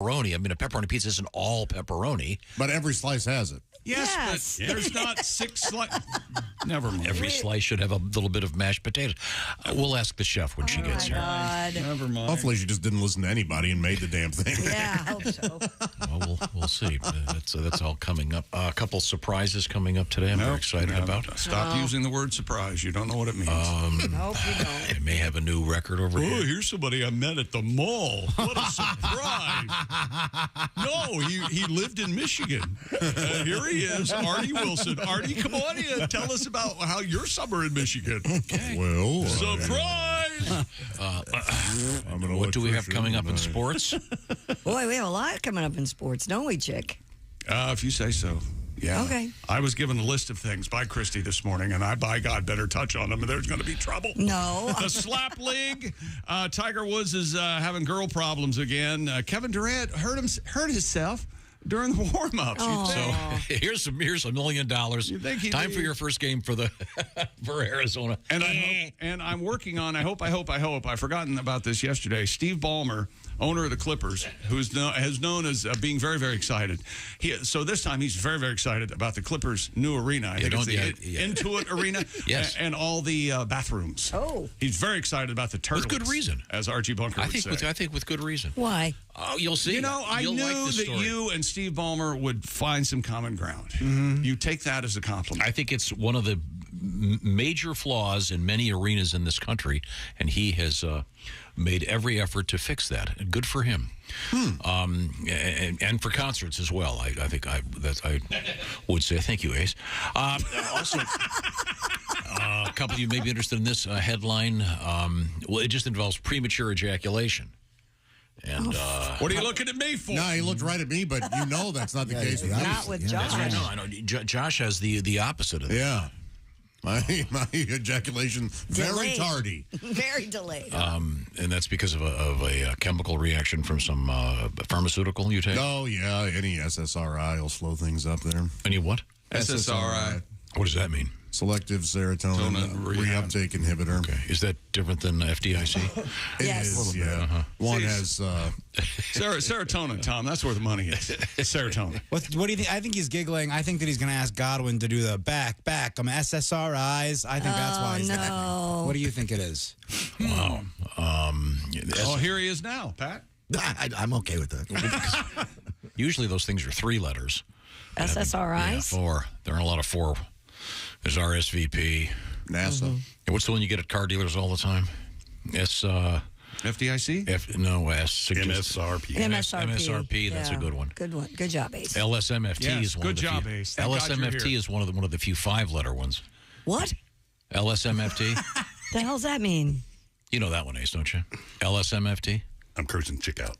pepperoni. I mean, a pepperoni pizza isn't all pepperoni. But every slice has it. Yes, but there's not 6 slices. Never mind. Every slice should have a little bit of mashed potatoes. We'll ask the chef when she gets here. God. Never mind. Hopefully she just didn't listen to anybody and made the damn thing. Yeah, I hope so. Well, we'll see. That's all coming up. A couple surprises coming up today. I'm very excited about. Stop using the word surprise. You don't know what it means. Nope, you don't. It may have a new record over here. Oh, here's somebody I met at the mall. What a surprise. No, he lived in Michigan. Here he is, Artie Wilson. Artie, come on in. Tell us about how your summer in Michigan. Okay. Well, Surprise! What do we have coming up in sports? Boy, we have a lot coming up in sports, don't we, Chick? If you say so. Yeah. Okay. I was given a list of things by Christy this morning, and I, by God, better touch on them, or there's going to be trouble. No. The slap league. Tiger Woods is having girl problems again. Kevin Durant hurt himself during the warm-ups. So here's $1 million. You think Time for your first game for Arizona. And I'm working on. I hope. I've forgotten about this yesterday. Steve Ballmer, owner of the Clippers, who's known as being very, very excited. So this time he's very, very excited about the Clippers' new arena. I think it's the Intuit Arena. Yes. And all the bathrooms. Oh. He's very excited about the turtles. With good reason. As Archie Bunker would say. I think with good reason. Why? Oh, you'll see. You know, I You'll knew like that you and Steve Ballmer would find some common ground. You take that as a compliment. I think it's one of the major flaws in many arenas in this country, and he has made every effort to fix that. Good for him. And for concerts as well. I think I would say thank you, Ace. Also, a couple of you may be interested in this headline. Well, it just involves premature ejaculation. And what are you looking at me for? No, he looked right at me, but you know that's not the case with me. Not with Josh. I know. Josh has the opposite of that. Yeah. My ejaculation, very Delayed. tardy. Very delayed. And that's because of a chemical reaction from some pharmaceutical you take? Oh, yeah. Any SSRI will slow things up there. Any what? SSRI. What does that mean? Selective serotonin reuptake inhibitor. Okay. Is that different than FDIC? It Yes. is, yeah. One has... Serotonin, Tom. That's where the money is. Serotonin. What do you think? I think he's giggling. I think that he's going to ask Godwin to do the back. I'm SSRIs. I think that's why he's no. What do you think it is? Wow. Here he is now, Pat. I'm okay with that. Usually those things are 3 letters. SSRIs? Yeah, 4. There are a lot of 4. There's RSVP. NASA. And what's the one you get at car dealers all the time? FDIC? MSRP. MSRP, that's a good one. Good one. Good job, Ace. LSMFT Yes, is one good of the job, few. Ace. Thank God you're LSMFT here. is one of the few 5-letter ones. What? LSMFT? The hell's that mean? You know that one, Ace, don't you? LSMFT? I'm cursing chick out.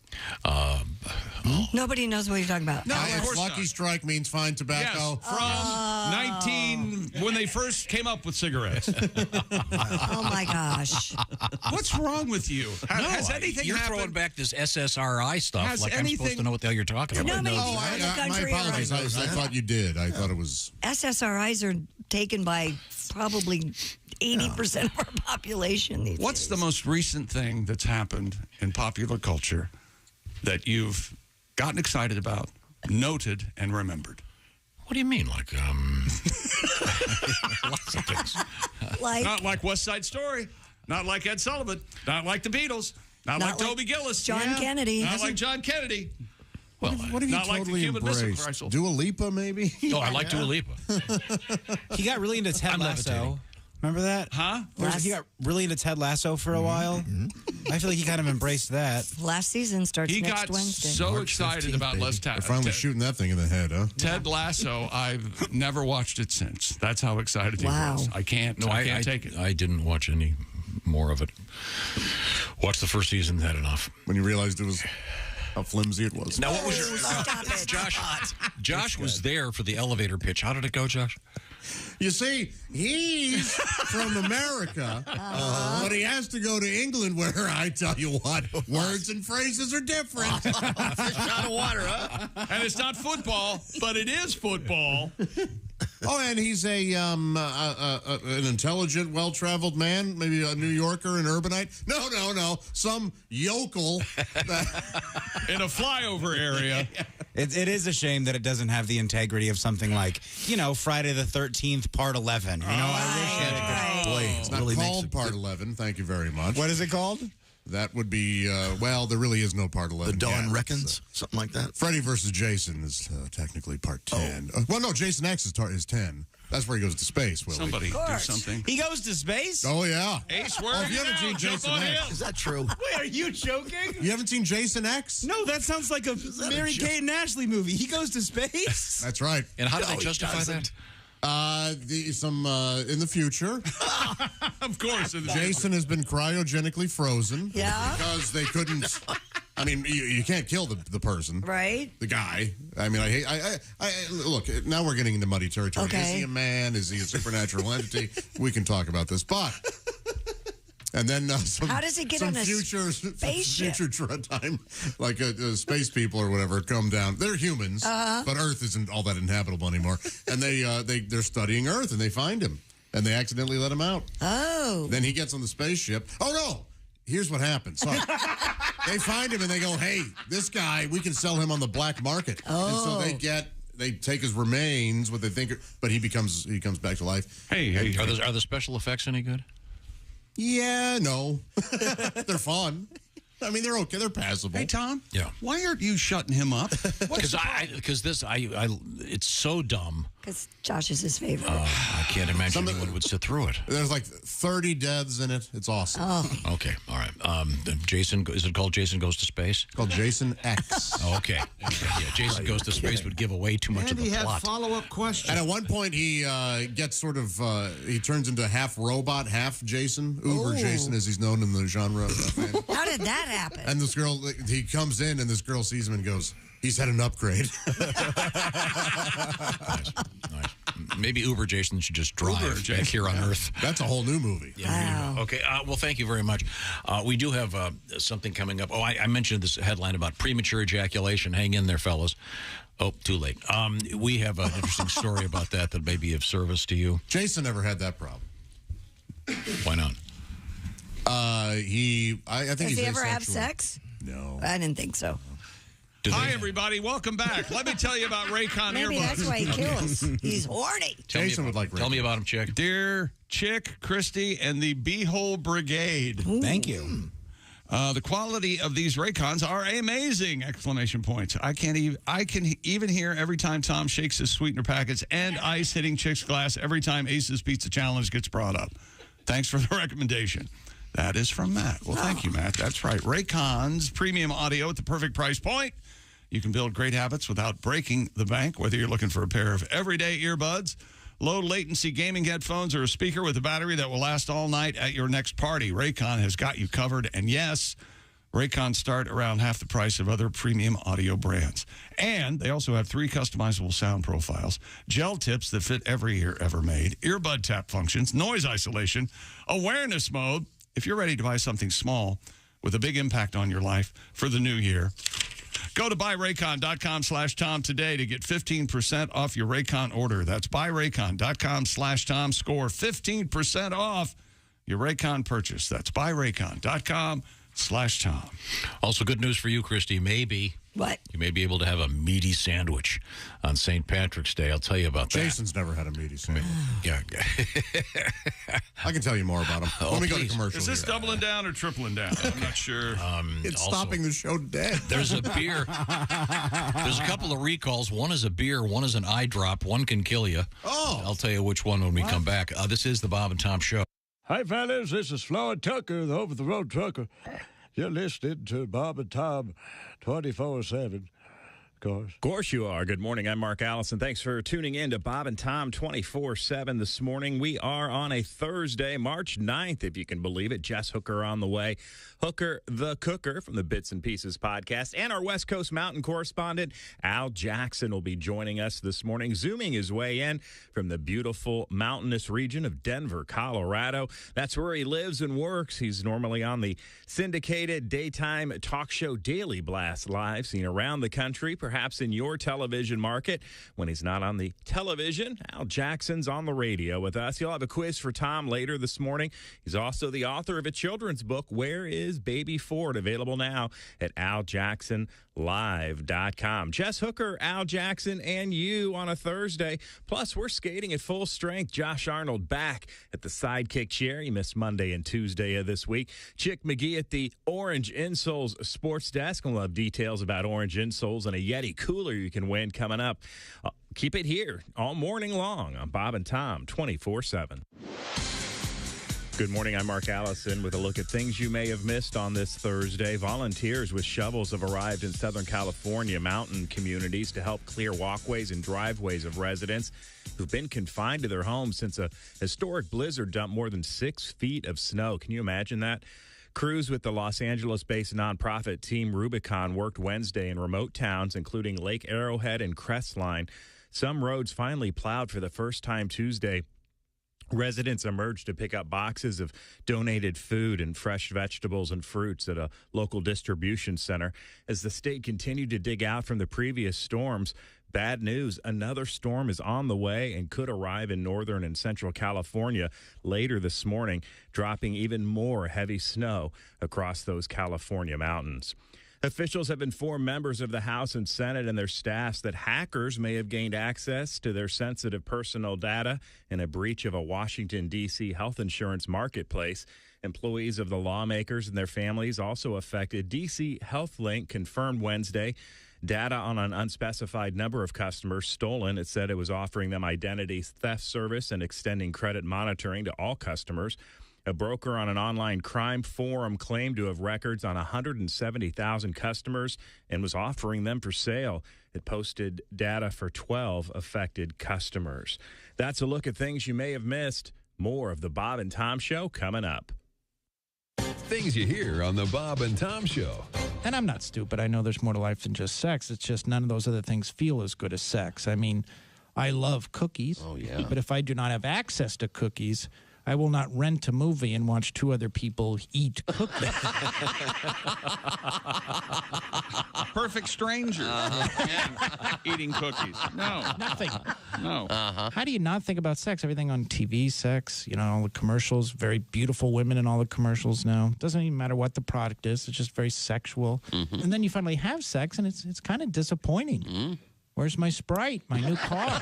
Nobody knows what you're talking about. No, of Yes, course Lucky not. Strike means fine tobacco. Yes, from when they first came up with cigarettes. Oh, my gosh. What's wrong with you? Has anything You're happened? throwing back this SSRI stuff Has like I'm supposed anything- to know what the hell you're talking about. Nobody Oh, in the my country apologies. I thought you did. I thought it was... SSRIs are taken by probably 80% of our population these What's days. the most recent thing that's happened in popular culture that you've gotten excited about, noted, and remembered? What do you mean? Like, lots of things. Like, Not like West Side Story. Not like Ed Sullivan. Not like the Beatles. Not like Toby Gillis. John Kennedy. Not like John Kennedy. Well, What have you Not like the totally Cuban Missile embraced? Crisis. Dua Lipa, maybe? oh, I like Dua Lipa. He got really into Ted I'm Lasso. levitating. Remember that? Huh? He got really into Ted Lasso for a while. I feel like he kind of embraced that. last season starts He next got Wednesday. so March excited 15th, about baby. Les They're finally Ted shooting that thing in the head, huh? Ted Lasso. I've never watched it since. That's how excited he Wow. was. I can't take it. I didn't watch any more of it. Watched the first season, had enough. When you realized it was how flimsy it was. Now, what was your... Stop it. Josh was there for the elevator pitch. How did it go, Josh? You see, he's from America, but he has to go to England where, I tell you what, words and phrases are different. Fish out of water, huh? And it's not football, but it is football. Oh, and he's an intelligent, well-traveled man, maybe a New Yorker, an urbanite. No. Some yokel. In a flyover area. It is a shame that it doesn't have the integrity of something like, Friday the 13th, Part 11. I wish it could. Boy, It's not called Part 11. Thank you very much. What is it called? That would be, there really is no Part 11. The Dawn yet. Reckons, something like that. Freddy versus Jason is technically Part 10. No, Jason X is 10. That's where he goes to space, Willie. Somebody do something. He goes to space? Oh, yeah. Ace, where if you haven't seen Jason X. Is that true? Wait, are you joking? You haven't seen Jason X? No, that sounds like a Mary-Kate and Ashley movie. He goes to space? That's right. And how do they justify that? In the future, Of course. Jason has been cryogenically frozen. Yeah. Because they couldn't. I mean, you can't kill the person, Right. the guy. I mean, I look. Now we're getting into muddy territory. Okay. Is he a man? Is he a supernatural entity? We can talk about this, but. And then How does he get on a spaceship? Future time, like space people or whatever, come down. They're humans, but Earth isn't all that inhabitable anymore. And they're studying Earth, and they find him, and they accidentally let him out. Oh. Then he gets on the spaceship. Oh no! Here's what happens. Sorry. They find him and they go, "Hey, this guy, we can sell him on the black market." And so they take his remains, what they think, but he comes back to life. Hey, Are the special effects any good? Yeah, no. They're fun. I mean, they're okay. They're passable. Hey, Tom. Yeah. Why aren't you shutting him up? Because it's so dumb. Because Josh is his favorite. I can't imagine anyone would sit through it. There's like 30 deaths in it. It's awesome. Oh. Okay, all right. Jason, is it called Jason Goes to Space? It's called Jason X. Oh, okay. Yeah, Jason Goes to Space would give away too much of the plot. follow-up questions. And at one point, he gets sort of, he turns into half robot, half Jason. Uber Jason, as he's known in the genre. How did that happen? And this girl, he comes in, and this girl sees him and goes, "He's had an upgrade." Nice. Maybe Uber Jason should just drive back here on Earth. That's a whole new movie. Wow. Okay, well, thank you very much. We do have something coming up. Oh, I mentioned this headline about premature ejaculation. Hang in there, fellas. Oh, too late. We have an interesting story about that may be of service to you. Jason never had that problem. Why not? I think Does he's he ever have asexual. sex? No. I didn't think so. Hi, everybody. Welcome back. Let me tell you about Raycon Maybe earbuds. that's why he kills. He's horny. Jason would like Tell me about him, Chick. Dear Chick, Christy, and the Beehole Brigade. Thank you. The quality of these Raycons are amazing! Exclamation points. I can even hear every time Tom shakes his sweetener packets and ice hitting Chick's glass every time Ace's Pizza Challenge gets brought up. Thanks for the recommendation. That is from Matt. Well, thank you, Matt. That's right. Raycon's premium audio at the perfect price point. You can build great habits without breaking the bank, whether you're looking for a pair of everyday earbuds, low latency gaming headphones, or a speaker with a battery that will last all night at your next party. Raycon has got you covered. And yes, Raycon start around half the price of other premium audio brands. And they also have 3 customizable sound profiles, gel tips that fit every ear ever made, earbud tap functions, noise isolation, awareness mode. If you're ready to buy something small with a big impact on your life for the new year, go to buyraycon.com/Tom today to get 15% off your Raycon order. That's buyraycon.com/Tom. Score 15% off your Raycon purchase. That's buyraycon.com/Tom. Also, good news for you, Christy. Maybe What? you may be able to have a meaty sandwich on St. Patrick's Day. I'll tell you about that. Jason's never had a meaty sandwich. Yeah. I can tell you more about him. Let me go to please. commercial. Is this here. doubling down or tripling down? I'm not sure. It's also, stopping the show dead. There's a beer. There's a couple of recalls. One is a beer. One is an eye drop. One can kill you. Oh. I'll tell you which one when we come back. This is the Bob and Tom Show. Hi, fellas. This is Floyd Tucker, the over-the-road trucker. You're listening to Bob and Tom 24/7. Of course you are. Good morning. I'm Mark Allison. Thanks for tuning in to Bob and Tom 24/7 this morning. We are on a Thursday, March 9th, if you can believe it. Jess Hooker on the way. Hooker the Cooker from the Bits and Pieces podcast. And our West Coast Mountain correspondent, Al Jackson, will be joining us this morning, zooming his way in from the beautiful mountainous region of Denver, Colorado. That's where he lives and works. He's normally on the syndicated daytime talk show Daily Blast Live, seen around the country, perhaps in your television market. When he's not on the television, Al Jackson's on the radio with us. He'll have a quiz for Tom later this morning. He's also the author of a children's book, Where is Baby Ford? Available now at aljacksonlive.com. Jess Hooker, Al Jackson, and you on a Thursday. Plus, we're skating at full strength. Josh Arnold back at the sidekick chair. He missed Monday and Tuesday of this week. Chick McGee at the Orange Insoles Sports Desk. We'll have details about Orange Insoles and a Yeti cooler you can win coming up. Keep it here all morning long on Bob and Tom 24/7. Good morning. I'm Mark Allison with a look at things you may have missed on this Thursday. Volunteers with shovels have arrived in Southern California mountain communities to help clear walkways and driveways of residents who've been confined to their homes since a historic blizzard dumped more than 6 feet of snow. Can you imagine that? Crews with the Los Angeles-based nonprofit Team Rubicon worked Wednesday in remote towns, including Lake Arrowhead and Crestline. Some roads finally plowed for the first time Tuesday. Residents emerged to pick up boxes of donated food and fresh vegetables and fruits at a local distribution center. As the state continued to dig out from the previous storms, bad news, another storm is on the way and could arrive in northern and central California later this morning, dropping even more heavy snow across those California mountains. Officials have informed members of the House and Senate and their staffs that hackers may have gained access to their sensitive personal data in a breach of a Washington, D.C. health insurance marketplace. Employees of the lawmakers and their families also affected. D.C. HealthLink confirmed Wednesday data on an unspecified number of customers stolen. It said it was offering them identity theft service and extending credit monitoring to all customers. A broker on an online crime forum claimed to have records on 170,000 customers and was offering them for sale. It posted data for 12 affected customers. That's a look at things you may have missed. More of the Bob and Tom Show coming up. Things you hear on the Bob and Tom Show. And I'm not stupid. I know there's more to life than just sex. It's just none of those other things feel as good as sex. I mean, I love cookies. Oh, yeah. But if I do not have access to cookies, I will not rent a movie and watch 2 other people eat cookies. Perfect strangers eating cookies. No. Nothing. No. How do you not think about sex? Everything on TV, sex, you know, all the commercials, very beautiful women in all the commercials now. Doesn't even matter what the product is. It's just very sexual. Mm-hmm. And then you finally have sex, and it's kind of disappointing. Mm-hmm. Where's my Sprite, my new car?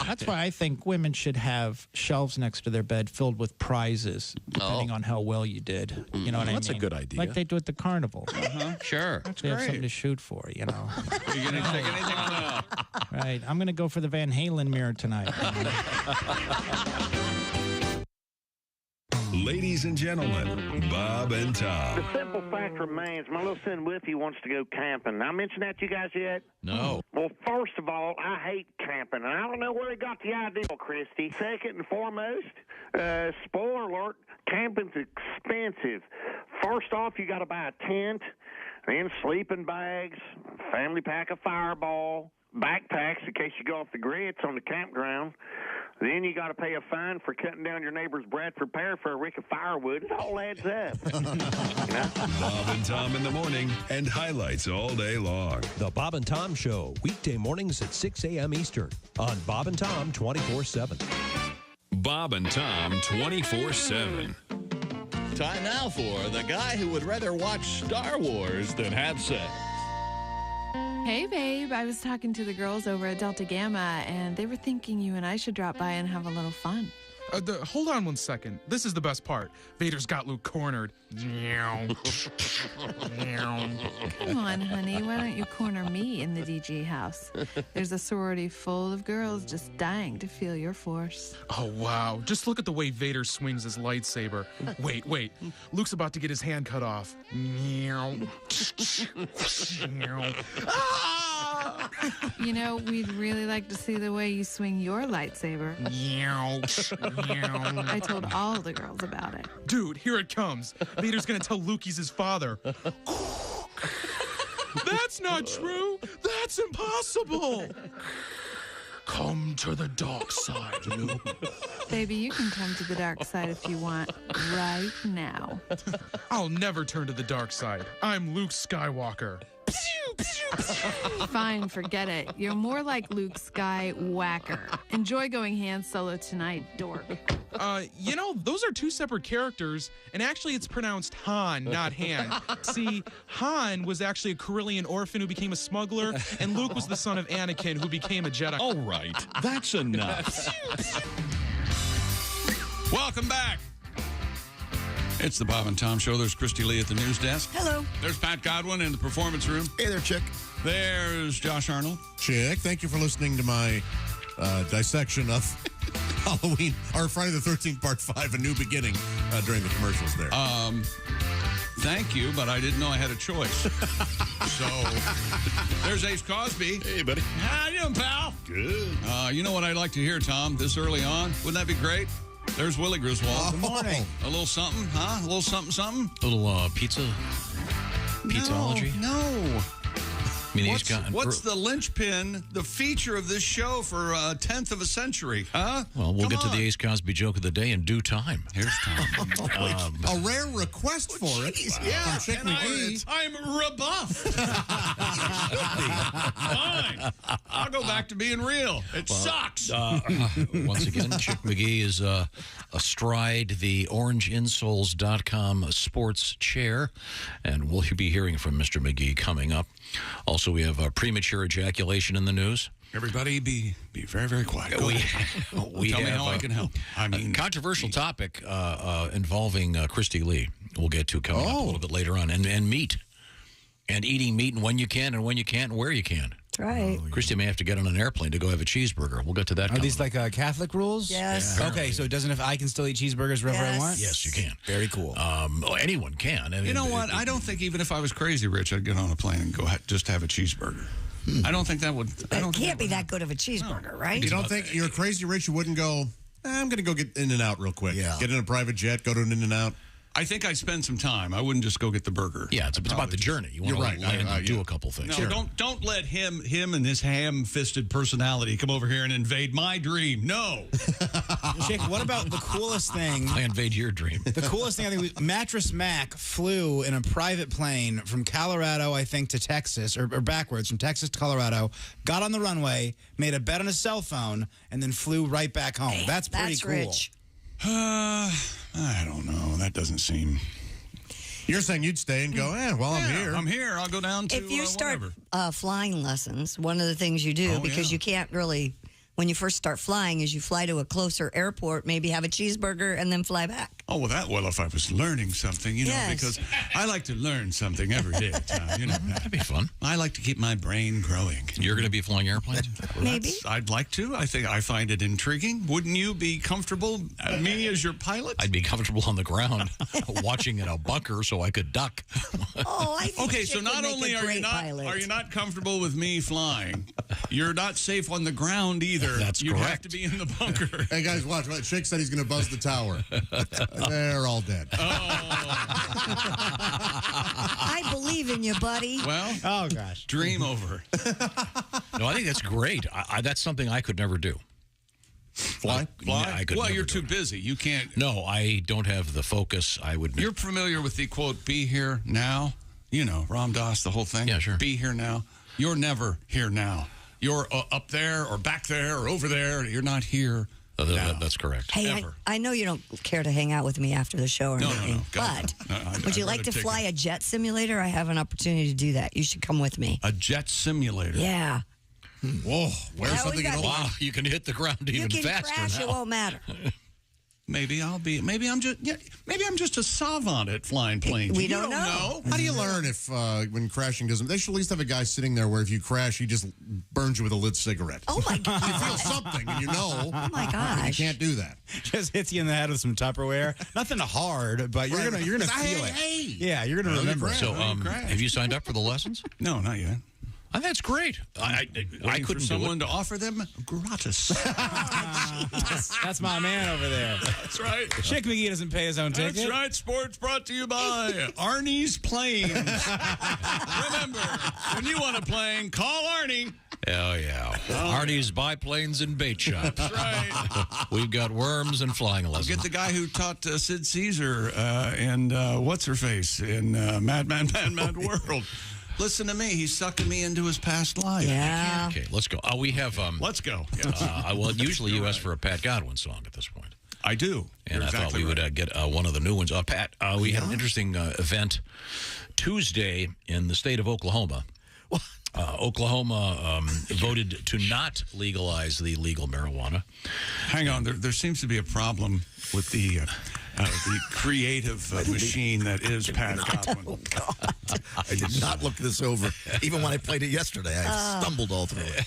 That's why I think women should have shelves next to their bed filled with prizes, depending on how well you did. You know what I mean? That's a good idea. Like they do at the carnival. Sure. That's they have something to shoot for, you know. Are you going to take anything on that? Right. I'm going to go for the Van Halen mirror tonight. Ladies and gentlemen, Bob and Tom. The simple fact remains, my little son Whippy wants to go camping. I mentioned that to you guys yet? No. Well, first of all, I hate camping, and I don't know where he got the idea, Christy. Second and foremost, spoiler alert, camping's expensive. First off, you got to buy a tent, then sleeping bags, family pack of Fireball, backpacks in case you go off the grits on the campground. Then you got to pay a fine for cutting down your neighbor's Bradford pear for a rick of firewood. It all adds up. Bob and Tom in the morning and highlights all day long. The Bob and Tom Show, weekday mornings at 6 a.m. Eastern on Bob and Tom 24/7. Bob and Tom 24/7. Time now for the guy who would rather watch Star Wars than have sex. Hey, babe. I was talking to the girls over at Delta Gamma, and they were thinking you and I should drop by and have a little fun. Hold on 1 second. This is the best part. Vader's got Luke cornered. Come on, honey. Why don't you corner me in the DG house? There's a sorority full of girls just dying to feel your force. Oh, wow. Just look at the way Vader swings his lightsaber. Wait. Luke's about to get his hand cut off. You know, we'd really like to see the way you swing your lightsaber. I told all the girls about it. Dude, here it comes. Vader's gonna tell Luke he's his father. That's not true. That's impossible. Come to the dark side, Luke. Baby, you can come to the dark side if you want right now. I'll never turn to the dark side. I'm Luke Skywalker. Fine, forget it. You're more like Luke Skywhacker. Enjoy going Han Solo tonight, dork. Those are two separate characters, and actually it's pronounced Han, not Han. See, Han was actually a Carillion orphan who became a smuggler, and Luke was the son of Anakin who became a Jedi. All right, that's enough. Welcome back. It's the Bob and Tom Show. There's Christy Lee at the news desk. Hello. There's Pat Godwin in the performance room. Hey there, chick. There's Josh Arnold. Chick, thank you for listening to my dissection of Halloween, or Friday the 13th, Part 5, A New Beginning, during the commercials there. Thank you, but I didn't know I had a choice. So, there's Ace Cosby. Hey, buddy. How you doing, pal? Good. You know what I'd like to hear, Tom, this early on? Wouldn't that be great? There's Willie Griswold. Good morning. A little something, huh? A little something? Little pizzaology? No. I mean, What's the linchpin, the feature of this show for a 10th of a century, huh? Well, we'll get to the Ace Cosby joke of the day in due time. Here's Tom. A rare request for it. Yeah, from Chick McGee. I'm rebuffed. Fine. I'll go back to being real. It sucks. Once again, Chick McGee is astride the orangeinsoles.com sports chair, and we'll be hearing from Mr. McGee coming up. Also, we have premature ejaculation in the news. Everybody be very, very quiet. We Tell me how I can help. I mean, controversial topic involving Christy Lee. We'll get to coming up a little bit later on. And meat. And eating meat and when you can and when you can't and where you can. That's right. Christy may have to get on an airplane to go have a cheeseburger. We'll get to that. Are these like Catholic rules? Yes. Yeah. Okay, so it doesn't. If I can still eat cheeseburgers wherever I want. Yes, you can. Very cool. Anyone can. I mean, you know what? I don't think even if I was crazy rich, I'd get on a plane and go just have a cheeseburger. I don't think that would. It can't be that good of a cheeseburger, right? You don't think you're crazy rich? You wouldn't go, I'm going to go get In-N-Out real quick. Yeah. Get in a private jet, go to an In-N-Out. I think I'd spend some time. I wouldn't just go get the burger. Yeah, it's about the journey. You want to land and do a couple things. No, Sure. don't let him and his ham-fisted personality come over here and invade my dream. No. Chick, what about the coolest thing? I invade your dream. The coolest thing, I think, Mattress Mac flew in a private plane from Colorado, I think, to Texas, or backwards, from Texas to Colorado, got on the runway, made a bet on a cell phone, and then flew right back home. That's pretty cool. Rich. I don't know. That doesn't seem... You're saying you'd stay and go, I'm here. I'm here. I'll go down to If you start whatever. flying lessons, one of the things you do, because you can't really, when you first start flying, is you fly to a closer airport, maybe have a cheeseburger, and then fly back. Oh, well, if I was learning something, because I like to learn something every day, Tom. You know that. That'd be fun. I like to keep my brain growing. You're going to be flying airplanes? Maybe. I'd like to. I find it intriguing. Wouldn't you be comfortable, me as your pilot? I'd be comfortable on the ground watching in a bunker so I could duck. Oh, I think okay, so not only are you not comfortable with me flying, you're not safe on the ground either. That's You'd correct. have to be in the bunker. Hey, guys, watch. Chick said he's going to buzz the tower. They're all dead. I believe in you, buddy. Well, oh, gosh. Dream over. No, I think that's great. That's something I could never do. Fly? I could well, never you're do too it. busy. You can't. No, I don't have the focus. I would. You're familiar with the quote, be here now? You know, Ram Dass, the whole thing. Yeah, sure. Be here now. You're never here now. You're up there or back there or over there. You're not here. That's correct. Hey, I know you don't care to hang out with me after the show or anything, God, but would you like to fly a jet simulator? I have an opportunity to do that. You should come with me. A jet simulator? Yeah. Whoa, where's something you don't Wow, you can hit the ground even faster. You can crash, it won't matter. Maybe I'm just a savant at flying planes. We You don't know. How do you learn if when crashing doesn't? They should at least have a guy sitting there where if you crash, he just burns you with a lit cigarette. Oh my God! You feel something, and you know. Oh my gosh! You can't do that. Just hits you in the head with some Tupperware. Nothing hard, but you're gonna feel it. Hey. Yeah, you're gonna remember. So, have you signed up for the lessons? No, not yet. Oh, that's great. I couldn't for someone do it. to offer them gratis. That's my man over there. That's right. Chick McGee doesn't pay his own ticket. That's right. Sports brought to you by Arnie's Planes. Remember, when you want a plane, call Arnie. Oh, yeah. Artie's biplanes and bait shops. That's right. We've got worms and flying lessons. Get the guy who taught Sid Caesar and what's-her-face in Mad World. Listen to me. He's sucking me into his past life. Yeah. Okay, let's go. We have... let's go. Well, usually you ask for a Pat Godwin song at this point. I do. And I thought we would get one of the new ones. Pat, we had an interesting event Tuesday in the state of Oklahoma. Oklahoma voted to not legalize the legal marijuana. Hang on. There seems to be a problem with the creative machine that is Pat Godwin. Oh, God. I did not look this over. Even when I played it yesterday, I stumbled all through it.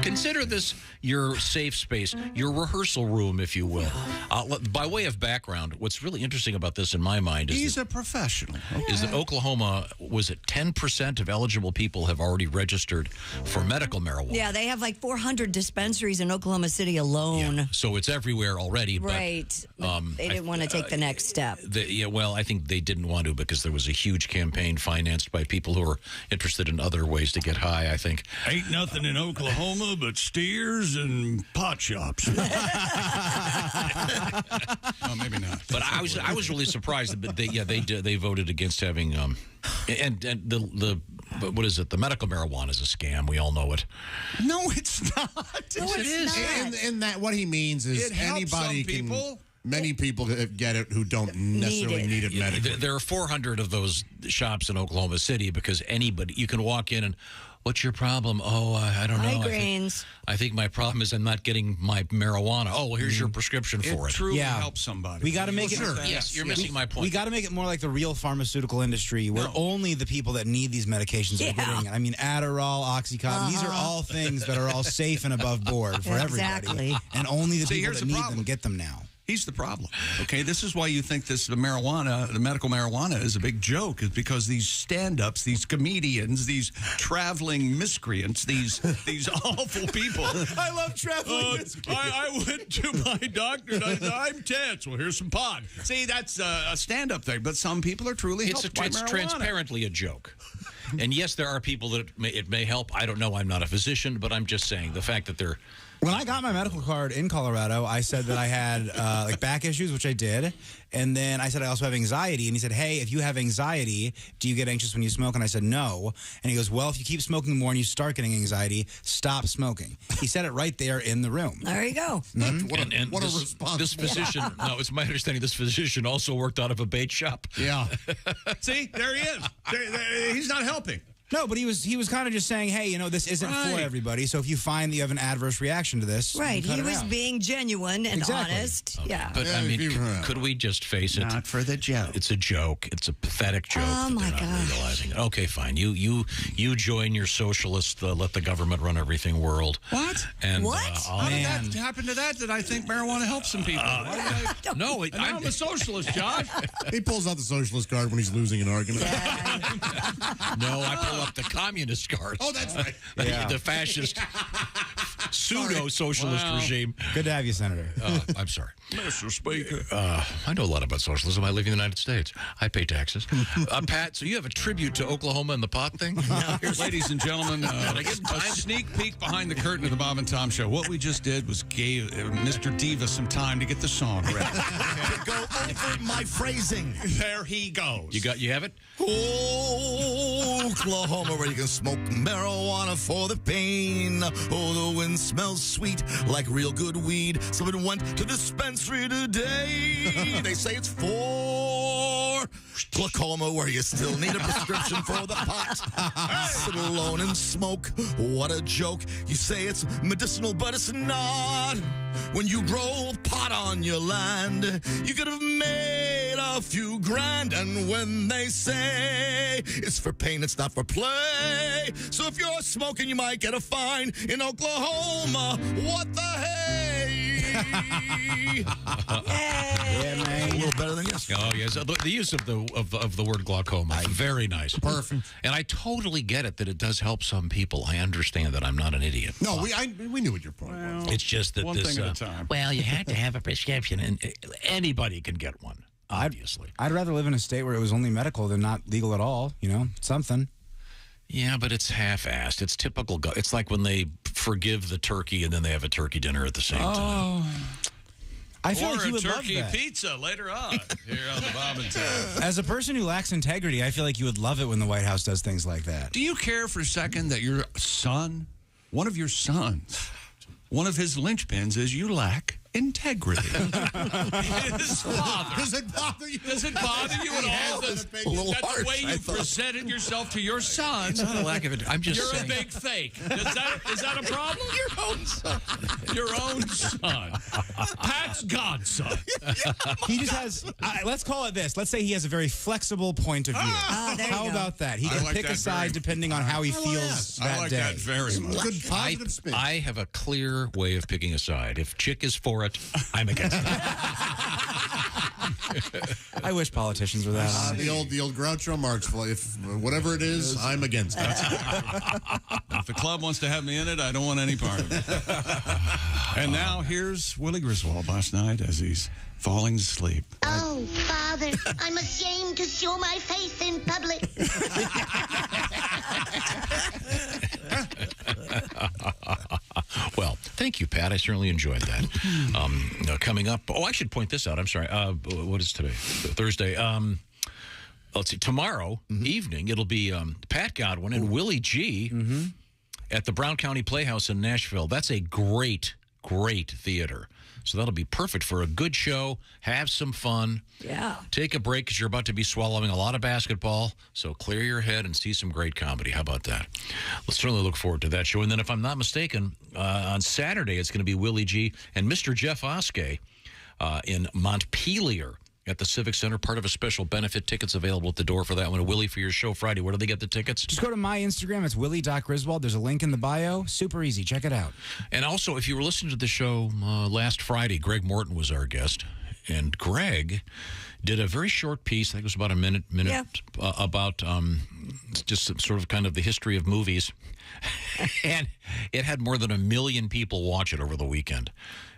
Consider this your safe space, your rehearsal room, if you will. By way of background, what's really interesting about this in my mind is he's a professional. Is that Oklahoma, was it 10% of eligible people have already registered for medical marijuana? Yeah, they have like 400 dispensaries in Oklahoma City alone. Yeah, so it's everywhere already. Right. But they didn't want to take the next step. I think they didn't want to because there was a huge campaign financed by people who are interested in other ways to get high, I think. Ain't nothing in Oklahoma but steers and pot shops. Oh, maybe not. But I was really surprised that they voted against having and the what is it? The medical marijuana is a scam. We all know it. No, it's not. No, it is. And that what he means is anybody can. Many people get it who don't necessarily need it medically. There are 400 of those shops in Oklahoma City because anybody, you can walk in and, what's your problem? Oh, I don't know. Migraines. I think my problem is I'm not getting my marijuana. Oh, well, here's your prescription for it. It truly helps somebody. We got to make it. Yes, you're missing my point. We got to make it more like the real pharmaceutical industry, where only the people that need these medications are getting it. I mean, Adderall, Oxycontin. These are all things that are all safe and above board for everybody. Exactly. And only the people here's that the need problem. them get them now. He's the problem. Okay, this is why you think the medical marijuana is a big joke, is because these stand-ups, these comedians, these traveling miscreants, these awful people. I love traveling miscreants. I went to my doctor and I said, I'm tense. Well, here's some pot. See, that's a stand-up thing, but some people are truly helped by It's marijuana. transparently a joke. And yes, there are people that it may help. I don't know. I'm not a physician, but I'm just saying the fact that they're... When I got my medical card in Colorado, I said that I had like back issues, which I did. And then I said I also have anxiety. And he said, hey, if you have anxiety, do you get anxious when you smoke? And I said, no. And he goes, well, if you keep smoking more and you start getting anxiety, stop smoking. He said it right there in the room. There you go. Mm-hmm. What a response. This physician, no, it's my understanding this physician also worked out of a bait shop. Yeah. See, there he is. He's not helping. No, but he was kind of just saying, hey, this isn't for everybody. So if you find that you have an adverse reaction to this, right? He was being genuine and honest. Okay. Yeah. But I mean, could we just face it? Not for the joke. It's a joke. It's a pathetic joke. Oh my God! Okay, fine. You join your socialist, let the government run everything world. What? And, what? How did that happen to that? Did I think marijuana helps some people? No, I'm a socialist, Josh. He pulls out the socialist card when he's losing an argument. No, I pull up the communist cards. Oh, that's right. The fascist pseudo-socialist regime. Good to have you, Senator. I'm sorry. Mr. Speaker. I know a lot about socialism. I live in the United States. I pay taxes. Pat, so you have a tribute to Oklahoma and the pot thing? Ladies and gentlemen, a sneak peek behind the curtain of the Bob and Tom Show. What we just did was gave Mr. Diva some time to get the song ready. To go over my phrasing. There he goes. You have it? Oklahoma, where you can smoke marijuana for the pain. Oh, the wind smells sweet like real good weed. Someone went to the dispensary today. They say it's for glaucoma, where you still need a prescription for the pot. Sit alone and smoke. What a joke. You say it's medicinal, but it's not. When you grow pot on your land, you could have made a few grand. And when they say it's for pain, it's not for play. So if you're smoking, you might get a fine in Oklahoma. What the hey? Yeah, man. A little better than yesterday. Oh, yes. The use of the word glaucoma. Very nice. Perfect. And I totally get it that it does help some people. I understand that I'm not an idiot. No, we knew what your point was. It's just that one this... thing at a time. Well, you have to have a prescription, and anybody can get one, obviously. I'd rather live in a state where it was only medical than not legal at all. Something. Yeah, but it's half-assed. It's typical. It's like when they forgive the turkey and then they have a turkey dinner at the same time. I feel or like you would a love turkey that. pizza later on here on the Bob and Tom. As a person who lacks integrity, I feel like you would love it when the White House does things like that. Do you care for a second that your son, one of your sons, one of his linchpins is you lack integrity? His father. Does it bother you? Does it bother you at all that the way you presented yourself to your son? It's not a lack of it. I'm just You're saying. a big fake. Is that a problem? Your own son. Your own son. Pat's godson. He just has, let's call it this. Let's say he has a very flexible point of view. How about that? He can like pick that a side depending on how he feels that I like day. that very much. Good positive spin. I have a clear way of picking a side. If Chick is for it, I'm against it. I wish politicians were that. The old Groucho Marx. If whatever it is, I'm against it. If the club wants to have me in it, I don't want any part of it. And now here's Willie Griswold last night as he's falling asleep. Oh, Father, I'm ashamed to show my face in public. Well, thank you, Pat. I certainly enjoyed that. Coming up, I should point this out. I'm sorry. What is today? Thursday. Let's see. Tomorrow evening, it'll be Pat Godwin and Willie G at the Brown County Playhouse in Nashville. That's a great, great theater. So that'll be perfect for a good show. Have some fun. Yeah. Take a break because you're about to be swallowing a lot of basketball. So clear your head and see some great comedy. How about that? Let's certainly look forward to that show. And then if I'm not mistaken, on Saturday, it's going to be Willie G and Mr. Jeff Oskey in Montpelier at the Civic Center, part of a special benefit. Tickets available at the door for that one. Willie, for your show Friday, where do they get the tickets? Just go to my Instagram. It's willie.griswold. There's a link in the bio. Super easy. Check it out. And also, if you were listening to the show last Friday, Greg Morton was our guest. And Greg did a very short piece, I think it was about a minute, about just sort of kind of the history of movies. And it had more than 1 million people watch it over the weekend.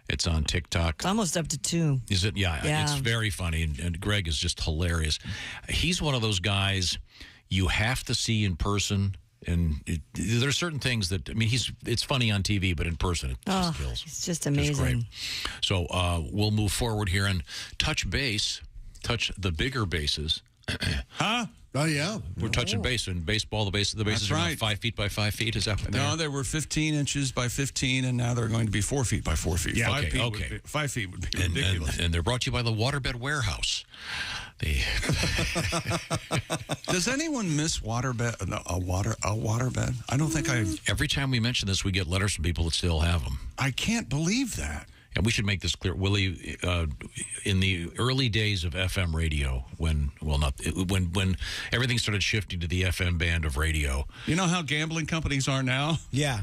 It's on TikTok. It's almost up to 2. Is it? Yeah. It's very funny. And Greg is just hilarious. He's one of those guys you have to see in person. And there's certain things that, I mean, it's funny on TV, but in person, it just kills. It's just amazing. Just great. So we'll move forward here and touch the bigger bases. Huh? Oh, yeah. We're touching base. In baseball, the bases are right. now 5 feet by 5 feet. Is that No, they were 15 inches by 15, and now they're going to be 4 feet by 4 feet. Yeah, 5 feet would be ridiculous. And they're brought to you by the Waterbed Warehouse. Does anyone miss Waterbed? A Waterbed? I don't think I. Every time we mention this, we get letters from people that still have them. I can't believe that. And we should make this clear, Willie. In the early days of FM radio, when everything started shifting to the FM band of radio. You know how gambling companies are now? Yeah.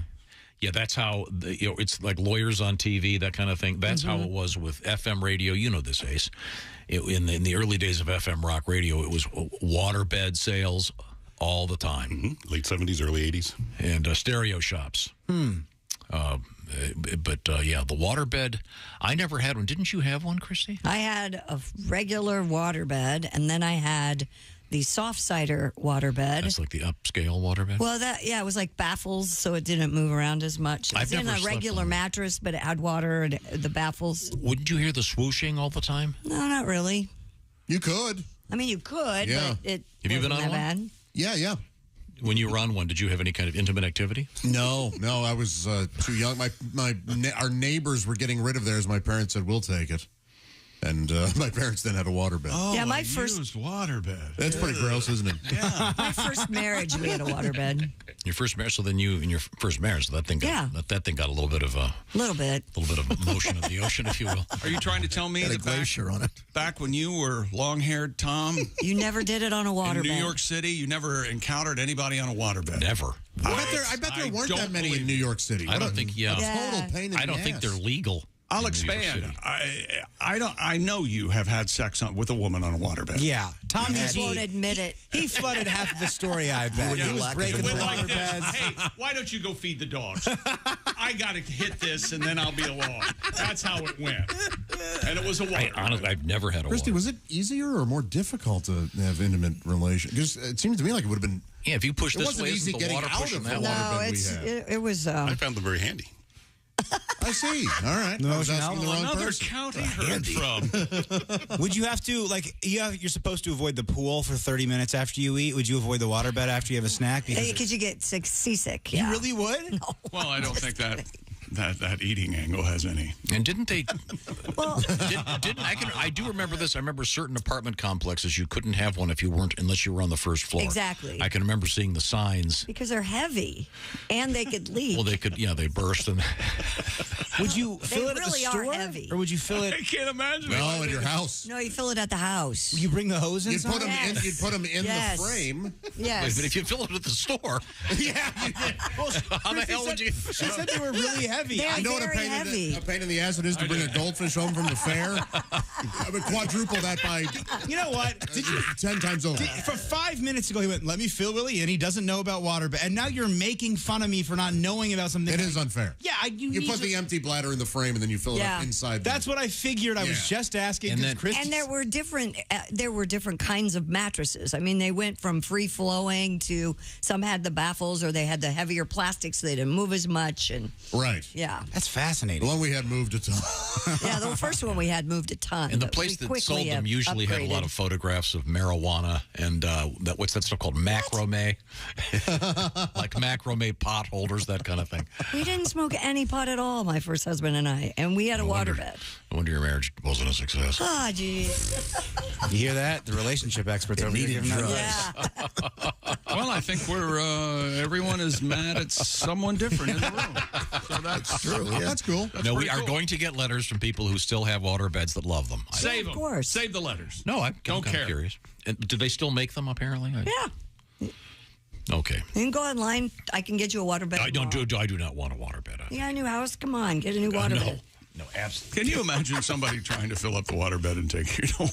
Yeah, that's how it's like lawyers on TV, that kind of thing. That's how it was with FM radio. You know this, Ace. In the early days of FM rock radio, it was waterbed sales all the time. Late 70s, early 80s. And stereo shops. But the waterbed, I never had one. Didn't you have one, Christy? I had a regular waterbed, and then I had the soft cider waterbed. That's like the upscale waterbed? Well, it was like baffles, so it didn't move around as much. It was in a regular mattress, but it had water and the baffles. Wouldn't you hear the swooshing all the time? No, not really. You could. I mean, you could, but it Have you been on wasn't that one? bad. Yeah. When you were on one, did you have any kind of intimate activity? No, I was too young. Our neighbors were getting rid of theirs. My parents said, we'll take it. And my parents then had a waterbed. Oh, yeah, my first waterbed. That's pretty gross, isn't it? Yeah. My first marriage, we had a waterbed. Your first marriage, so then in your first marriage, that thing got a little bit of motion of the ocean, if you will. Are you trying to tell me that glacier on it? Back when you were long-haired Tom, you never did it on a waterbed? In New York City, you never encountered anybody on a waterbed? Never. I bet there weren't that many in New York City. I don't think. Yeah. Total pain in the I don't think ass. they're legal. I'll expand. I know you have had sex with a woman on a waterbed. Yeah. Tom won't admit it. He flooded half of the story, I bet. He was breaking the waterbeds. Hey, why don't you go feed the dogs? I got to hit this, and then I'll be along. That's how it went. And it was a water. Honestly, I've never had a Christy, water. was it easier or more difficult to have intimate relations? Because it seems to me like it would have been. Yeah, if you push it this wasn't way, easy isn't the getting water out pushing of the that water way? bed we had. It was. I found them very handy. I see. All right. I was asking the wrong Another person. county heard from. Would you have to, like, you're supposed to avoid the pool for 30 minutes after you eat? Would you avoid the waterbed after you have a snack? Because you get seasick. Yeah. You really would? No. Well, I don't think that eating angle has any. And didn't they? Well, I do remember this. I remember certain apartment complexes you couldn't have one if you weren't unless you were on the first floor. Exactly. I can remember seeing the signs. Because they're heavy, and they could leak. Well, they could. Yeah, they burst and. Would you fill it at the really store? are heavy. Or would you fill it? I can't imagine. No, at your house. No, you fill it at the house. You bring the hose You'd inside? put them in. You'd put them in Yes. the frame. Yes. Wait, but if you fill it at the store, Yeah. Well, how the hell would you? She said they were really heavy. They're I know what a very pain, heavy. a pain in the ass it is to bring a goldfish home from the fair. I would quadruple that by You know what? Did you 10 times over. For 5 minutes ago, he went, let me fill Willie in. He doesn't know about waterbed. And now you're making fun of me for not knowing about something. It is unfair. Yeah, You need put to- the empty bladder in the frame and then you fill it Yeah. up inside. That's what I figured. I was Yeah. just asking. And 'cause then- Chris- And there were different kinds of mattresses. I mean, they went from free flowing to some had the baffles or they had the heavier plastics. So they didn't move as much. And Right. yeah, That's The fascinating. one we had moved a ton. yeah. The first one we had moved a ton. And the but place we that quickly sold them usually had a lot upgraded. of photographs of marijuana and what's that stuff called? Macrame, like macrame pot holders, that kind of thing. We didn't smoke any pot at all, my first husband and I, and we had a waterbed. No wonder your marriage wasn't a success. Ah, geez. You hear that? The relationship experts over here giving that Yeah. Well, I think we're everyone is mad at someone different in the room. So that's True. Yeah. That's cool. No, we pretty are cool. going to get letters from people who still have water beds that love them. Save them. of course. Save the letters. No, I'm Don't kind care. of curious. And do they still make them, apparently? Yeah. Okay. You can go online. I can get you a waterbed. I don't tomorrow. do. I do not want a water bed. You got a new house? Come on, get a new waterbed. No, absolutely. Can you imagine somebody trying to fill up the waterbed and take it home?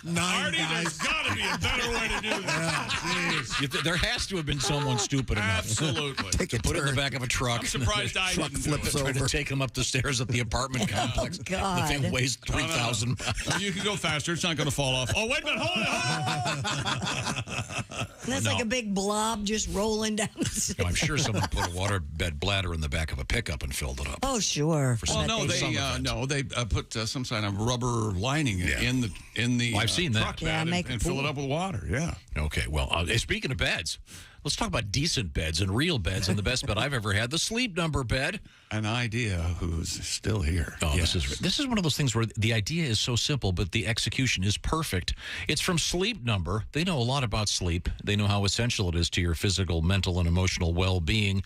9 Marty, guys. there's got to be a better way to do that. There has to have been someone stupid enough Absolutely. to put it in the back of a truck. I'm surprised I didn't do it. Try to take him up the stairs at the apartment complex. God. The thing weighs 3,000 pounds. You can go faster. It's not going to fall off. Oh, wait a minute. Hold it. And that's like a big blob just rolling down the stairs. I'm sure someone put a waterbed bladder in the back of a pickup and filled it up. Oh, sure. Well, no, they put some kind of rubber lining in the Well, I've seen that. truck bed Yeah, make and a fill pool. it up with water. Yeah. Okay, well, speaking of beds, let's talk about decent beds and real beds. And the best bed I've ever had, the Sleep Number bed. An idea who's still here. Oh, Yes. this is one of those things where the idea is so simple, but the execution is perfect. It's from Sleep Number. They know a lot about sleep. They know how essential it is to your physical, mental, and emotional well-being.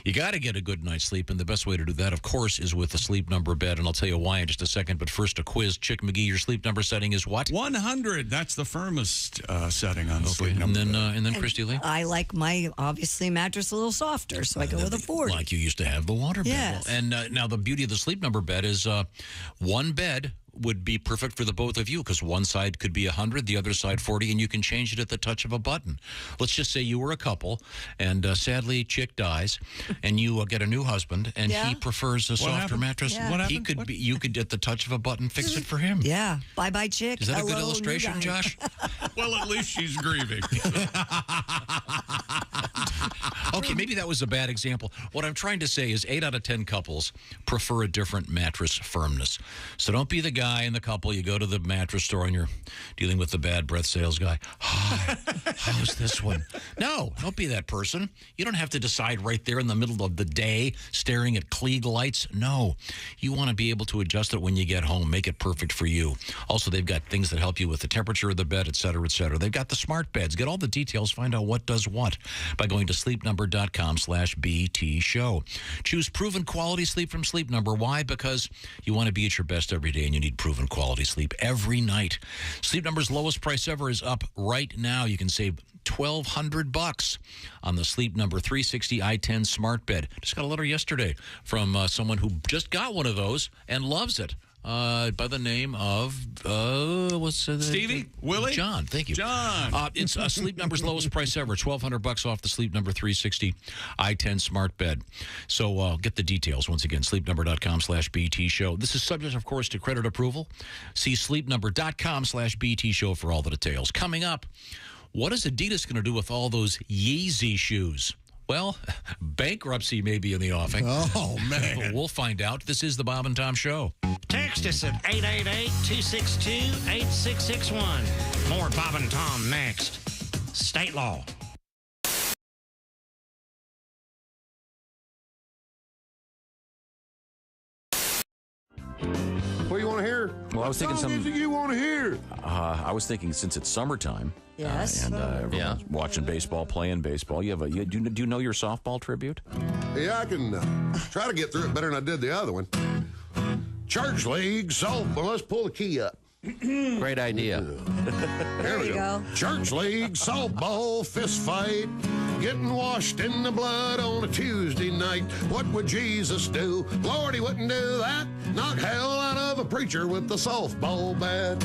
You got to get a good night's sleep, and the best way to do that, of course, is with the Sleep Number bed. And I'll tell you why in just a second. But first, a quiz. Chick McGee, your sleep number setting is what? 100. That's the firmest setting on the Sleep Number. And then Christy Lee. I like my, obviously, mattress a little softer, so I go with a 40. Like you used to have the water bed. Yes. Well, and now the beauty of the Sleep Number bed is one bed would be perfect for the both of you because one side could be 100, the other side 40, and you can change it at the touch of a button. Let's just say you were a couple, and sadly, chick dies, and you get a new husband, and he prefers a softer happened? mattress. Yeah. What He happened? could be. You could, at the touch of a button, fix it for him. Yeah. Bye-bye, chick. Is that a good Hello, new illustration, guy. Josh? Well, at least she's grieving. Okay, maybe that was a bad example. What I'm trying to say is 8 out of 10 couples prefer a different mattress firmness. So don't be the guy in the couple. You go to the mattress store and you're dealing with the bad breath sales guy. Hi, how's this one? No, don't be that person. You don't have to decide right there in the middle of the day staring at Klieg lights. No, you want to be able to adjust it when you get home, make it perfect for you. Also, they've got things that help you with the temperature of the bed, et cetera, et cetera. They've got the smart beds. Get all the details. Find out what does what by going to sleepnumber.com/BT show. Choose proven quality sleep from Sleep Number. Why? Because you want to be at your best every day and you need proven quality sleep every night. Sleep Number's lowest price ever is up right now. You can save $1,200 on the Sleep Number 360 i10 smart bed. Just got a letter yesterday from someone who just got one of those and loves it. by the name of Stevie? Willie? John. Thank you, John. It's Sleep Number's lowest price ever, $1,200 off the Sleep Number 360 i10 smart bed. So get the details once again. SleepNumber.com/BT Show. This is subject, of course, to credit approval. See SleepNumber.com/BT Show for all the details. Coming up, what is Adidas going to do with all those Yeezy shoes? Well, bankruptcy may be in the offing. Oh, man. We'll find out. This is the Bob and Tom Show. Text us at 888-262-8661. More Bob and Tom next. State law. What do you want to hear? Well, I was thinking some music you want to hear. I was thinking since it's summertime. Yes. And everyone's watching baseball, playing baseball. Do you know your softball tribute? Yeah, I can try to get through it better than I did the other one. Church League softball. Let's pull the key up. Great idea. There we go. Church League softball fist fight. Getting washed in the blood on a Tuesday night. What would Jesus do? Lord, he wouldn't do that. Knock hell out of a preacher with the softball bat.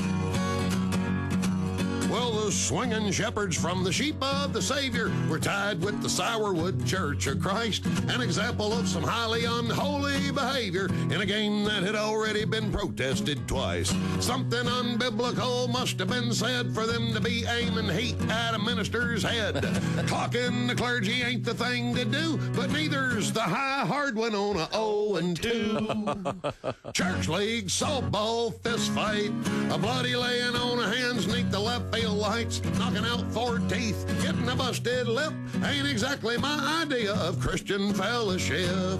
Well, the swinging shepherds from the sheep of the Savior were tied with the Sourwood Church of Christ, an example of some highly unholy behavior in a game that had already been protested twice. Something unbiblical must have been said for them to be aiming heat at a minister's head. Clocking the clergy ain't the thing to do, but neither's the high hard one on a 0-2. Church League softball fist fight, a bloody laying on of hands neath the left field lights, knocking out 4 teeth, getting a busted lip, ain't exactly my idea of Christian fellowship.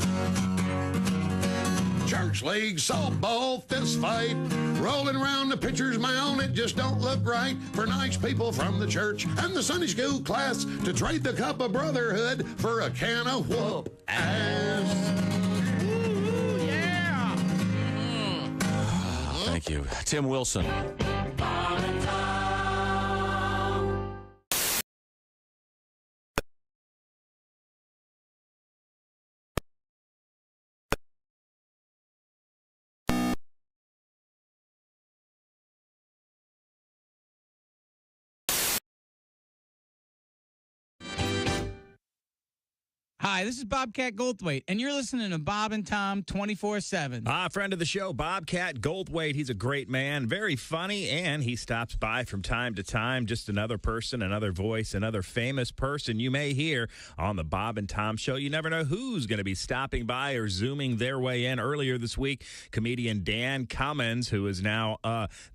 Church League softball fist fight, rolling around the pitcher's mound, it just don't look right for nice people from the church and the Sunday school class to trade the cup of brotherhood for a can of whoop ass. Yeah. Thank you. Tim Wilson. Hi, this is Bobcat Goldthwait, and you're listening to Bob and Tom 24/7. Friend of the show, Bobcat Goldthwait. He's a great man, very funny, and he stops by from time to time. Just another person, another voice, another famous person you may hear on the Bob and Tom Show. You never know who's going to be stopping by or zooming their way in. Earlier this week, comedian Dan Cummins, who is now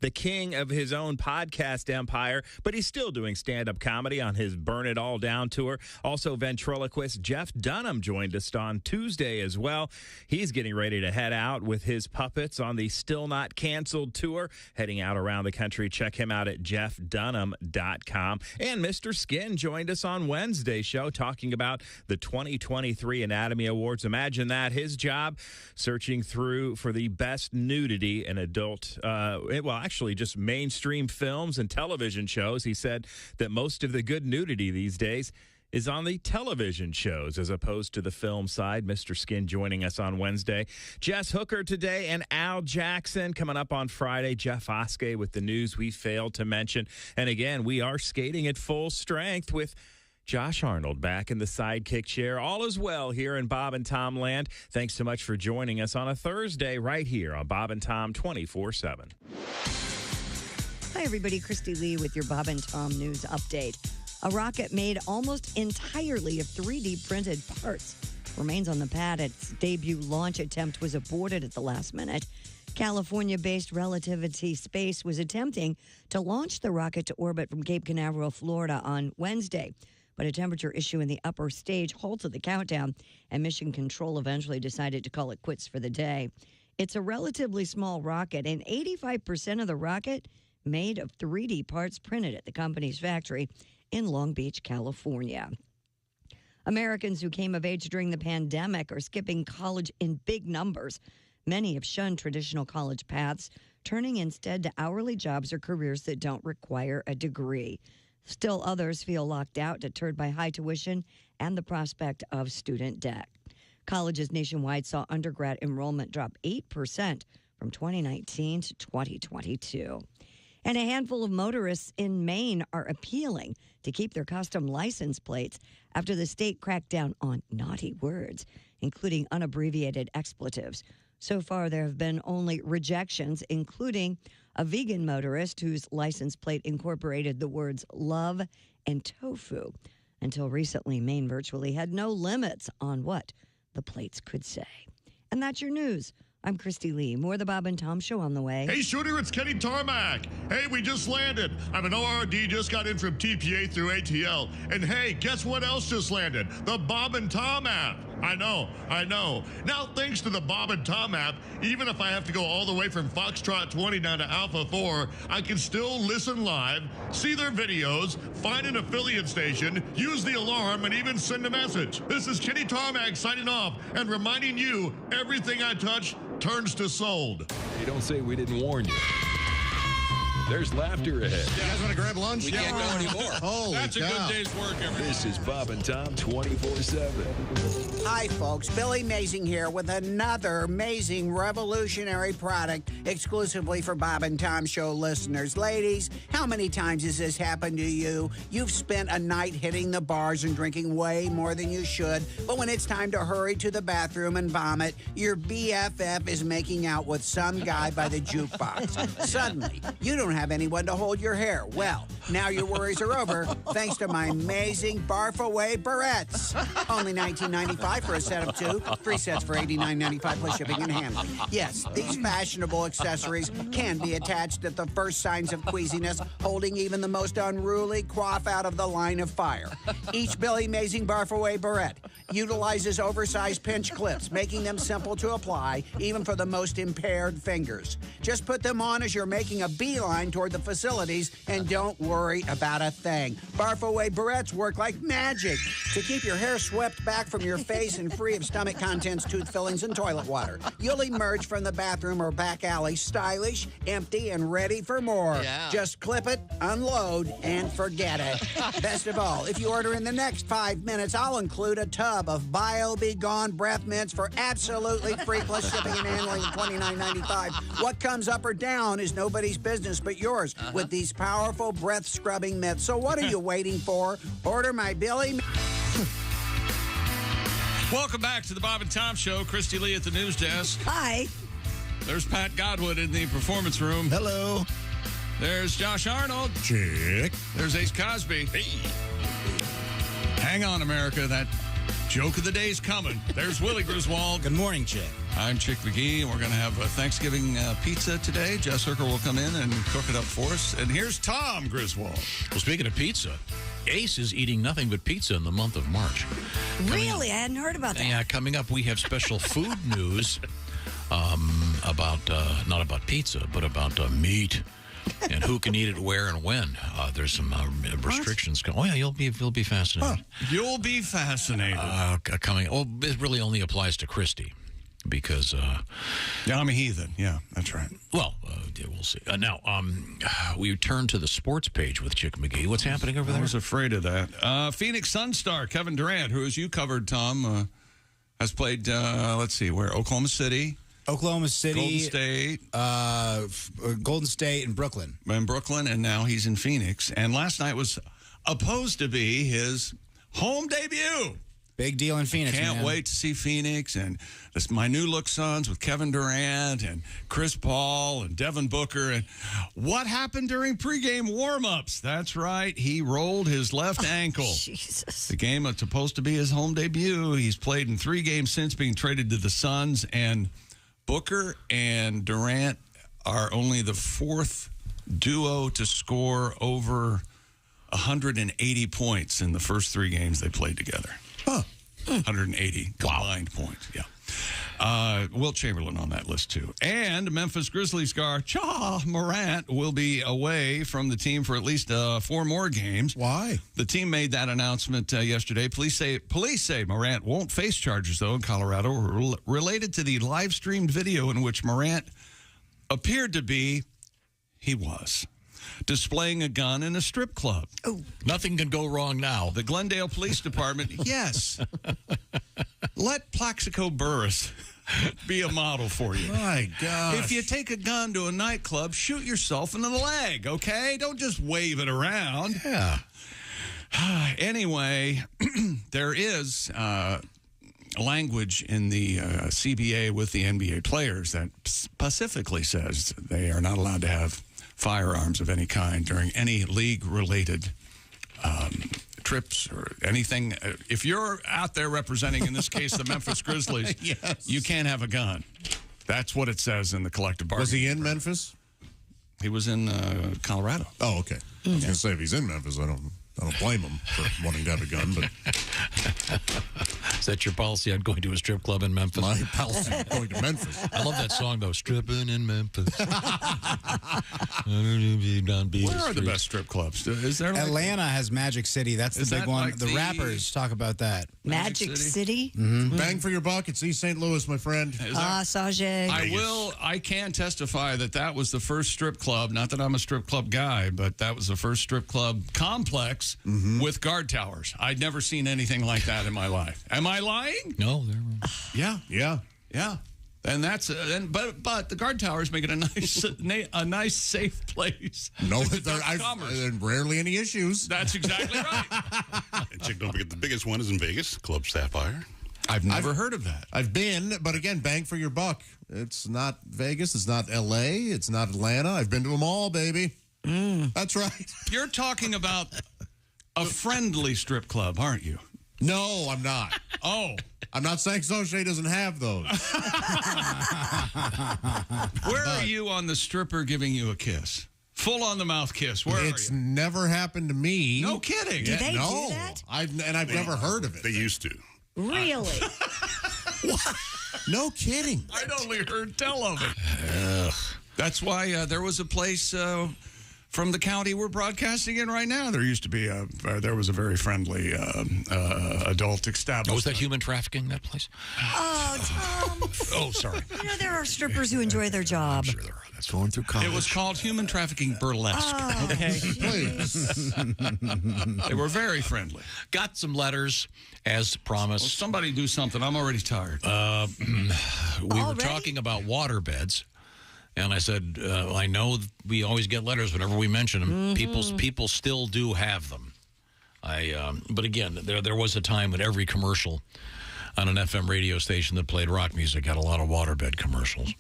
the king of his own podcast empire, but he's still doing stand-up comedy on his Burn It All Down tour. Also, ventriloquist Jeff Dunham joined us on Tuesday as well. He's getting ready to head out with his puppets on the Still Not Canceled tour, heading out around the country. Check him out at jeffdunham.com. And Mr. Skin joined us on Wednesday's show talking about the 2023 Anatomy Awards. Imagine that, his job searching through for the best nudity in adult, just mainstream films and television shows. He said that most of the good nudity these days is on the television shows as opposed to the film side. Mr. Skin joining us on Wednesday. Jess Hooker today and Al Jackson coming up on Friday. Jeff Oskey with the news we failed to mention. And again, we are skating at full strength with Josh Arnold back in the sidekick chair. All is well here in Bob and Tom land. Thanks so much for joining us on a Thursday right here on Bob and Tom 24/7. Hi, everybody. Christy Lee with your Bob and Tom news update. A rocket made almost entirely of 3D printed parts remains on the pad. Its debut launch attempt was aborted at the last minute. California-based Relativity Space was attempting to launch the rocket to orbit from Cape Canaveral, Florida on Wednesday, but a temperature issue in the upper stage halted the countdown, and Mission Control eventually decided to call it quits for the day. It's a relatively small rocket, and 85% of the rocket made of 3D parts printed at the company's factory in Long Beach, California. Americans who came of age during the pandemic are skipping college in big numbers. Many have shunned traditional college paths, turning instead to hourly jobs or careers that don't require a degree. Still others feel locked out, deterred by high tuition and the prospect of student debt. Colleges nationwide saw undergrad enrollment drop 8% from 2019 to 2022. And a handful of motorists in Maine are appealing to keep their custom license plates after the state cracked down on naughty words, including unabbreviated expletives. So far, there have been only rejections, including a vegan motorist whose license plate incorporated the words love and tofu. Until recently, Maine virtually had no limits on what the plates could say. And that's your news. I'm Christy Lee. More of the Bob and Tom Show on the way. Hey, Shooter, it's Kenny Tarmac. Hey, we just landed. I'm an ORD, just got in from TPA through ATL. And hey, guess what else just landed? The Bob and Tom app. I know. Now, thanks to the Bob and Tom app, even if I have to go all the way from Foxtrot 20 down to Alpha 4, I can still listen live, see their videos, find an affiliate station, use the alarm, and even send a message. This is Kenny Tarmac signing off and reminding you, everything I touch turns to sold. Hey, don't say we didn't warn you. There's laughter ahead. You guys want to grab lunch? We can't go anymore. Holy That's cow. a good day's work, everybody. This is Bob and Tom 24/7. Hi, folks. Billy Mazing here with another amazing revolutionary product exclusively for Bob and Tom Show listeners. Ladies, how many times has this happened to you? You've spent a night hitting the bars and drinking way more than you should, but when it's time to hurry to the bathroom and vomit, your BFF is making out with some guy by the jukebox. Suddenly, you don't have anyone to hold your hair. Well, now your worries are over thanks to my amazing Barf Away barrettes. Only $19.95 for a set of 2, 3 sets for $89.95 plus shipping and handling. Yes, these fashionable accessories can be attached at the first signs of queasiness, holding even the most unruly quaff out of the line of fire. Each Billy Mazing Barf Away barrette utilizes oversized pinch clips, making them simple to apply, even for the most impaired fingers. Just put them on as you're making a beeline toward the facilities and don't worry about a thing. Barf Away barrettes work like magic to keep your hair swept back from your face and free of stomach contents, tooth fillings, and toilet water. You'll emerge from the bathroom or back alley stylish, empty, and ready for more. Yeah. Just clip it, unload, and forget it. Best of all, if you order in the next 5 minutes, I'll include a tub of Bio Be Gone breath mints for absolutely free plus shipping and handling of $29.95. What comes up or down is nobody's business but yours with these powerful breath scrubbing mitts. So what are you waiting for? Order my Billy. Welcome back to the Bob and Tom Show. Christy Lee at the news desk. Hi. There's Pat Godwin in the performance room. Hello. There's Josh Arnold. Chick. There's Ace Cosby. Hey. Hang on, America. That joke of the day's coming. There's Willie Griswold. Good morning, Chick. I'm Chick McGee, and we're going to have a Thanksgiving pizza today. Jess Hooker will come in and cook it up for us. And here's Tom Griswold. Well, speaking of pizza, Ace is eating nothing but pizza in the month of March. Really? I hadn't heard about that. Yeah, coming up, we have special food news about, not about pizza, but about meat and who can eat it, where, and when. There's some restrictions. Oh, yeah, you'll be fascinated. You'll be fascinated. Coming. Well, it really only applies to Christy. Because yeah, I'm a heathen. Yeah, that's right. Well, yeah, we'll see. Now, we turn to the sports page with Chick McGee. What's happening over there? I was afraid of that. Phoenix Sun star Kevin Durant, who, as you covered, Tom, has played. Let's see, where? Oklahoma City, Golden State, Golden State, and Brooklyn. And now he's in Phoenix. And last night was supposed to be his home debut. Big deal in Phoenix. Can't wait to see Phoenix and my new look Suns with Kevin Durant and Chris Paul and Devin Booker. And what happened during pregame warmups? That's right. He rolled his left ankle. Jesus. The game was supposed to be his home debut. He's played in 3 games since being traded to the Suns. And Booker and Durant are only the 4th duo to score over 180 points in the first 3 games they played together. 180 combined points, yeah. Wilt Chamberlain on that list, too. And Memphis Grizzlies star Ja Morant will be away from the team for at least 4 more games. Why? The team made that announcement yesterday. Police say Morant won't face charges, though, in Colorado, related to the live-streamed video in which Morant appeared to be, he was, displaying a gun in a strip club. Oh, nothing can go wrong now. The Glendale Police Department, yes. Let Plaxico Burress be a model for you. My gosh. If you take a gun to a nightclub, shoot yourself in the leg, okay? Don't just wave it around. Yeah. Anyway, there is language in the CBA with the NBA players that specifically says they are not allowed to have firearms of any kind during any league-related trips or anything. If you're out there representing, in this case, the Memphis Grizzlies, Yes. you can't have a gun. That's what it says in the collective bargaining. Was he in Memphis? He was in Colorado. Oh, okay. I was going to say, if he's in Memphis, I don't blame him for wanting to have a gun, but is that your policy on going to a strip club in Memphis? My policy on going to Memphis. I love that song, though. Stripping in Memphis. Where are the best strip clubs? Is there Atlanta has Magic City. That's the big one. The rappers talk about that. Magic City? Mm-hmm. Bang for your buck. It's East St. Louis, my friend. Sajay. I can testify that was the first strip club. Not that I'm a strip club guy, but that was the first strip club complex with guard towers. I'd never seen anything like that in my life. Am I lying? No. Yeah. Yeah. And that's but the guard towers make it a nice safe place. No, there rarely any issues. That's exactly right. And chick, don't forget the biggest one is in Vegas, Club Sapphire. I've never heard of that. I've been, but again, bang for your buck. It's not Vegas. It's not L.A. It's not Atlanta. I've been to them all, baby. That's right. You're talking about a friendly strip club, aren't you? No, I'm not. Oh. I'm not saying Soche doesn't have those. Where are you on the stripper giving you a kiss? Full on the mouth kiss. Where are you? It's never happened to me. No kidding. Do they do that? I've never heard of it. They used to. Really? No kidding. I'd only heard tell of it. That's why there was a place from the county we're broadcasting in right now. There used to be there was a very friendly adult establishment. Was that human trafficking, that place? Oh, Tom. Oh, sorry. You know, there are strippers who enjoy their job. I'm sure there are. That's going through college. It was called human trafficking burlesque. Okay. Please. They were very friendly. Got some letters, as promised. Well, somebody do something. I'm already tired. We were talking about waterbeds. And I said, I know we always get letters whenever we mention them. People still do have them. But again, there was a time when every commercial on an FM radio station that played rock music had a lot of waterbed commercials.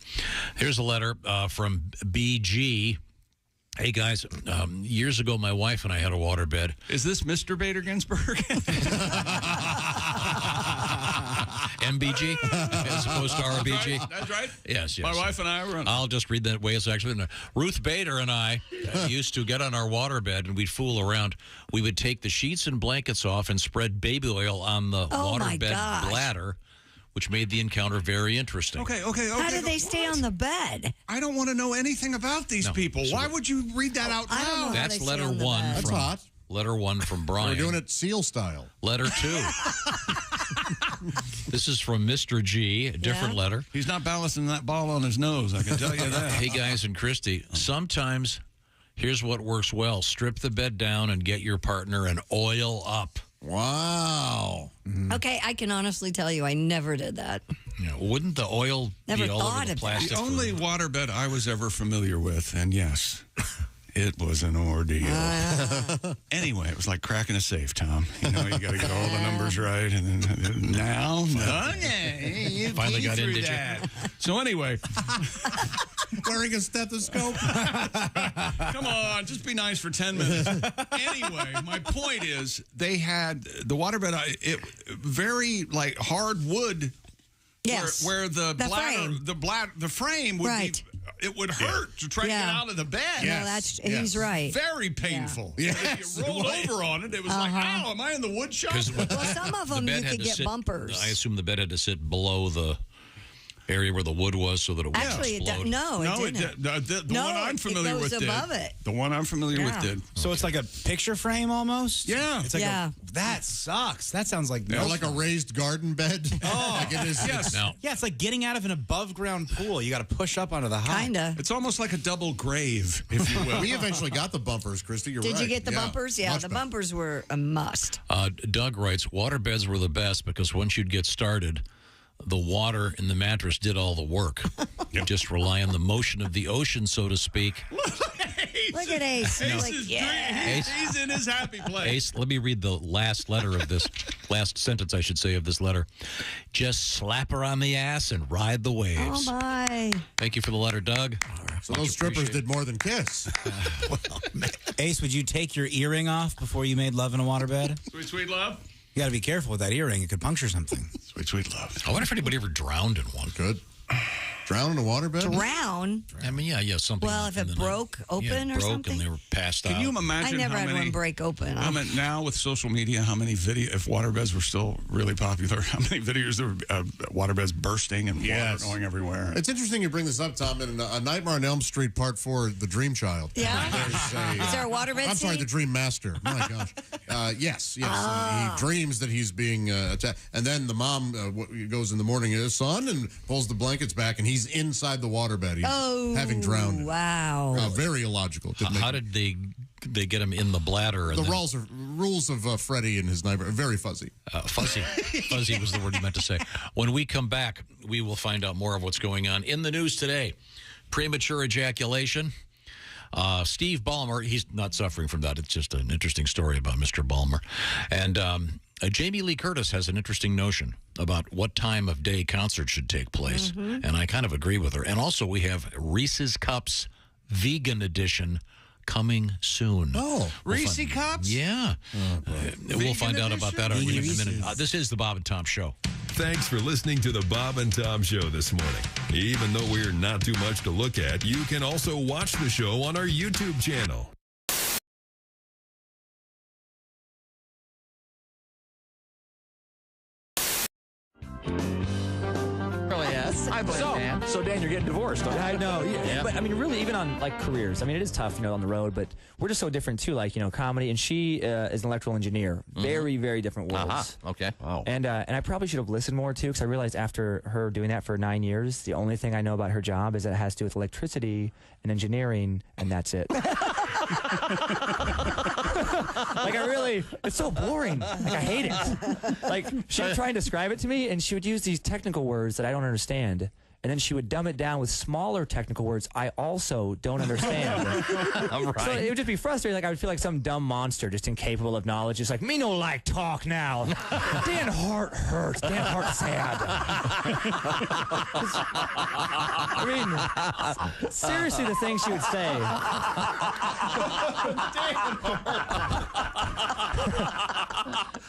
Here's a letter from BG. Hey, guys, years ago, my wife and I had a waterbed. Is this Mr. Bader Ginsburg? MBG as opposed to RBG. That's right. Yes. My wife and I were on. I'll just read that way. It's actually Ruth Bader and I used to get on our waterbed and we'd fool around. We would take the sheets and blankets off and spread baby oil on the waterbed bladder, which made the encounter very interesting. Okay. How do they stay on the bed? I don't want to know anything about these people. Why would you read that out loud? I don't know That's letter one. That's hot. Letter one from Brian. We're doing it SEAL style. Letter two. This is from Mr. G, a different letter. He's not balancing that ball on his nose, I can tell you that. Hey, guys and Christy, sometimes here's what works well. Strip the bed down and get your partner an oil up. Wow. Okay, I can honestly tell you I never did that. Yeah, wouldn't the oil Never be all thought over the of plastic? The only waterbed I was ever familiar with, and yes, it was an ordeal. Anyway, it was like cracking a safe, Tom. You know, you got to get all the numbers right, and then now, okay, you finally got in, did that. So anyway, wearing a stethoscope. Come on, just be nice for 10 minutes. Anyway, my point is, they had the waterbed. Very like hard wood. Yes, where the frame would be. It would hurt to try to get out of the bed. Yes. No, he's right. Very painful. Yeah. If you rolled over on it, it was like, ow, am I in the wood shop? Well, some of them you could get bumpers. I assume the bed had to sit below the area where the wood was so that it would Actually, explode. it didn't. The one I'm familiar with did. Above it. The one I'm familiar with did. So it's like a picture frame almost? Yeah. It's like that sucks. That sounds like like a raised garden bed. Oh, like it is. Yes. Yeah, it's like getting out of an above ground pool. You got to push up onto the hot. Kinda. It's almost like a double grave, if you will. We eventually got the bumpers, Christy. You're right. Did you get the bumpers? Yeah, the bumpers were a must. Doug writes, waterbeds were the best because once you'd get started, the water in the mattress did all the work. You just rely on the motion of the ocean, so to speak. Look at Ace. Ace Like, is yeah. he's in his happy place. Ace, let me read the last letter of this, last sentence, I should say, of this letter. Just slap her on the ass and ride the waves. Oh, my. Thank you for the letter, Doug. So those strippers did more than kiss. Ace, would you take your earring off before you made love in a waterbed? Sweet, sweet love. You got to be careful with that earring. It could puncture something. Sweet, sweet love. I wonder if anybody ever drowned in one. Good. Drown in a waterbed? Drown? I mean, yeah, something. Well, if it broke open or something? and they were passed out. Can you imagine I never how had many, one break open. Now with social media, how many if waterbeds were still really popular, how many videos there were waterbeds bursting and water going everywhere? It's interesting you bring this up, Tom. In A Nightmare on Elm Street Part 4, The Dream Child. Yeah? Is there a waterbed I'm sorry, scene? The Dream Master. My gosh. Yes. He dreams that he's being attacked. And then the mom goes in the morning to his son and pulls the blankets back, and he's inside the waterbed. He's having drowned. Wow. Very illogical. How did they get him in the bladder? And The rules of Freddie and his neighbor are very fuzzy. Fuzzy. Fuzzy was the word you meant to say. When we come back, we will find out more of what's going on in the news today. Premature ejaculation. Steve Ballmer, he's not suffering from that. It's just an interesting story about Mr. Ballmer. And Jamie Lee Curtis has an interesting notion about what time of day concerts should take place. And I kind of agree with her. And also we have Reese's Cups Vegan Edition coming soon. Oh, Reese Cups? Yeah. We'll find out about that in a minute. This is the Bob and Tom Show. Thanks for listening to the Bob and Tom Show this morning. Even though we're not too much to look at, you can also watch the show on our YouTube channel. So Dan, you're getting divorced. Huh? I know. Yeah. But I mean, really, even on like careers, I mean, it is tough, on the road. But we're just so different too. Like comedy, and she is an electrical engineer. Very, very different worlds. Okay. Wow. And I probably should have listened more too, because I realized after her doing that for 9 years, the only thing I know about her job is that it has to do with electricity and engineering, and that's it. It's so boring. Like, I hate it. Like, she would try and describe it to me, and she would use these technical words that I don't understand. And then she would dumb it down with smaller technical words I also don't understand. All right. So it would just be frustrating. Like, I would feel like some dumb monster just incapable of knowledge. Just like, me no like talk now. Dan Hart hurts. Dan Hart sad. I mean, seriously, the things she would say.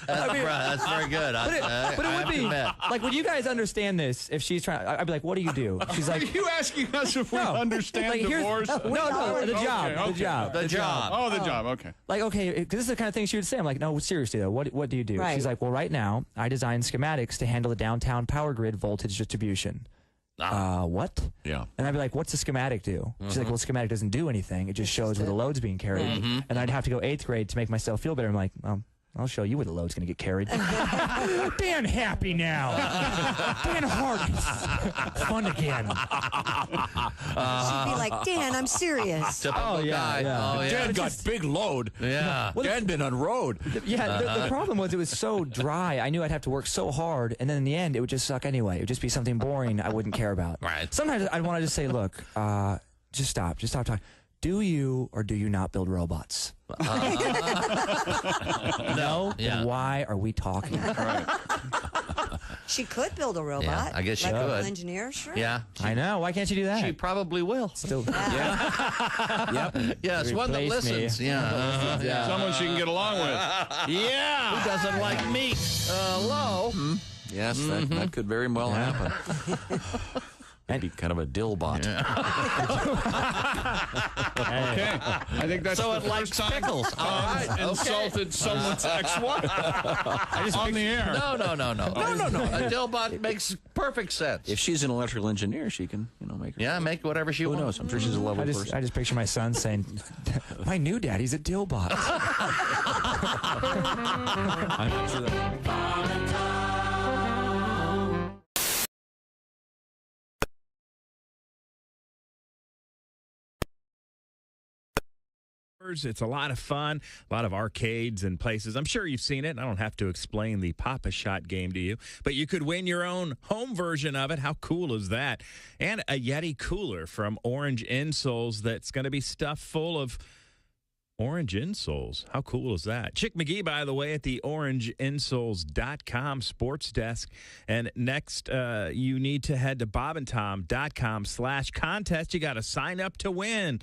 That's very good. But it would be like, would you guys understand this if she's trying? I'd be like, what do you do? She's like, are you asking us if we understand like, divorce? No, the job. Okay. The job. Oh, the job. Okay. Like, okay, because this is the kind of thing she would say. I'm like, no, seriously though, what do you do? Right. She's like, well, right now I design schematics to handle the downtown power grid voltage distribution. What? Yeah. And I'd be like, what's the schematic do? She's like, well, schematic doesn't do anything. It just shows where the load's being carried. And I'd have to go 8th grade to make myself feel better. I'm like, I'll show you where the load's going to get carried. Dan happy now. Dan Hart is fun again. She'd be like, Dan, I'm serious. Typical guy. Dan got big load. Yeah. Dan been on road. The problem was it was so dry. I knew I'd have to work so hard, and then in the end, it would just suck anyway. It would just be something boring I wouldn't care about. Right. Sometimes I'd want to just say, look, just stop talking. Do you or do you not build robots? No? Then why are we talking? She could build a robot. Yeah, I guess she Electrical could. engineer, sure. Yeah. I know. Why can't you do that? She probably will. Still. Yep. Yes, one that Replace me. listens. Yeah. Someone she can get along with. Yeah. Who doesn't like meat? Hello. Yes, that could very well happen. That'd be kind of a dillbot. Okay. I think that's So the it likes first time pickles. I insulted someone's ex-wife on the air. No. A dillbot makes perfect sense. If she's an electrical engineer, she can, make her. Yeah, make whatever she wants. Who knows? I'm sure she's a lovely person. I just picture my son saying, my new daddy's a dillbot. I'm not sure that. It's a lot of fun, a lot of arcades and places. I'm sure you've seen it. I don't have to explain the Pop-A-Shot game to you, but you could win your own home version of it. How cool is that? And a Yeti cooler from Orange Insoles that's going to be stuffed full of orange insoles. How cool is that? Chick McGee, by the way, at the orangeinsoles.com sports desk. And next, you need to head to bobandtom.com/contest. You got to sign up to win.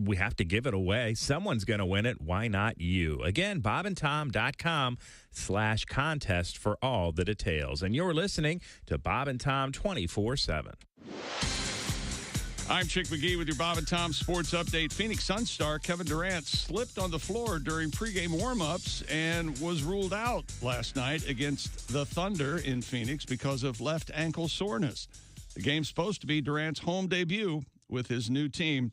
We have to give it away. Someone's going to win it. Why not you? Again, bobandtom.com/contest for all the details. And you're listening to Bob and Tom 24/7. I'm Chick McGee with your Bob and Tom Sports Update. Phoenix Suns star Kevin Durant slipped on the floor during pregame warm-ups and was ruled out last night against the Thunder in Phoenix because of left ankle soreness. The game's supposed to be Durant's home debut with his new team.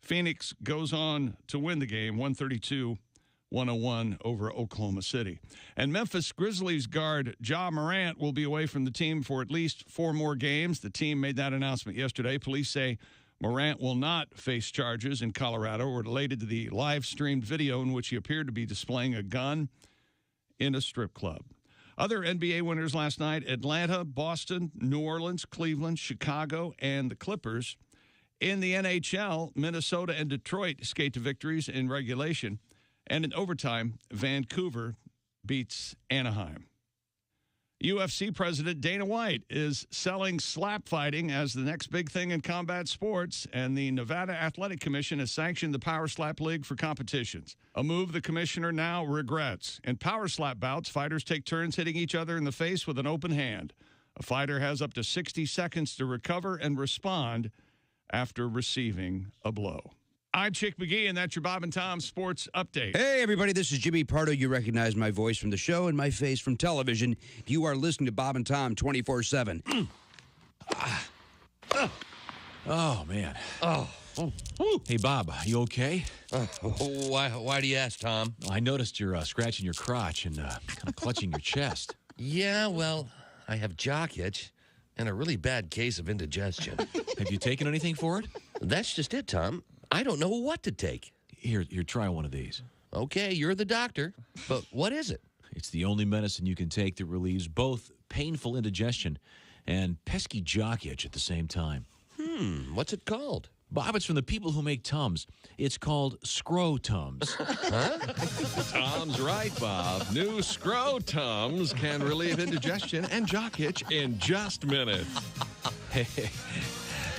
Phoenix goes on to win the game 132-101 over Oklahoma City. And Memphis Grizzlies guard Ja Morant will be away from the team for at least 4 more games. The team made that announcement yesterday. Police say Morant will not face charges in Colorado related to the live-streamed video in which he appeared to be displaying a gun in a strip club. Other NBA winners last night: Atlanta, Boston, New Orleans, Cleveland, Chicago, and the Clippers. In the NHL, Minnesota and Detroit skate to victories in regulation. And in overtime, Vancouver beats Anaheim. UFC President Dana White is selling slap fighting as the next big thing in combat sports, and the Nevada Athletic Commission has sanctioned the Power Slap League for competitions, a move the commissioner now regrets. In Power Slap bouts, fighters take turns hitting each other in the face with an open hand. A fighter has up to 60 seconds to recover and respond after receiving a blow. I'm Chick McGee, and that's your Bob and Tom Sports Update. Hey, everybody, this is Jimmy Pardo. You recognize my voice from the show and my face from television. You are listening to Bob and Tom 24/7. Oh, man. Hey, Bob, you okay? Why do you ask, Tom? I noticed you're scratching your crotch and kind of clutching your chest. Yeah, well, I have jock itch and a really bad case of indigestion. Have you taken anything for it? That's just it, Tom. I don't know what to take. Here, try one of these. Okay, you're the doctor, but what is it? It's the only medicine you can take that relieves both painful indigestion and pesky jock itch at the same time. What's it called? Bob, it's from the people who make Tums. It's called Scrotums. Tom's right, Bob. New Scrotums can relieve indigestion and jock itch in just minutes. Hey,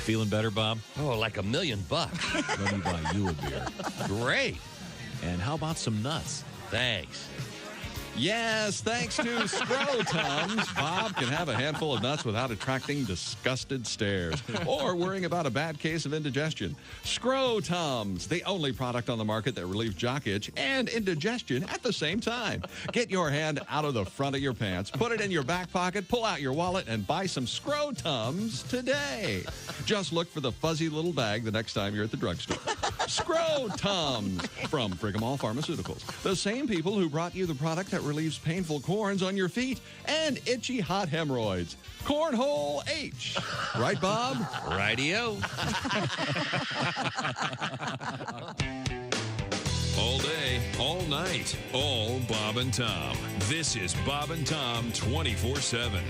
feeling better, Bob? Oh, like $1 million. Let me buy you a beer. Great. And how about some nuts? Thanks. Yes, thanks to Scrotums, Bob can have a handful of nuts without attracting disgusted stares or worrying about a bad case of indigestion. Scrotums, the only product on the market that relieves jock itch and indigestion at the same time. Get your hand out of the front of your pants, put it in your back pocket, pull out your wallet, and buy some Scrotums today. Just look for the fuzzy little bag the next time you're at the drugstore. Scrotums from Frigamall Pharmaceuticals, the same people who brought you the product that relieves painful corns on your feet and itchy hot hemorrhoids. Cornhole H. Right, Bob? Rightio. All day, all night, all Bob and Tom. This is Bob and Tom 24/7.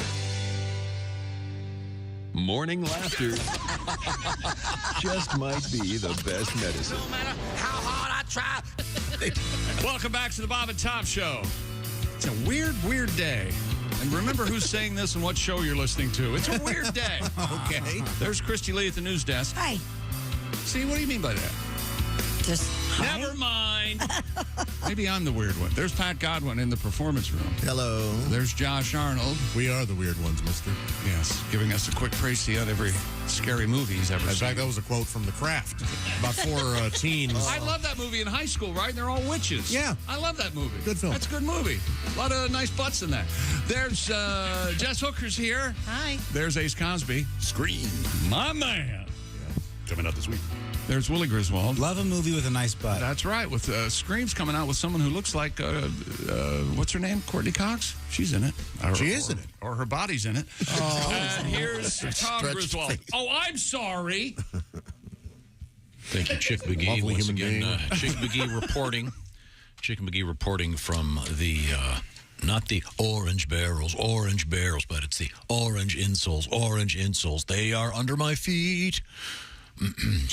Morning laughter just might be the best medicine. No matter how hard I try. Welcome back to the Bob and Tom Show. It's a weird day. And remember who's saying this and what show you're listening to. It's a weird day. Okay. There's Christy Lee at the news desk. Hi. See, what do you mean by that? Just Never mind. Maybe I'm the weird one. There's Pat Godwin in the performance room. Hello. There's Josh Arnold. We are the weird ones, mister. Yes, giving us a quick précis on every scary movie he's ever In seen. fact, that was a quote from The Craft. About 4 teens. I love that movie in high school, right? And they're all witches. Yeah. I love that movie. Good film. That's a good movie. A lot of nice butts in that. There's Jess Hooker's here. Hi. There's Ace Cosby. Scream. My man. Coming out this week. There's Willie Griswold. Love a movie with a nice butt. That's right. With Scream's coming out with someone who looks like, what's her name? Courtney Cox? She's in it. She is in it. Or her body's in it. Here's Tom Griswold. Oh, I'm sorry. Thank you, Chick McGee. Lovely Once human again, being. Chick McGee reporting. Chick McGee reporting from the, not the orange barrels, but it's the orange insoles. They are under my feet.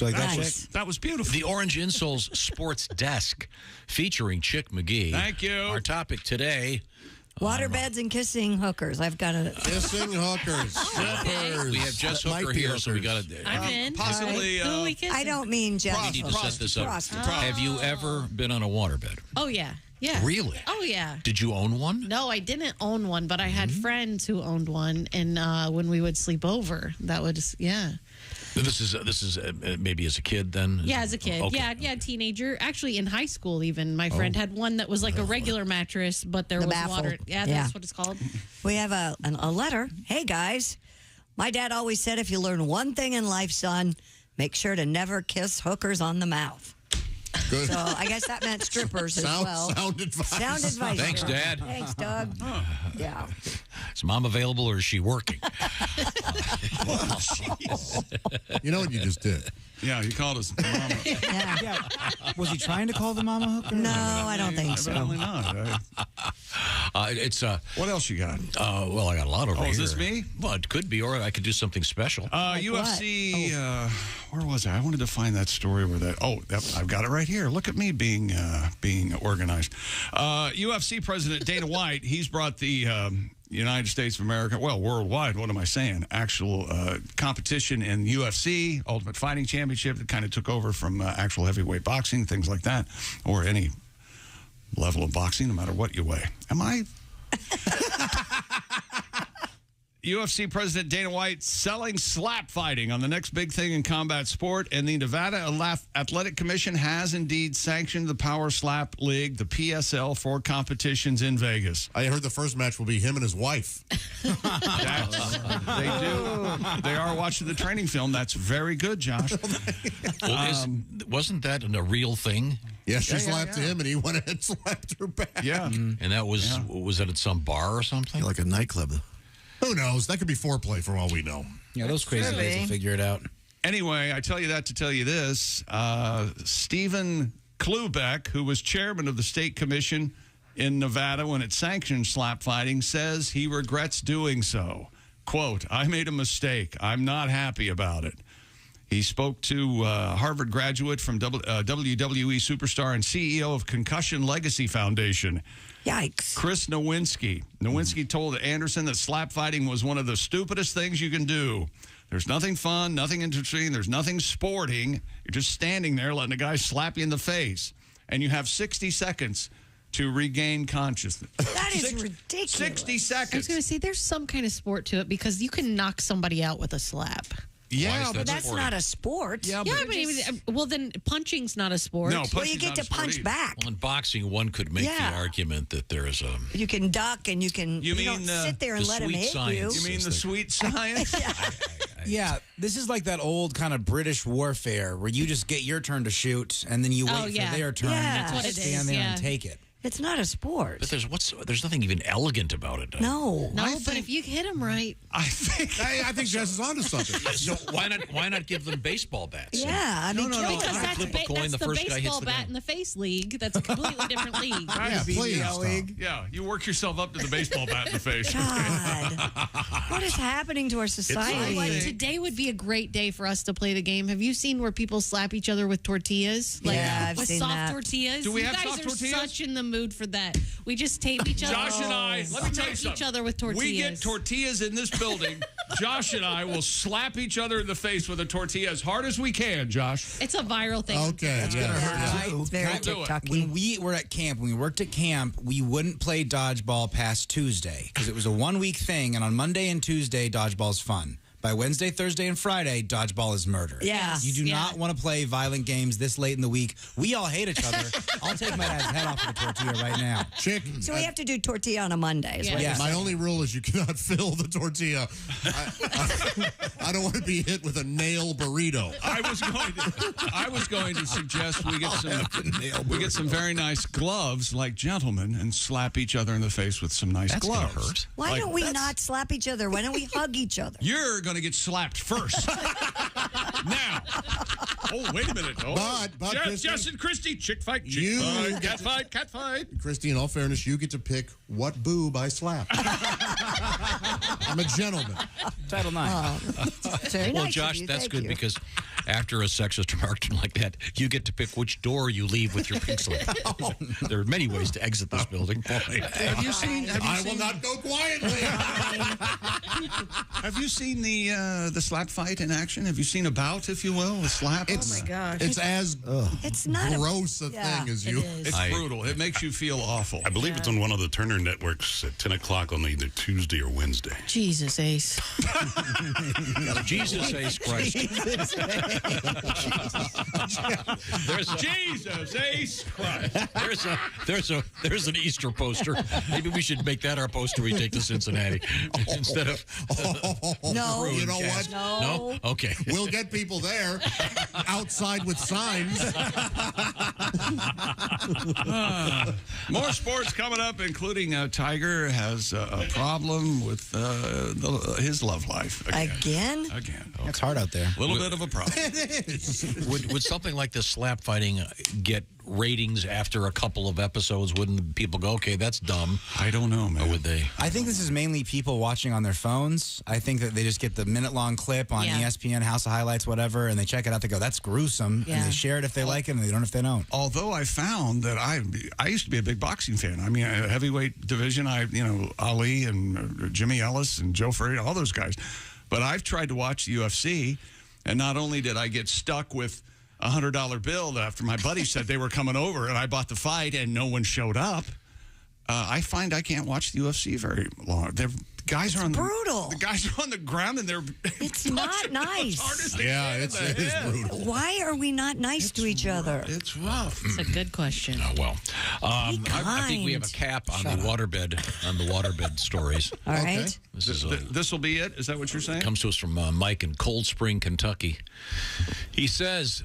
That was beautiful. The Orange Insoles Sports Desk featuring Chick McGee. Thank you. Our topic today. Waterbeds and kissing hookers. I've got a Kissing hookers. Strippers. We have Jess That might Hooker be here, so we got hookers. to. I'm in. Possibly. Who are we kissing? I don't mean Jess. We need to set this up. Prostitute. Have you ever been on a waterbed? Oh, yeah. Yeah. Really? Oh, yeah. Did you own one? No, I didn't own one, but I had friends who owned one, and when we would sleep over, that would This is maybe as a kid then? Yeah, as a kid. Okay. Yeah, teenager. Actually, in high school, even my friend had one that was like a regular mattress, but there The was baffle. water. Yeah, that's what it's called. We have a letter. Hey, guys. My dad always said if you learn one thing in life, son, make sure to never kiss hookers on the mouth. Good. So I guess that meant strippers as well. Sound advice. Sound advice. Thanks, Dad. Thanks, Doug. Yeah. Is Mom available or is she working? You know what you just did? Yeah, you called us mama. Yeah. Was he trying to call the mama hooker? No, I don't think so. Evidently not. It's What else you got? well, I got a lot over here. Is this me? Well, it could be, or I could do something special. UFC. Where was I? I wanted to find that story where that. Oh, I've got it right here. Look at me being organized. UFC President Dana White. He's brought the United States of America, well, worldwide. What am I saying? Actual competition in UFC, Ultimate Fighting Championship, that kind of took over from actual heavyweight boxing, things like that, or any level of boxing, no matter what you weigh. Am I? UFC President Dana White selling slap fighting on the next big thing in combat sport, and the Nevada Athletic Commission has indeed sanctioned the Power Slap League, the PSL, for competitions in Vegas. I heard the first match will be him and his wife. They do. They are watching the training film. That's very good, Josh. Wasn't that a real thing? Yeah, she slapped him, and he went ahead and slapped her back. Yeah. And that was that at some bar or something? Like a nightclub. Who knows? That could be foreplay for all we know. Yeah, those crazy guys will figure it out. Anyway, I tell you that to tell you this. Stephen Klubeck, who was chairman of the state commission in Nevada when it sanctioned slap fighting, says he regrets doing so. Quote, I made a mistake. I'm not happy about it. He spoke to Harvard graduate from WWE superstar and CEO of Concussion Legacy Foundation. Yikes. Chris Nowinski. Nowinski told Anderson that slap fighting was one of the stupidest things you can do. There's nothing fun, nothing interesting, there's nothing sporting. You're just standing there letting a guy slap you in the face. And you have 60 seconds to regain consciousness. That is ridiculous. 60 I was seconds. going to say there's some kind of sport to it because you can knock somebody out with a slap. Yeah, but that's not a sport. Yeah, well, then punching's not a sport. No, well, you get to punch back. Well, in boxing, one could make the argument that there is a... You can duck and you don't sit there and let him hit you. You mean the sweet science? Yeah, this is like that old kind of British warfare where you just get your turn to shoot and then you wait for their turn and you just stand there and take it. It's not a sport. But there's nothing even elegant about it. No. But if you hit him right. I think Jess is onto something. So why not give them baseball bats? Yeah, I mean, because that's flip a coin, the the first guy hits baseball the bat guy. in the face league. That's a completely different league. Yeah, please. Yeah, you work yourself up to the baseball bat in the face. God. What is happening to our You know society? what? Today would be a great day for us to play the game. Have you seen where people slap each other with tortillas? Yeah, I've with seen soft that. tortillas. Do we you have guys soft are tortillas? such in the mood for that. We just tape each other. Josh and I, let me tell you smack something. each other with tortillas. We get tortillas in this building. Josh and I will slap each other in the face with a tortilla as hard as we can, Josh. It's a viral thing. Okay. It's going to hurt too. It's very We'll do it. TikTok-y. When we were at camp, when we worked at camp, we wouldn't play dodgeball past Tuesday because it was a 1 week thing. And on Monday and Tuesday, dodgeball's fun. By Wednesday, Thursday, and Friday, dodgeball is murder. Yeah. You do not want to play violent games this late in the week. We all hate each other. I'll take my dad's head off with a tortilla right now. Chick. So we have to do tortilla on a Monday. Is what you're My saying. only rule is you cannot fill the tortilla. I don't want to be hit with a nail burrito. I was going to suggest we get some very nice gloves like gentlemen and slap each other in the face with some nice That's gloves. gonna hurt. Why don't we not slap each other? Why don't we hug each other? You're going to get slapped first. Now, Oh, wait a minute. Oh. But Christy, Jess and Christy, chick fight, cat fight. Christy, in all fairness, you get to pick what boob I slap. I'm a gentleman. Title 9. Very Well, nice Josh, of you. that's Thank good you. because after a sexist remark like that, you get to pick which door you leave with your pink slip. There are many ways to exit this building. Have you seen? I will not go quietly. Have you seen the slap fight in action? Have you seen a bout, if you will, a slap? Oh my gosh. It's as It's not gross a thing as you. It's brutal. It makes you feel awful. I believe it's on one of the Turner networks at 10 o'clock on either Tuesday or Wednesday. Jesus, Ace. Jesus Ace Christ. There's Jesus Ace Christ. There's an Easter poster. Maybe we should make that our poster we take to Cincinnati instead of. No. You know what? No? Okay. We'll get people there outside with signs. More sports coming up, including Tiger has a problem with his love life. Again? Again. It's hard out there. A little bit of a problem. It is. Would something like this slap fighting get ratings after a couple of episodes? Wouldn't people go, okay, that's dumb? I don't know, man. Or would they? I think this is mainly people watching on their phones. I think that they just get the minute-long clip on ESPN, House of Highlights, whatever, and they check it out. They go, that's gruesome. Yeah. And they share it if they like it, and they don't if they don't. Although I found that I used to be a big boxing fan. I mean, heavyweight division, Ali and Jimmy Ellis and Joe Ferreira, all those guys. But I've tried to watch the UFC, and not only did I get stuck with a $100 bill after my buddy said they were coming over, and I bought the fight, and no one showed up. I find I can't watch the UFC very long. The guys are brutal. The guys are on the ground, and they're It's not nice. Yeah, it is brutal. Why are we not nice to each other? It's rough. It's a good question. Oh, well. I think we have a cap on the waterbed stories. All right. This will be it? Is that what you're saying? Comes to us from Mike in Cold Spring, Kentucky. He says,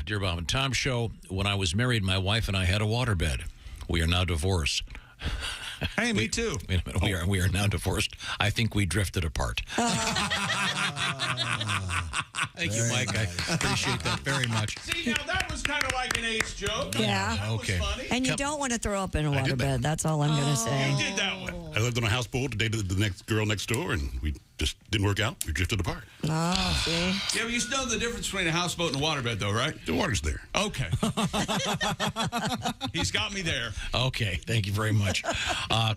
Dear Bob and Tom Show, when I was married, my wife and I had a waterbed. We are now divorced. Hey, me too. Wait a minute. We are now divorced. I think we drifted apart. Thank you, Mike. I appreciate that very much. See, now that was kind of like an Ace joke. Yeah. That was funny. And you don't want to throw up in a waterbed. That's all I'm going to say. You did that one. I lived on a houseboat to date the next girl next door, and we just didn't work out. We drifted apart. Oh, see? Yeah, but you know the difference between a houseboat and a waterbed, though, right? The water's there. Okay. He's got me there. Okay, thank you very much.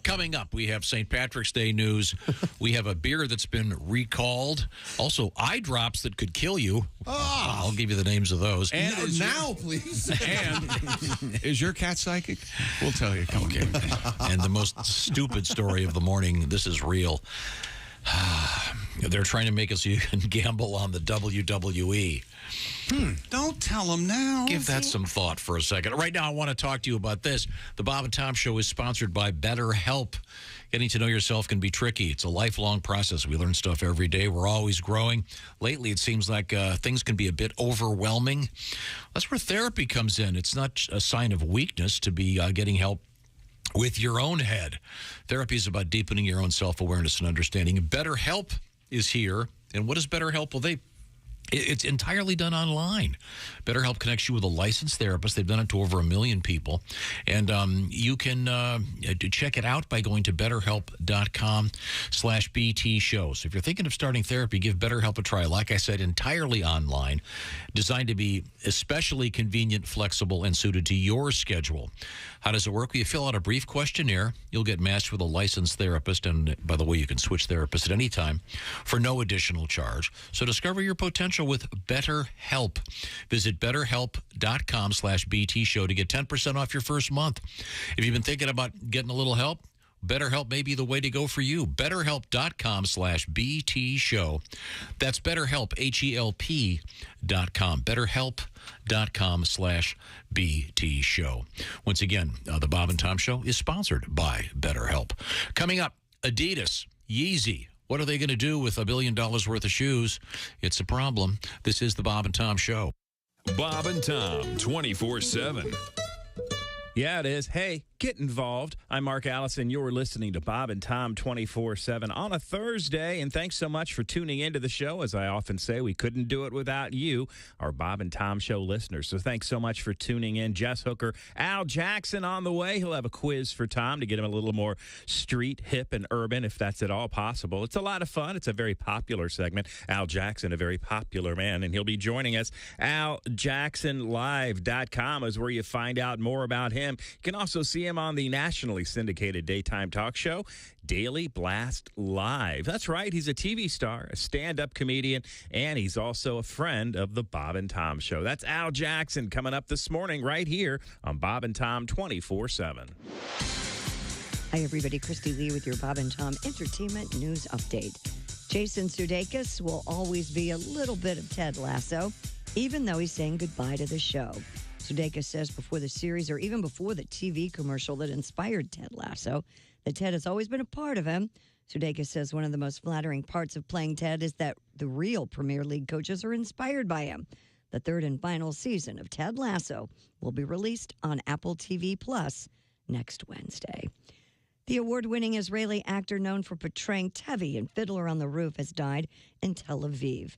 Coming up, we have St. Patrick's Day news. We have a beer that's been recalled. Also, eye drops that could kill you. I'll give you the names of those. And please. And is your cat psychic? We'll tell you. Come okay. And the most stupid story of the morning. This is real. They're trying to make us you can gamble on the WWE. Don't tell them now. Give that some thought for a second. Right now, I want to talk to you about this. The Bob and Tom Show is sponsored by BetterHelp. Getting to know yourself can be tricky. It's a lifelong process. We learn stuff every day. We're always growing. Lately, it seems like things can be a bit overwhelming. That's where therapy comes in. It's not a sign of weakness to be getting help with your own head. Therapy is about deepening your own self-awareness and understanding. BetterHelp is here. And what is BetterHelp? Well, it's entirely done online. BetterHelp connects you with a licensed therapist. They've done it to over 1 million people. And you can check it out by going to BetterHelp.com/BT show. So if you're thinking of starting therapy, give BetterHelp a try. Like I said, entirely online, designed to be especially convenient, flexible, and suited to your schedule. How does it work? Well, you fill out a brief questionnaire. You'll get matched with a licensed therapist. And by the way, you can switch therapists at any time for no additional charge. So discover your potential with BetterHelp. Visit BetterHelp.com/BT show to get 10% off your first month. If you've been thinking about getting a little help, BetterHelp may be the way to go for you. BetterHelp.com/BT show. That's BetterHelp, HELP.com. BetterHelp.com/BT show. Once again, the Bob and Tom Show is sponsored by BetterHelp. Coming up, Adidas Yeezy. What are they going to do with $1 billion worth of shoes? It's a problem. This is the Bob and Tom Show. Bob and Tom, 24/7. Yeah, it is. Hey, get involved. I'm Mark Allison. You're listening to Bob and Tom 24/7 on a Thursday, and thanks so much for tuning into the show. As I often say, we couldn't do it without you, our Bob and Tom Show listeners. So thanks so much for tuning in. Jess Hooker, Al Jackson on the way. He'll have a quiz for Tom to get him a little more street, hip, and urban, if that's at all possible. It's a lot of fun. It's a very popular segment. Al Jackson, a very popular man, and he'll be joining us. AlJacksonLive.com is where you find out more about him. You can also see him on the nationally syndicated daytime talk show, Daily Blast Live. That's right. He's a TV star, a stand-up comedian, and he's also a friend of the Bob and Tom Show. That's Al Jackson coming up this morning right here on Bob and Tom 24/7. Hi, everybody. Christy Lee with your Bob and Tom Entertainment News Update. Jason Sudeikis will always be a little bit of Ted Lasso, even though he's saying goodbye to the show. Sudeikis says before the series or even before the TV commercial that inspired Ted Lasso, that Ted has always been a part of him. Sudeikis says one of the most flattering parts of playing Ted is that the real Premier League coaches are inspired by him. The third and final season of Ted Lasso will be released on Apple TV Plus next Wednesday. The award-winning Israeli actor known for portraying Tevi in Fiddler on the Roof has died in Tel Aviv.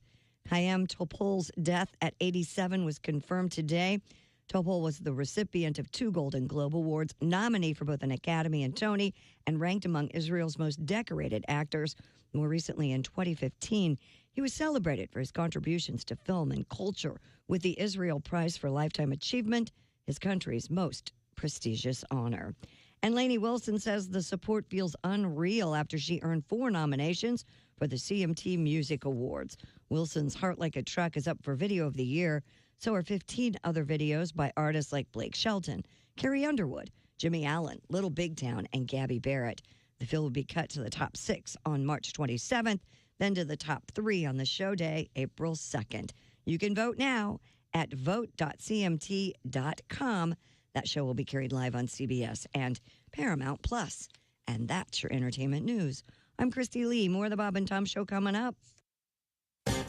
Chaim Topol's death at 87 was confirmed today. Topol was the recipient of 2 Golden Globe Awards, nominee for both an Academy and Tony, and ranked among Israel's most decorated actors. More recently, in 2015, he was celebrated for his contributions to film and culture with the Israel Prize for Lifetime Achievement, his country's most prestigious honor. And Lainey Wilson says the support feels unreal after she earned 4 nominations for the CMT Music Awards. Wilson's Heart Like a Truck is up for Video of the Year. So are 15 other videos by artists like Blake Shelton, Carrie Underwood, Jimmy Allen, Little Big Town, and Gabby Barrett. The film will be cut to the top 6 on March 27th, then to the top 3 on the show day, April 2nd. You can vote now at vote.cmt.com. That show will be carried live on CBS and Paramount Plus. And that's your entertainment news. I'm Christy Lee. More of the Bob and Tom Show coming up.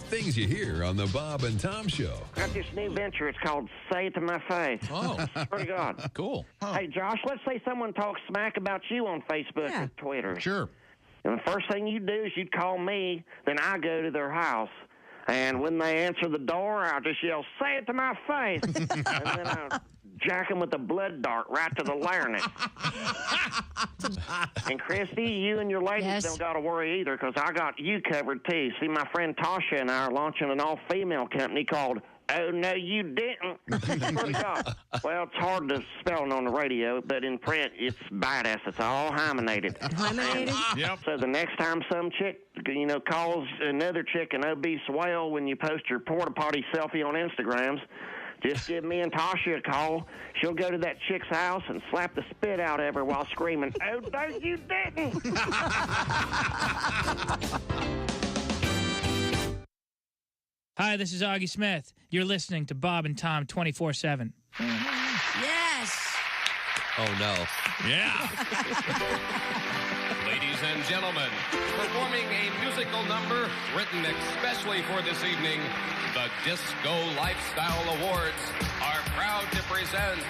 Things you hear on the Bob and Tom Show. Got this new venture. It's called Say It to My Face. Oh. Pretty good. Cool. Hey, Josh, let's say someone talks smack about you on Facebook or Twitter. Sure. And the first thing you do is you'd call me, then I go to their house. And when they answer the door, I'll just yell, say it to my face. And then I'll jack them with a blood dart right to the larynx. And Christy, you and your ladies don't got to worry either, because I got you covered too. See, my friend Tasha and I are launching an all-female company called Oh, No, You Didn't. Well, it's hard to spell on the radio, but in print, it's badass. It's all hymenated. Hymenated? Yep. So the next time some chick, calls another chick an obese whale when you post your porta potty selfie on Instagrams, just give me and Tasha a call. She'll go to that chick's house and slap the spit out of her while screaming, Oh, no, you didn't. Hi, this is Augie Smith. You're listening to Bob and Tom 24/7. Yes. Oh, no. Yeah. Ladies and gentlemen, performing a musical number written especially for this evening, the Disco Lifestyle Awards are proud to present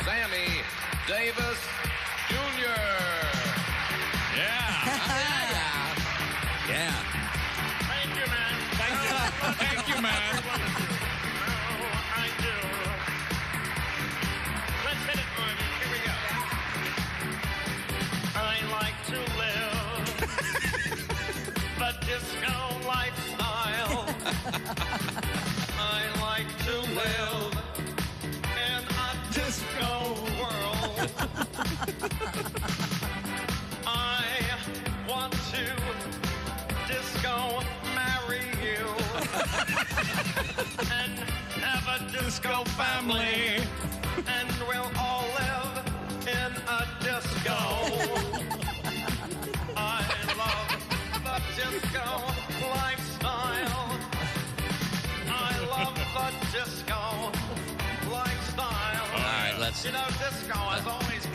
Sammy Davis Jr. Yeah. Thank you, man. Thank you, man. I do. Let's hit it, Marty. Here we go. I like to live the disco lifestyle. I like to live in a disco world. I want to disco marry you and have a disco family, and we'll all live in a disco. I love the disco lifestyle. I love the disco lifestyle. All right, let's. Disco has always.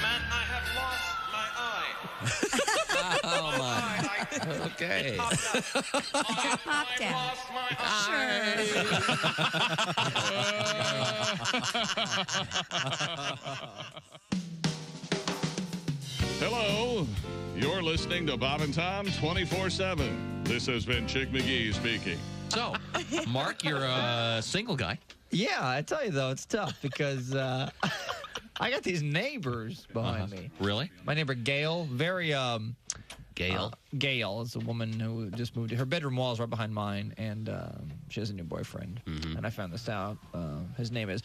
Man, I have lost my eye. Oh, my. Okay. Popped out. Hello. You're listening to Bob and Tom 24/7. This has been Chick McGee speaking. So, Mark, you're a single guy. Yeah, I tell you, though, it's tough because I got these neighbors behind me. Really? My neighbor, Gail, very... Gail? Gail is a woman who just moved. Her bedroom wall is right behind mine, and she has a new boyfriend. Mm-hmm. And I found this out. His name is...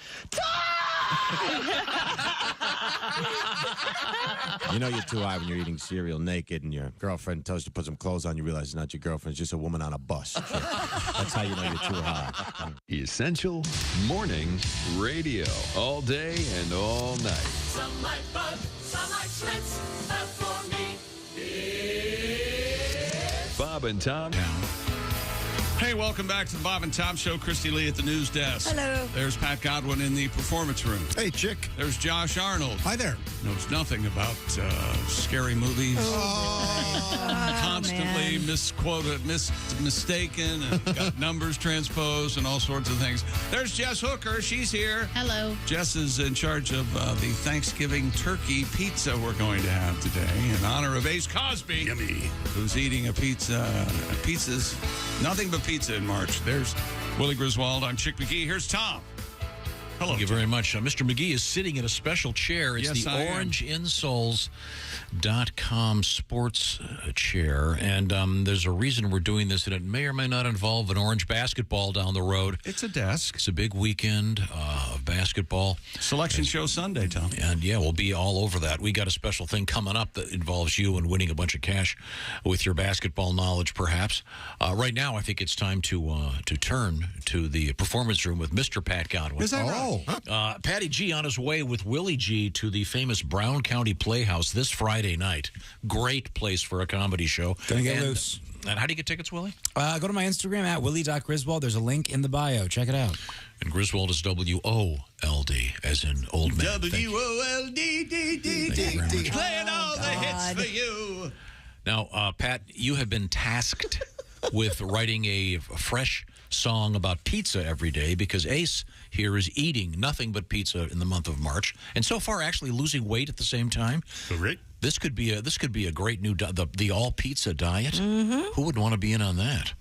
You know you're too high when you're eating cereal naked and your girlfriend tells you to put some clothes on. You realize it's not your girlfriend. It's just a woman on a bus. That's how you know you're too high. Essential Morning Radio. All day and all night. Some like bug, some like Schmitz, but for me, Bob and Tom. Hey, welcome back to the Bob and Tom Show. Christy Lee at the news desk. Hello. There's Pat Godwin in the performance room. Hey, Chick. There's Josh Arnold. Hi there. Knows nothing about scary movies. Constantly misquoted, mistaken, and got numbers transposed and all sorts of things. There's Jess Hooker. She's here. Hello. Jess is in charge of the Thanksgiving turkey pizza we're going to have today in honor of Ace Cosby. Yummy. Who's eating a pizza. Pizzas, nothing but pizza in March. There's Willie Griswold. I'm Chick McGee. Here's Tom. Hello. Thank you very much. Mr. McGee is sitting in a special chair. It's Yes, the I am. orangeinsoles.com sports chair. And there's a reason we're doing this, and it may or may not involve an orange basketball down the road. It's a desk. It's a big weekend of basketball. Selection show Sunday, Tom. And, yeah, we'll be all over that. We got a special thing coming up that involves you and winning a bunch of cash with your basketball knowledge, perhaps. Right now, I think it's time to turn to the performance room with Mr. Pat Godwin. Is that right? Patty G on his way with Willie G to the famous Brown County Playhouse this Friday night. Great place for a comedy show. Gonna get loose. And how do you get tickets, Willie? Go to my Instagram at willie.griswold. There's a link in the bio. Check it out. And Griswold is W-O-L-D, as in old man. W-O-L-D-D-D-D-D. Playing all the hits for you. Now, Pat, you have been tasked with writing a fresh song about pizza every day because Ace here is eating nothing but pizza in the month of March, and so far actually losing weight at the same time. Great. This could be a great new the all pizza diet. Mm-hmm. Who would want to be in on that?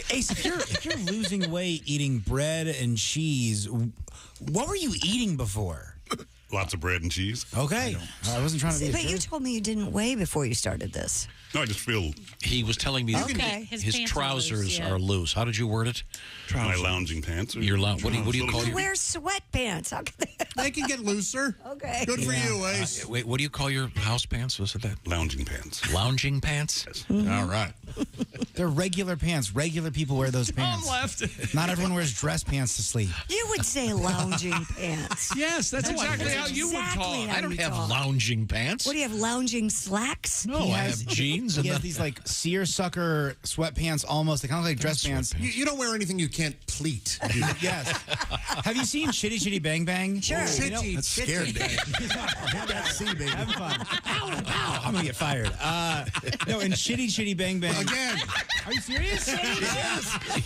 Ace, if you're losing weight eating bread and cheese, what were you eating before? Lots of bread and cheese. Okay. I wasn't trying to be But you told me you didn't weigh before you started this. No, I just feel... He was telling me Okay. his His pants are trousers loose, yeah. are loose. How did you word it? My lounging pants. Your what do you call You your... wear sweatpants. How can They can get looser. Okay. Good for you, Ace. Wait, what do you call your house pants? Was it that? Lounging pants. Lounging pants? All right. They're regular pants. Regular people wear those pants. left. Not everyone wears dress pants to sleep. You would say lounging pants. Yes, that's exactly how you would Exactly talk. how I don't you have talk. lounging pants. What do you have, lounging slacks? No, I have jeans. He And has then- these like seersucker sweatpants almost. They kind of look like dress pants. You don't wear anything you can't pleat. Yes. Have you seen Chitty Chitty Bang Bang? Sure. Chitty, That's chitty. That's C, baby. Having fun. I'm going to get fired. No, in Chitty Chitty Bang Bang. Again. Are you serious?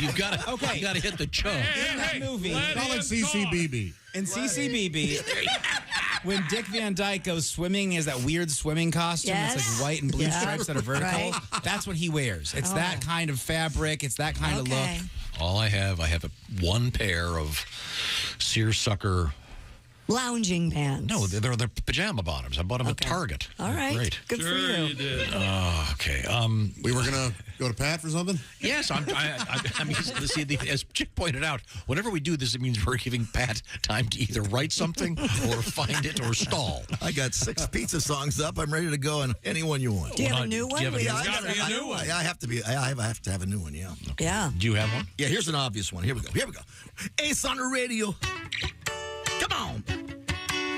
You've got to hit the chub. In that movie. Call it CCBB. In CCBB, when Dick Van Dyke goes swimming, he has that weird swimming costume. Yes. It's like white and blue Yeah. stripes that are vertical. Right. That's what he wears. It's that kind of fabric. It's that kind of Okay. look. All I have one pair of seersucker. Lounging pants. No, they're pajama bottoms. I bought them at Target. All right. Great. Good for you. did. Okay. We were going to go to Pat for something? Yes, I mean, see, as Chick pointed out, whenever we do this, it means we're giving Pat time to either write something or find it or stall. I got 6 pizza songs up. I'm ready to go on any one you want. Do you have a new one? Do you have a Yeah, new I one? gotta be a new one. I have to have a new one. Yeah. Yeah. Do you have one? Yeah. Here's an obvious one. Here we go. Ace on the radio. Come on.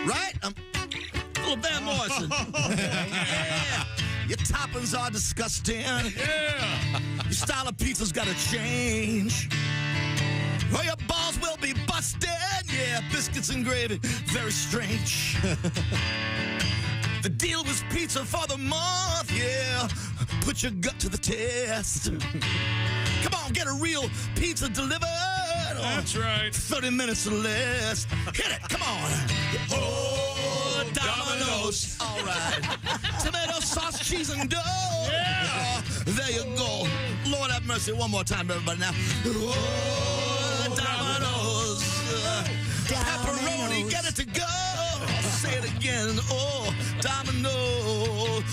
Right? Little Van Morrison. Yeah. Your toppings are disgusting. Yeah. Your style of pizza's gotta change. Or your balls will be busted. Yeah, biscuits and gravy, very strange. The deal was pizza for the month, yeah. Put your gut to the test. Come on, get a real pizza delivered. That's right. 30 minutes or less. Hit it, come on. Oh, Domino's. All right. Tomato sauce, cheese, and dough. Yeah. There you go. Lord have mercy. One more time, everybody now. Oh, Domino's. Pepperoni, get it to go. Say it again. Oh, Domino's.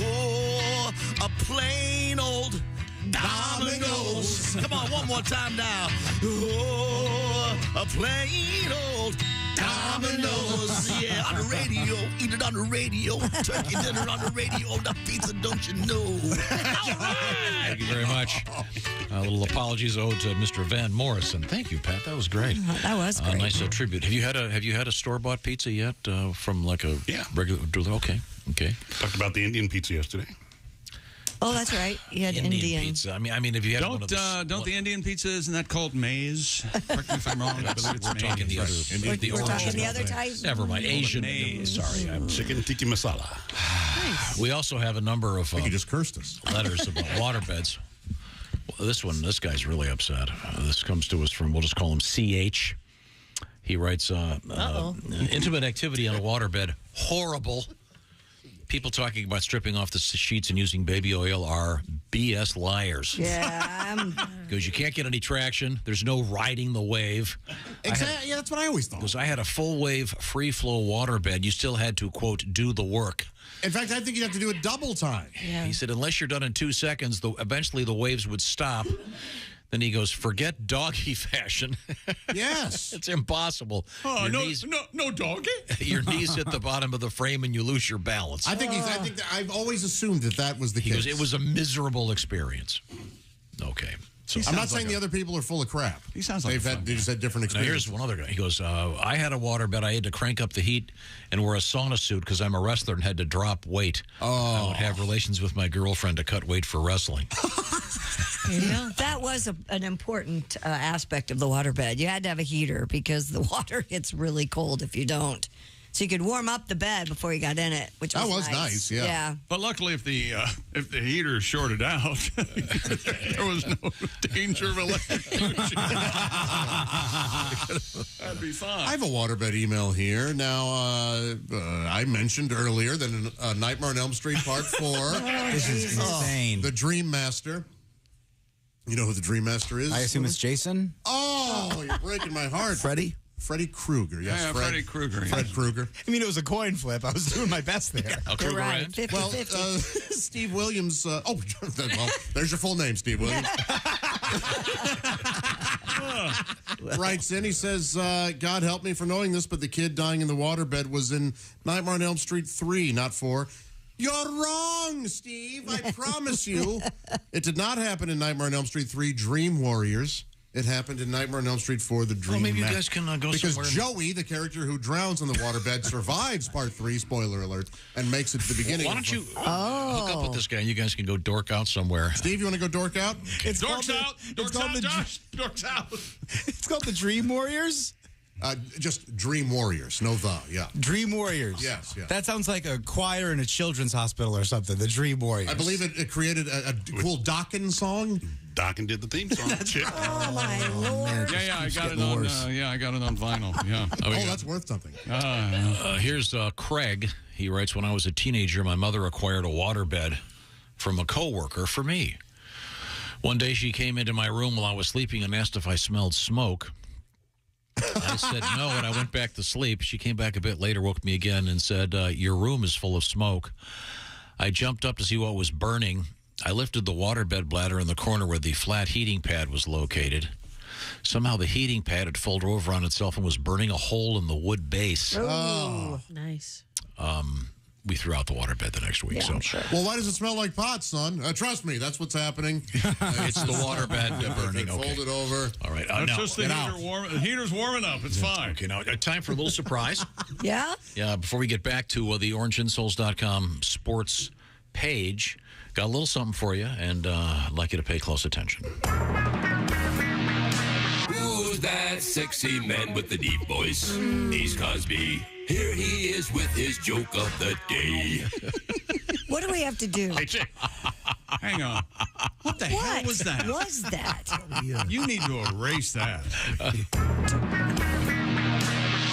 Oh, a plain old Domino's. Come on, one more time now. Oh, a plain old Domino's. Yeah, on the radio. Eat it on the radio. Turkey dinner on the radio. The pizza, don't you know? Thank you very much. A little apologies owed to Mr. Van Morrison. Thank you, Pat. That was great. That was great. Nice tribute. Have you had a store-bought pizza yet from like a regular? Okay. Talked about the Indian pizza yesterday. Oh, that's right. You had Indian pizza. I mean, if you had one of those, don't the Indian pizza, isn't that called maize? Correct me if I'm wrong. I believe it's we're maize. talking the other. We're talking the other type. Never mind. Asian. Sorry, I'm chicken tikka masala. Nice. We also have a number of. You just cursed us. Letters about waterbeds. This guy's really upset. This comes to us from, we'll just call him CH. He writes, intimate activity on a waterbed, horrible. People talking about stripping off the sheets and using baby oil are BS liars. Yeah. Because you can't get any traction. There's no riding the wave. Exactly. Yeah, that's what I always thought. Because I had a full wave, free flow waterbed. You still had to, quote, do the work. In fact, I think you'd have to do it double time. Yeah. He said, unless you're done in 2 seconds, eventually the waves would stop. Then he goes, forget doggy fashion. Yes. It's impossible. Oh, no doggy? Your knees hit the bottom of the frame and you lose your balance. I think I've always assumed that was the case. He goes, it was a miserable experience. Okay. So I'm not saying the other people are full of crap. He sounds like they just had different now experiences. here's one other guy. He goes, I had a waterbed. I had to crank up the heat and wear a sauna suit because I'm a wrestler and had to drop weight. I would have relations with my girlfriend to cut weight for wrestling. That was an important aspect of the waterbed. You had to have a heater because the water gets really cold if you don't. So you could warm up the bed before you got in it, which was nice. Yeah. But luckily, if the heater shorted out, there was no danger of electrocution. That'd be fine. I have a waterbed email here. Now, I mentioned earlier that in Nightmare on Elm Street Part 4. This is insane. The Dream Master. You know who the Dream Master is? I assume it's Jason. Oh, you're breaking my heart. Freddy Krueger. Yes, yeah, Freddy Krueger. Fred Krueger. I mean, it was a coin flip. I was doing my best there. You're right. 50-50. Well, Steve Williams. Well, there's your full name, Steve Williams. Writes in. He says, God help me for knowing this, but the kid dying in the waterbed was in Nightmare on Elm Street 3, not 4. You're wrong, Steve. I promise you. It did not happen in Nightmare on Elm Street 3, Dream Warriors. It happened in Nightmare on Elm Street 4, The Dream maybe you Master. guys can go because somewhere. Joey, the character who drowns in the waterbed, survives Part 3, spoiler alert, and makes it to the beginning. Why don't you hook up with this guy and you guys can go dork out somewhere? Steve, you want to go dork out? Dorks out, Josh. Dorks out. It's called the Dream Warriors? Just Dream Warriors, no the, yeah. Dream Warriors. Yes. That sounds like a choir in a children's hospital or something, the Dream Warriors. I believe it created a cool Dokken song. Dokken did the theme song. Oh, my Lord. Yeah, I got it on. I got it on vinyl. Yeah. That's worth something. Here's Craig. He writes, when I was a teenager, my mother acquired a waterbed from a coworker for me. One day she came into my room while I was sleeping and asked if I smelled smoke. I said no, and I went back to sleep. She came back a bit later, woke me again, and said, your room is full of smoke. I jumped up to see what was burning. I lifted the waterbed bladder in the corner where the flat heating pad was located. Somehow the heating pad had folded over on itself and was burning a hole in the wood base. Oh, nice. We threw out the waterbed the next week. Yeah, so I'm sure. Well, why does it smell like pot, son? Trust me, that's what's happening. It's the waterbed burning. Fold it over. All right. That's just the heater the heater's warming up. It's fine. Okay, now time for a little surprise. Yeah? Yeah, before we get back to the orangeinsoles.com sports page, got a little something for you, and I'd like you to pay close attention. Ooh, Who's that sexy man with the deep voice? Ace Cosby. Here he is with his joke of the day. What do we have to do? Hang on. What the hell was that? What was that? You need to erase that.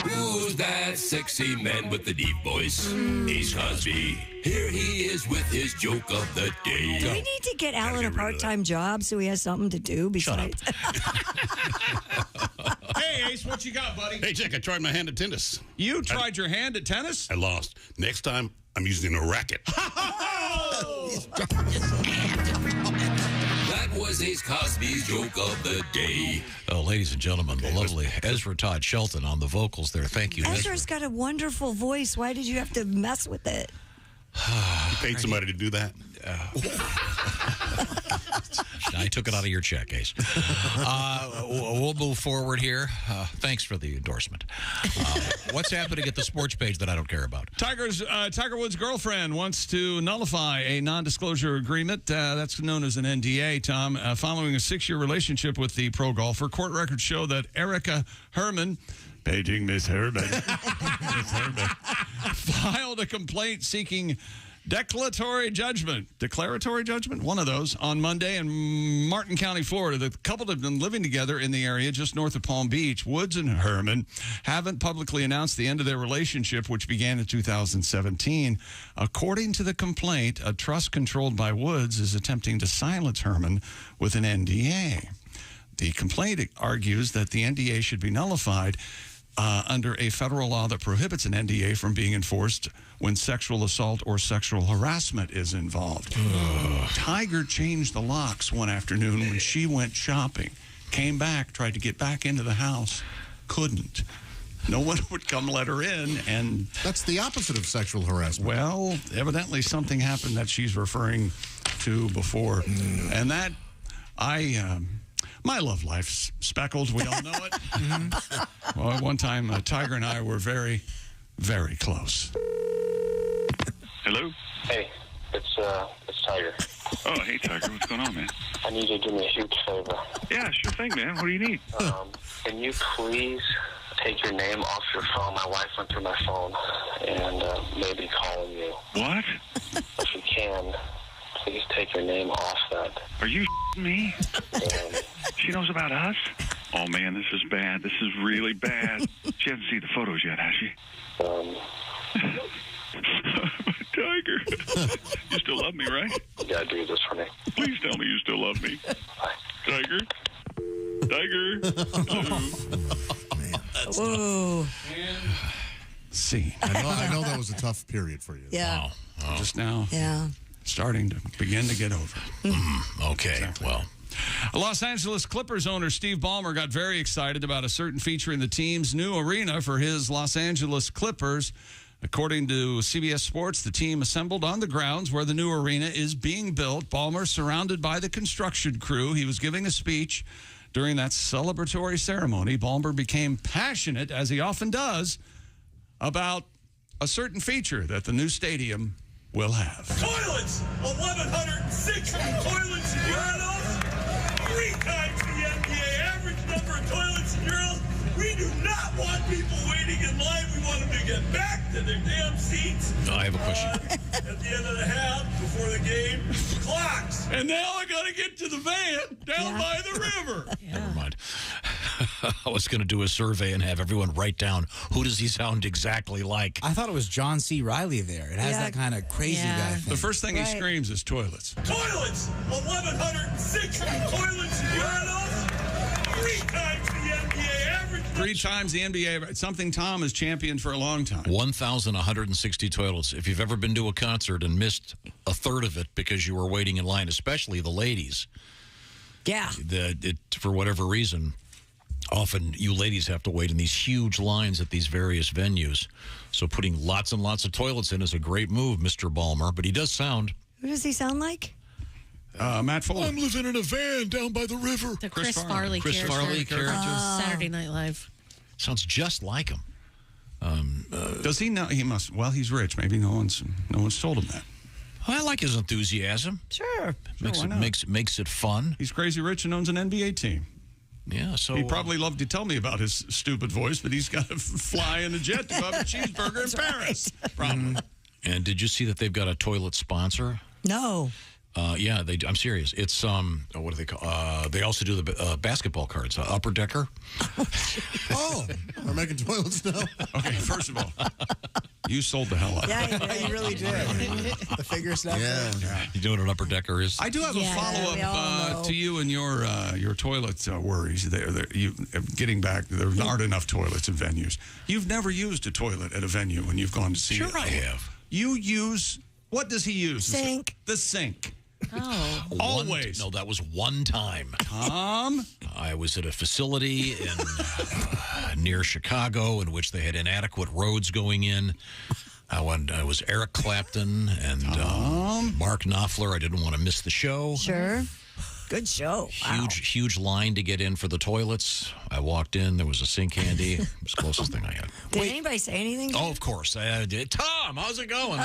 Who's that sexy man with the deep voice? Ace Cosby. Here he is with his joke of the day. Do we need to get Alan a part-time job so he has something to do besides? Hey, Ace, what you got, buddy? Hey, Jack, I tried my hand at tennis. You tried your hand at tennis? I lost. Next time, I'm using a racket. That was Ace Cosby's joke of the day. Oh, ladies and gentlemen, the lovely Ezra Todd Shelton on the vocals there. Thank you, Ezra. Ezra's got a wonderful voice. Why did you have to mess with it? You paid somebody to do that? I took it out of your check, Ace. We'll move forward here. Thanks for the endorsement. What's happening at the sports page that I don't care about? Tiger Woods' girlfriend wants to nullify a non-disclosure agreement. That's known as an NDA, Tom. Following a 6-year relationship with the pro golfer, court records show that Erica Herman, paging Miss Herman, filed a complaint seeking declaratory judgment, one of those, on Monday in Martin County, Florida. The couple have been living together in the area just north of Palm Beach. Woods and Herman haven't publicly announced the end of their relationship, which began in 2017. According to the complaint, a trust controlled by Woods is attempting to silence Herman with an NDA. The complaint argues that the NDA should be nullified under a federal law that prohibits an NDA from being enforced when sexual assault or sexual harassment is involved. Tiger changed the locks one afternoon when she went shopping, came back, tried to get back into the house, couldn't. No one would come let her in, and that's the opposite of sexual harassment. Well, evidently something happened that she's referring to before, and that my love life's speckled. We all know it. Well, at one time, Tiger and I were very, very close. Hello? Hey, it's Tiger. Oh, hey, Tiger. What's going on, man? I need you to do me a huge favor. Yeah, sure thing, man. What do you need? Can you please take your name off your phone? My wife went through my phone and maybe calling you. What? If you can, please take your name off that. Are you me? She knows about us? Oh, man, this is bad. This is really bad. She hasn't seen the photos yet, has she? Tiger. You still love me, right? You gotta do this for me. Please tell me you still love me. Tiger? Tiger? Whoa. See. I know that was a tough period for you. Yeah. Wow. Just now. Yeah. Starting to begin to get over. Okay, exactly. well. Los Angeles Clippers owner Steve Ballmer got very excited about a certain feature in the team's new arena for his Los Angeles Clippers. According to CBS Sports, the team assembled on the grounds where the new arena is being built. Ballmer surrounded by the construction crew. He was giving a speech during that celebratory ceremony. Ballmer became passionate, as he often does, about a certain feature that the new stadium will have. Toilets! 1,106 toilets and urinals! 3 times the NBA average number of toilets and urinals. We do not want people waiting in line. We want them to get back to their damn seats. I have a question. At the end of the half, before the game, clocks. And now I got to get to the van down by the river. Never mind. I was going to do a survey and have everyone write down who does he sound exactly like. I thought it was John C. Reilly there. It has that kind of crazy guy thing. The first thing he screams is toilets. Toilets! 1,106 toilets and urinals. 3 times the NBA average. 3 times the NBA. Something Tom has championed for a long time. 1,160 toilets. If you've ever been to a concert and missed a third of it because you were waiting in line, especially the ladies. Yeah. For whatever reason, often you ladies have to wait in these huge lines at these various venues. So putting lots and lots of toilets in is a great move, Mr. Ballmer. But he does sound... Who does he sound like? Matt Fuller. I'm living in a van down by the river. The Chris Farley character. Saturday Night Live. Sounds just like him. Does he know? He must. Well, he's rich. Maybe no one's told him that. I like his enthusiasm. Sure. Makes it fun. He's crazy rich and owns an NBA team. Yeah, so he'd probably love to tell me about his stupid voice, but he's got to fly in a jet to go have a cheeseburger in Paris. Probably. And did you see that they've got a toilet sponsor? No. Yeah, I'm serious. It's what do they call? They also do the basketball cards, Upper Decker. Oh, we're making toilets now. Okay, first of all, you sold the hell out of it. Yeah, you really did. The figure stuff. Yeah. You know what an Upper Decker is? I do have a follow-up to you and your toilet worries. You getting back, there aren't enough toilets in venues. You've never used a toilet at a venue when you've gone to see it. Sure, I have. You use, what does he use? Sink. The sink. Oh. Always. No, that was one time. Tom? I was at a facility near Chicago in which they had inadequate roads going in. I was Eric Clapton and Mark Knopfler. I didn't want to miss the show. Sure. Good show. Huge line to get in for the toilets. I walked in. There was a sink handy. It was the closest thing I had. Did anybody say anything? Oh, of course. I did. Tom, how's it going?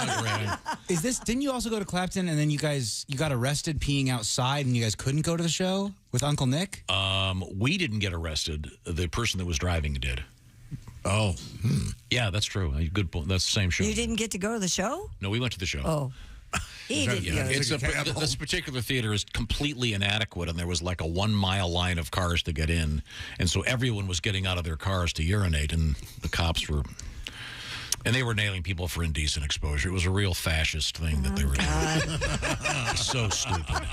Didn't you also go to Clapton and then you got arrested peeing outside and you guys couldn't go to the show with Uncle Nick? We didn't get arrested. The person that was driving did. Oh. Yeah, that's true. Good point. That's the same show. You didn't get to go to the show? No, we went to the show. Oh. He didn't go. This particular theater is completely inadequate, and there was like a 1 mile line of cars to get in. And so everyone was getting out of their cars to urinate, and the cops were... And they were nailing people for indecent exposure. It was a real fascist thing that they were doing. So stupid.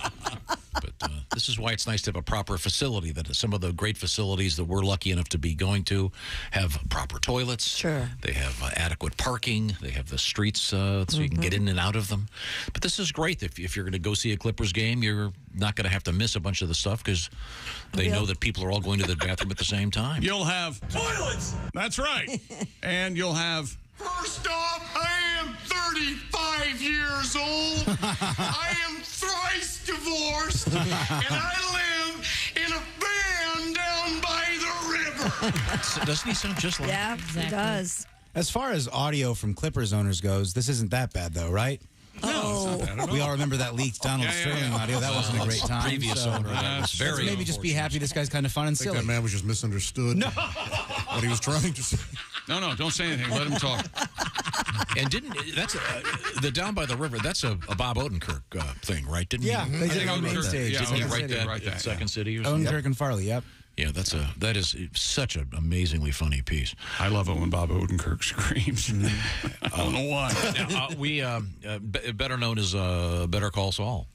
But this is why it's nice to have a proper facility. That some of the great facilities that we're lucky enough to be going to have proper toilets. Sure. They have adequate parking. They have the streets so you can get in and out of them. But this is great. If you're going to go see a Clippers game, you're not going to have to miss a bunch of the stuff because they know that people are all going to the bathroom at the same time. You'll have toilets. That's right. And you'll have... First off, I am 35 years old. I am thrice divorced, and I live in a van down by the river. Doesn't he sound just like... Yeah, he does. As far as audio from Clippers owners goes, this isn't that bad, though, right? No, we all remember that leaked Donald Sterling audio. That wasn't a great time. Previous owner, that was very maybe just be happy this guy's kind of fun and I think silly. that man was just misunderstood what he was trying to say. No, don't say anything. Let him talk. And that's the Down by the River. That's a Bob Odenkirk thing, right? Didn't yeah, he? they did it on main stage. Didn't he write that? Second City or something? Odenkirk and Farley. Yep. Yeah, that is such an amazingly funny piece. I love it when Bob Odenkirk screams. I don't know why. Now, we better known as Better Call Saul.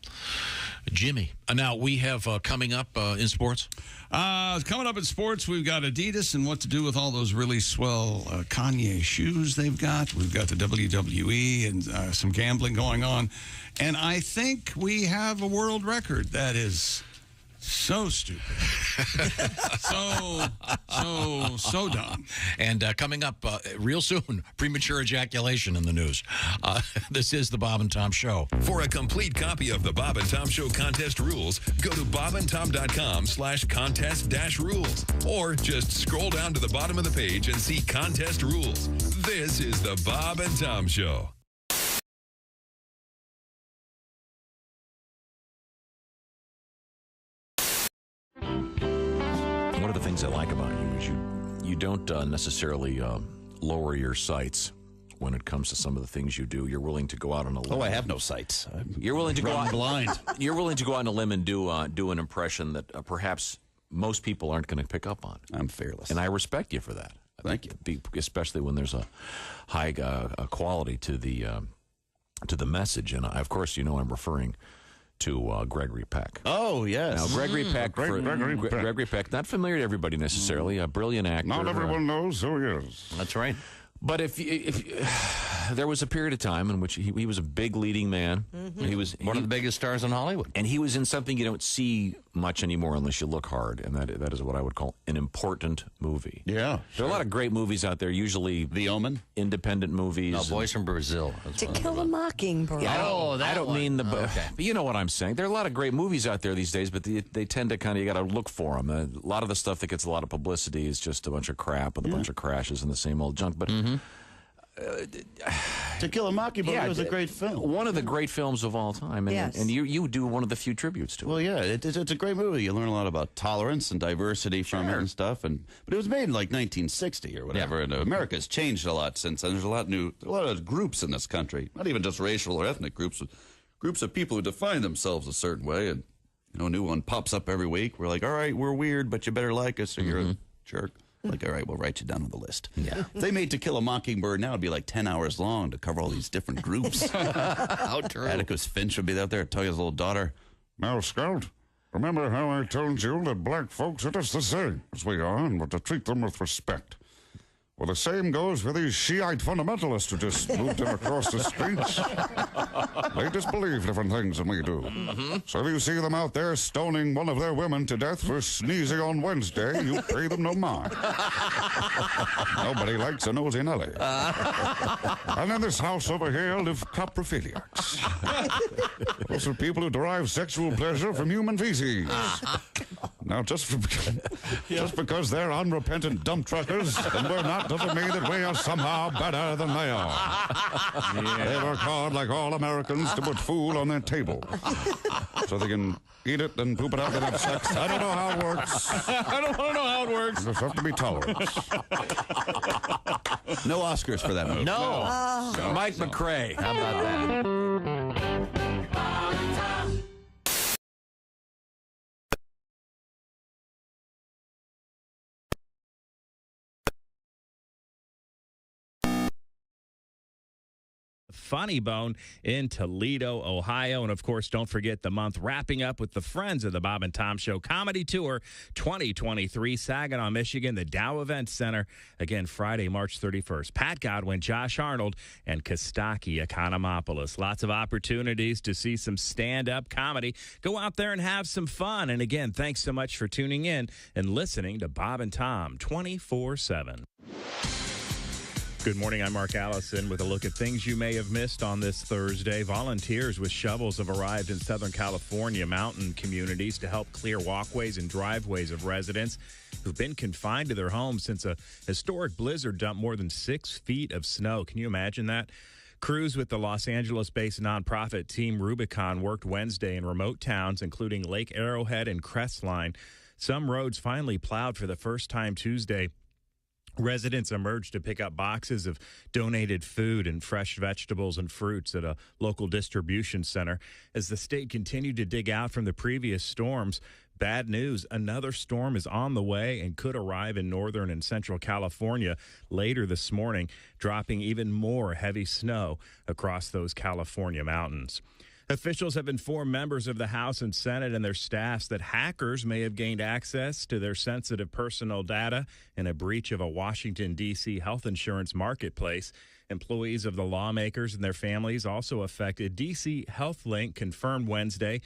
Jimmy. Now, we have coming up in sports. Coming up in sports, we've got Adidas and what to do with all those really swell Kanye shoes they've got. We've got the WWE and some gambling going on. And I think we have a world record that is so stupid. so dumb. And coming up real soon, premature ejaculation in the news. This is the Bob and Tom Show. For a complete copy of the Bob and Tom Show contest rules, go to bobandtom.com/contest-rules. Or just scroll down to the bottom of the page and see contest rules. This is the Bob and Tom Show. One of the things I like about you is you don't necessarily lower your sights when it comes to some of the things you do. You're willing to go out on a limb. Oh, I have no sights. You're willing to go out blind. You're willing to go out on a limb and do an impression that perhaps most people aren't going to pick up on. I'm fearless, and I respect you for that. Thank you. Especially when there's a high quality to the message, and of course, I'm referring to Gregory Peck. Oh, yes. Now, Gregory Peck, Gregory Peck, not familiar to everybody necessarily, a brilliant actor. Not everyone knows who he is. That's right. But if there was a period of time in which he was a big leading man. Mm-hmm. He was one of the biggest stars in Hollywood. And he was in something you don't see much anymore unless you look hard, and that is what I would call an important movie. Yeah. There are a lot of great movies out there, usually The Omen, independent movies. No, Boys from Brazil. To Kill a Mockingbird. Yeah, I don't mean the... okay. But you know what I'm saying. There are a lot of great movies out there these days, but they tend to you got to look for them. A lot of the stuff that gets a lot of publicity is just a bunch of crap with a bunch of crashes and the same old junk. But To Kill a Mockingbird was a great film. One of the great films of all time. And, Yes. and you do one of the few tributes to it. Well, yeah, it's a great movie. You learn a lot about tolerance and diversity from it and stuff. But it was made in like 1960 or whatever. And America's changed a lot since then. There's a lot of groups in this country, not even just racial or ethnic groups, but groups of people who define themselves a certain way. And a new one pops up every week. We're like, all right, we're weird, but you better like us, or you're a jerk. Like, all right, we'll write you down on the list. Yeah. If they made To Kill a Mockingbird now, it'd be like 10 hours long to cover all these different groups. How true. Atticus Finch would be out there, tell his little daughter, Now, Scout, remember how I told you that black folks are just the same as we are, and we're to treat them with respect. Well, the same goes for these Shiite fundamentalists who just moved in across the streets. They just believe different things than we do. So if you see them out there stoning one of their women to death for sneezing on Wednesday, you pay them no mind. Nobody likes a nosy Nelly. And in this house over here live coprophiliacs. Those are people who derive sexual pleasure from human feces. Now, just because they're unrepentant dump truckers, and we're not, doesn't mean that we are somehow better than they are. They work hard, like all Americans, to put food on their table, so they can eat it and poop it out and have sex. I don't know how it works. I don't want to know how it works. You just have to be tolerant. no Oscars for that movie. No. Mike McRae. How about that? Funny Bone in Toledo, Ohio. And, of course, don't forget the month wrapping up with the Friends of the Bob and Tom Show Comedy Tour 2023, Saginaw, Michigan, the Dow Event Center. Again, Friday, March 31st. Pat Godwin, Josh Arnold, and Kostaki Economopoulos. Lots of opportunities to see some stand-up comedy. Go out there and have some fun. And, again, thanks so much for tuning in and listening to Bob and Tom 24/7. Good morning, I'm Mark Allison with a look at things you may have missed on this Thursday. Volunteers with shovels have arrived in Southern California mountain communities to help clear walkways and driveways of residents who've been confined to their homes since a historic blizzard dumped more than 6 feet of snow. Can you imagine that? Crews with the Los Angeles-based nonprofit Team Rubicon worked Wednesday in remote towns, including Lake Arrowhead and Crestline. Some roads finally plowed for the first time Tuesday. Residents emerged to pick up boxes of donated food and fresh vegetables and fruits at a local distribution center. As the state continued to dig out from the previous storms, bad news, another storm is on the way and could arrive in northern and central California later this morning, dropping even more heavy snow across those California mountains. Officials have informed members of the House and Senate and their staffs that hackers may have gained access to their sensitive personal data in a breach of a Washington, D.C. health insurance marketplace. Employees of the lawmakers and their families also affected. D.C. HealthLink confirmed Wednesday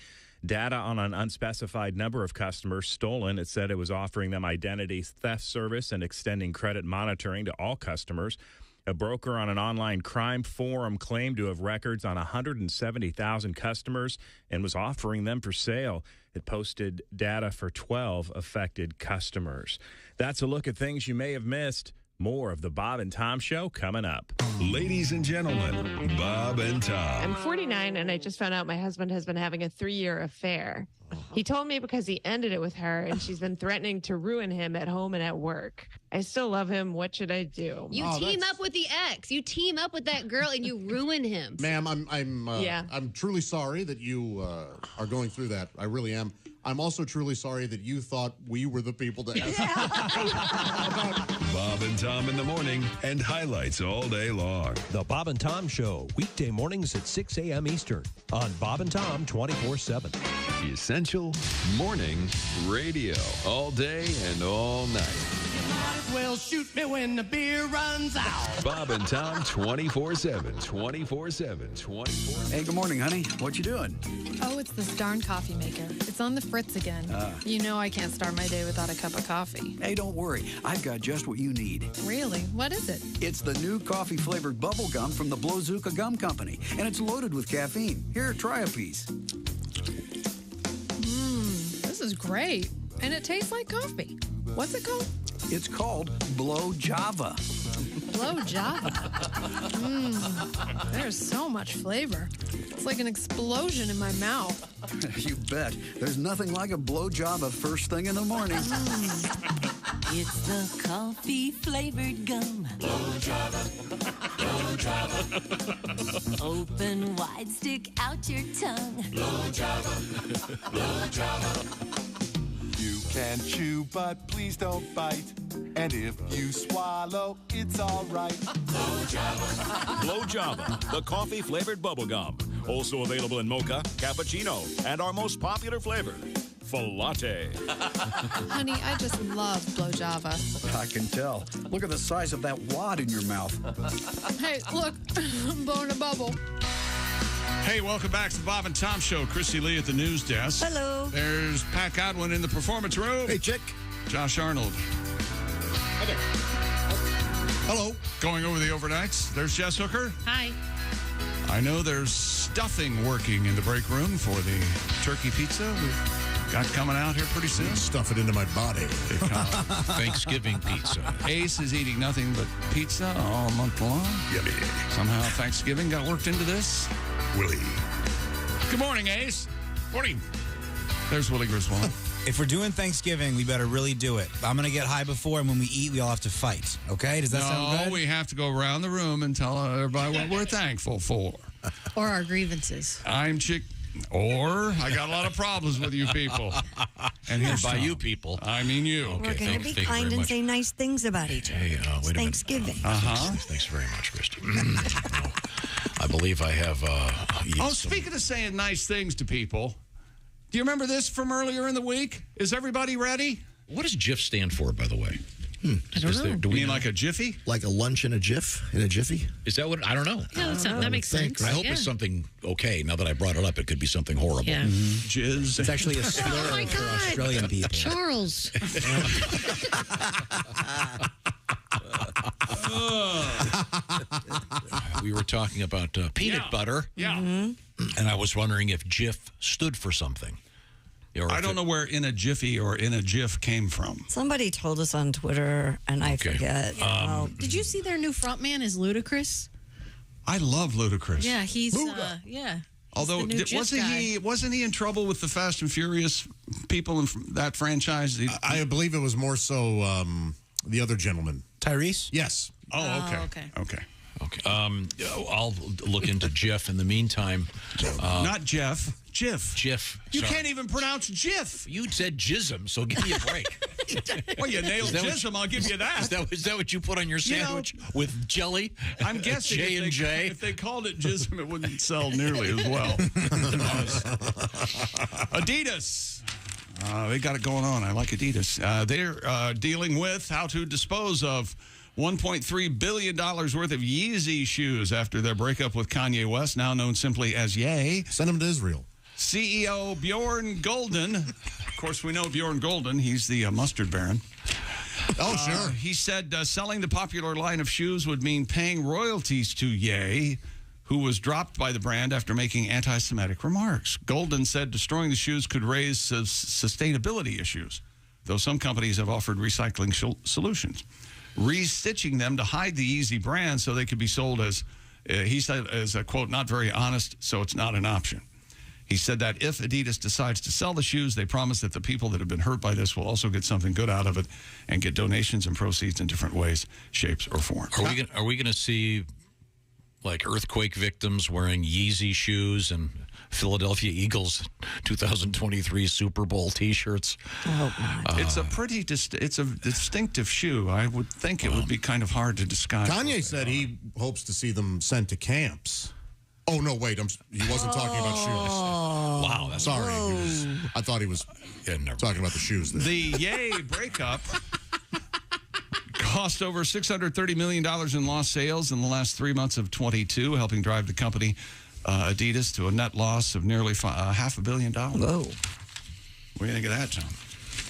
data on an unspecified number of customers stolen. It said it was offering them identity theft service and extending credit monitoring to all customers. A broker on an online crime forum claimed to have records on 170,000 customers and was offering them for sale. It posted data for 12 affected customers. That's a look at things you may have missed. More of the Bob and Tom Show coming up. Ladies and gentlemen, Bob and Tom. I'm 49, and I just found out my husband has been having a 3-year affair. He told me because he ended it with her, and she's been threatening to ruin him at home and at work. I still love him. What should I do? You team up with the ex. You team up with that girl, and you ruin him. Ma'am, I'm truly sorry that you are going through that. I really am. I'm also truly sorry that you thought we were the people to ask. Bob and Tom in the morning and highlights all day long. The Bob and Tom Show, weekday mornings at 6 a.m. Eastern on Bob and Tom 24/7. Essential morning radio all day and all night. Well, shoot me when the beer runs out. Bob and Tom 24/7, 24/7, 24/7. Hey, good morning, honey. What you doing? Oh, it's this darn coffee maker. It's on the fritz again. You know I can't start my day without a cup of coffee. Hey, don't worry. I've got just what you need. Really? What is it? It's the new coffee-flavored bubble gum from the Blowzuka Gum Company, and it's loaded with caffeine. Here, try a piece. This is great. And it tastes like coffee. What's it called? It's called Blow Java. Blow Java. There's so much flavor. It's like an explosion in my mouth. You bet. There's nothing like a blow Java first thing in the morning. It's the coffee-flavored gum. Blow Java. Blow Java. Open wide, stick out your tongue. Blow Java. Blow Java. You can chew, but please don't bite. And if you swallow, it's all right. Blow Java. Blow Java, the coffee-flavored bubblegum. Also available in mocha, cappuccino, and our most popular flavor, Latte. Honey, I just love Blow Java. I can tell. Look at the size of that wad in your mouth. Hey, look, I'm blowing a bubble. Hey, welcome back to the Bob and Tom Show. Christy Lee at the news desk. Hello. There's Pat Godwin in the performance room. Hey, chick. Josh Arnold. Hi there. Hello. Going over the overnights. There's Jess Hooker. Hi. I know there's stuffing working in the break room for the turkey pizza we've got coming out here pretty soon. Stuff it into my body. Thanksgiving pizza. Ace is eating nothing but pizza all month long. Yummy. Somehow Thanksgiving got worked into this. Willie. Good morning, Ace. Morning. There's Willie Griswold. If we're doing Thanksgiving, we better really do it. I'm going to get high before, and when we eat, we all have to fight. Okay? Does that sound good? No, we have to go around the room and tell everybody what we're thankful for. Or our grievances. I'm chick. Or I got a lot of problems with you people. And here's by Tom. you people, I mean you. Okay, We're going to be kind and say nice things about each other. Hey, It's wait a Thanksgiving. minute. Thanks very much, Christy. I believe I have. Speaking of saying nice things to people, do you remember this from earlier in the week? Is everybody ready? What does GIF stand for, by the way? I don't know. Do we mean like a jiffy? Like a lunch in a jiff? In a jiffy? Is that what? I don't know. Yeah, that makes sense. I hope it's something okay. Now that I brought it up, it could be something horrible. Yeah. Jizz. It's actually a slur Oh my for God. Australian people. Charles. We were talking about peanut butter. Yeah. And I was wondering if GIF stood for something. Or I don't know where in a jiffy or in a jiff came from. Somebody told us on Twitter, and I forget. Did you see their new frontman is Ludacris? I love Ludacris. Yeah, he's yeah. Although wasn't he in trouble with the Fast and Furious people in that franchise? I believe it was more so the other gentleman. Tyrese? Yes. Oh, okay. I'll look into Jeff in the meantime. Not Jeff. Jiff. Jiff. You can't even pronounce Jiff. You said jism, so give me a break. Well, you nailed jism. I'll give you that. Is that what you put on your sandwich with jelly? I'm guessing J&J. if they called it jism, it wouldn't sell nearly as well. Adidas. They got it going on. I like Adidas. They're dealing with how to dispose of $1.3 billion worth of Yeezy shoes after their breakup with Kanye West, now known simply as Ye. Send them to Israel. CEO Bjorn Golden. Of course, we know Bjorn Golden. He's the mustard baron. Oh, sure. He said selling the popular line of shoes would mean paying royalties to Ye, who was dropped by the brand after making anti-Semitic remarks. Golden said destroying the shoes could raise sustainability issues, though some companies have offered recycling solutions. Restitching them to hide the Yeezy brand so they could be sold as, he said, as a, quote, not very honest, so it's not an option. He said that if Adidas decides to sell the shoes, they promise that the people that have been hurt by this will also get something good out of it and get donations and proceeds in different ways, shapes, or forms. Are we going to see like earthquake victims wearing Yeezy shoes and Philadelphia Eagles 2023 Super Bowl T-shirts? Oh, it's a pretty it's a distinctive shoe. I would think it would be kind of hard to disguise. Kanye said he hopes to see them sent to camps. Oh, no, wait. He wasn't talking about shoes. Wow. That's Sorry. I thought he was talking about the shoes there. The Ye breakup cost over $630 million in lost sales in the last 3 months of 22, helping drive the company, Adidas, to a net loss of nearly $500 million. Whoa. What do you think of that, Tom?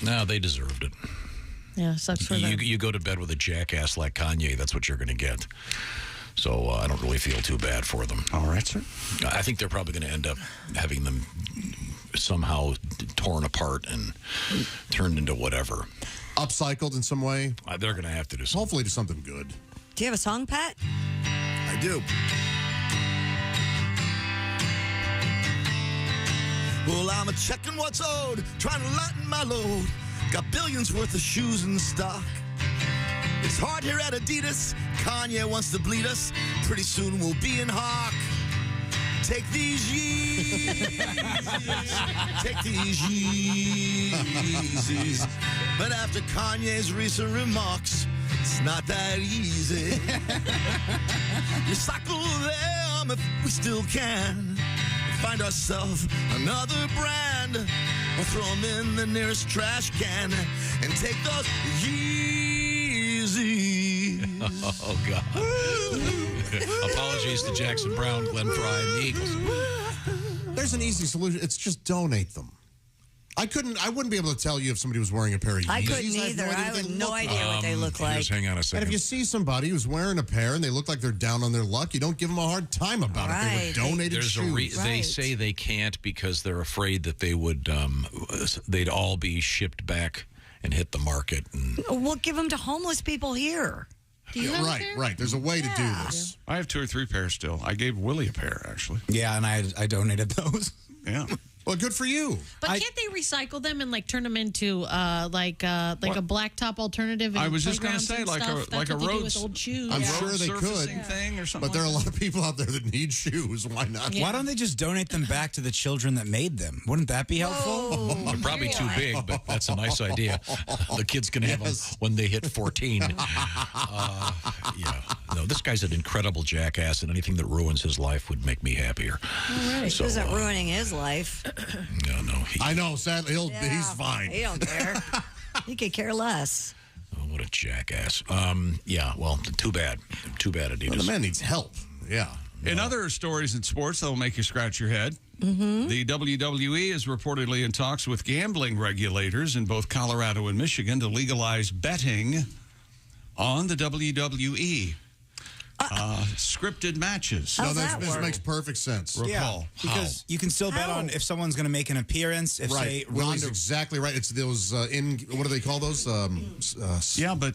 No, they deserved it. Yeah, sucks for them. You go to bed with a jackass like Kanye, that's what you're going to get. So I don't really feel too bad for them. All right, sir. I think they're probably going to end up having them somehow torn apart and turned into whatever. Upcycled in some way. They're going to have to do something. Hopefully to something good. Do you have a song, Pat? I do. Well, I'm a-checking what's owed, trying to lighten my load. Got billions worth of shoes in stock. It's hard here at Adidas. Kanye wants to bleed us. Pretty soon we'll be in hock. Take these Yeezys. Take these Yeezys. But after Kanye's recent remarks, it's not that easy. Recycle them if we still can. Find ourselves another brand, or throw them in the nearest trash can and take those Yeezys. Oh, God. Apologies to Jackson Brown, Glenn Fry, and the Eagles. There's an easy solution. It's just donate them. I wouldn't be able to tell you if somebody was wearing a pair of Yeezys. I couldn't either. I have no idea what they look like. Just hang on a second. And if you see somebody who's wearing a pair and they look like they're down on their luck, you don't give them a hard time about it. They were donated shoes. They say they can't because they're afraid that they would, they'd all be shipped back and hit the market. And We'll give them to homeless people here. Do you have a pair? Right. There's a way to do this. I have 2 or 3 pairs still. I gave Willie a pair, actually. Yeah, and I donated those. Yeah. Well, good for you. But can't they recycle them and turn them into like a blacktop alternative? I was just going to say like a road with old shoes. I'm sure they could. Thing or something. But there are a lot of people out there that need shoes. Why not? Why don't they just donate them back to the children that made them? Wouldn't that be helpful? They're probably too big, but that's a nice idea. The kids can have them when they hit 14. No, this guy's an incredible jackass, and anything that ruins his life would make me happier. All right. So, isn't ruining his life. No. I know. Sadly, he's fine. He don't care. He could care less. Oh, what a jackass. Well, too bad. Too bad, Adidas. Well, the man needs help. Yeah. In other stories in sports that will make you scratch your head, the WWE is reportedly in talks with gambling regulators in both Colorado and Michigan to legalize betting on the WWE. Scripted matches. This makes perfect sense. Yeah, because you can still bet on if someone's going to make an appearance. If say Willie's exactly right. It's those what do they call those? Yeah, but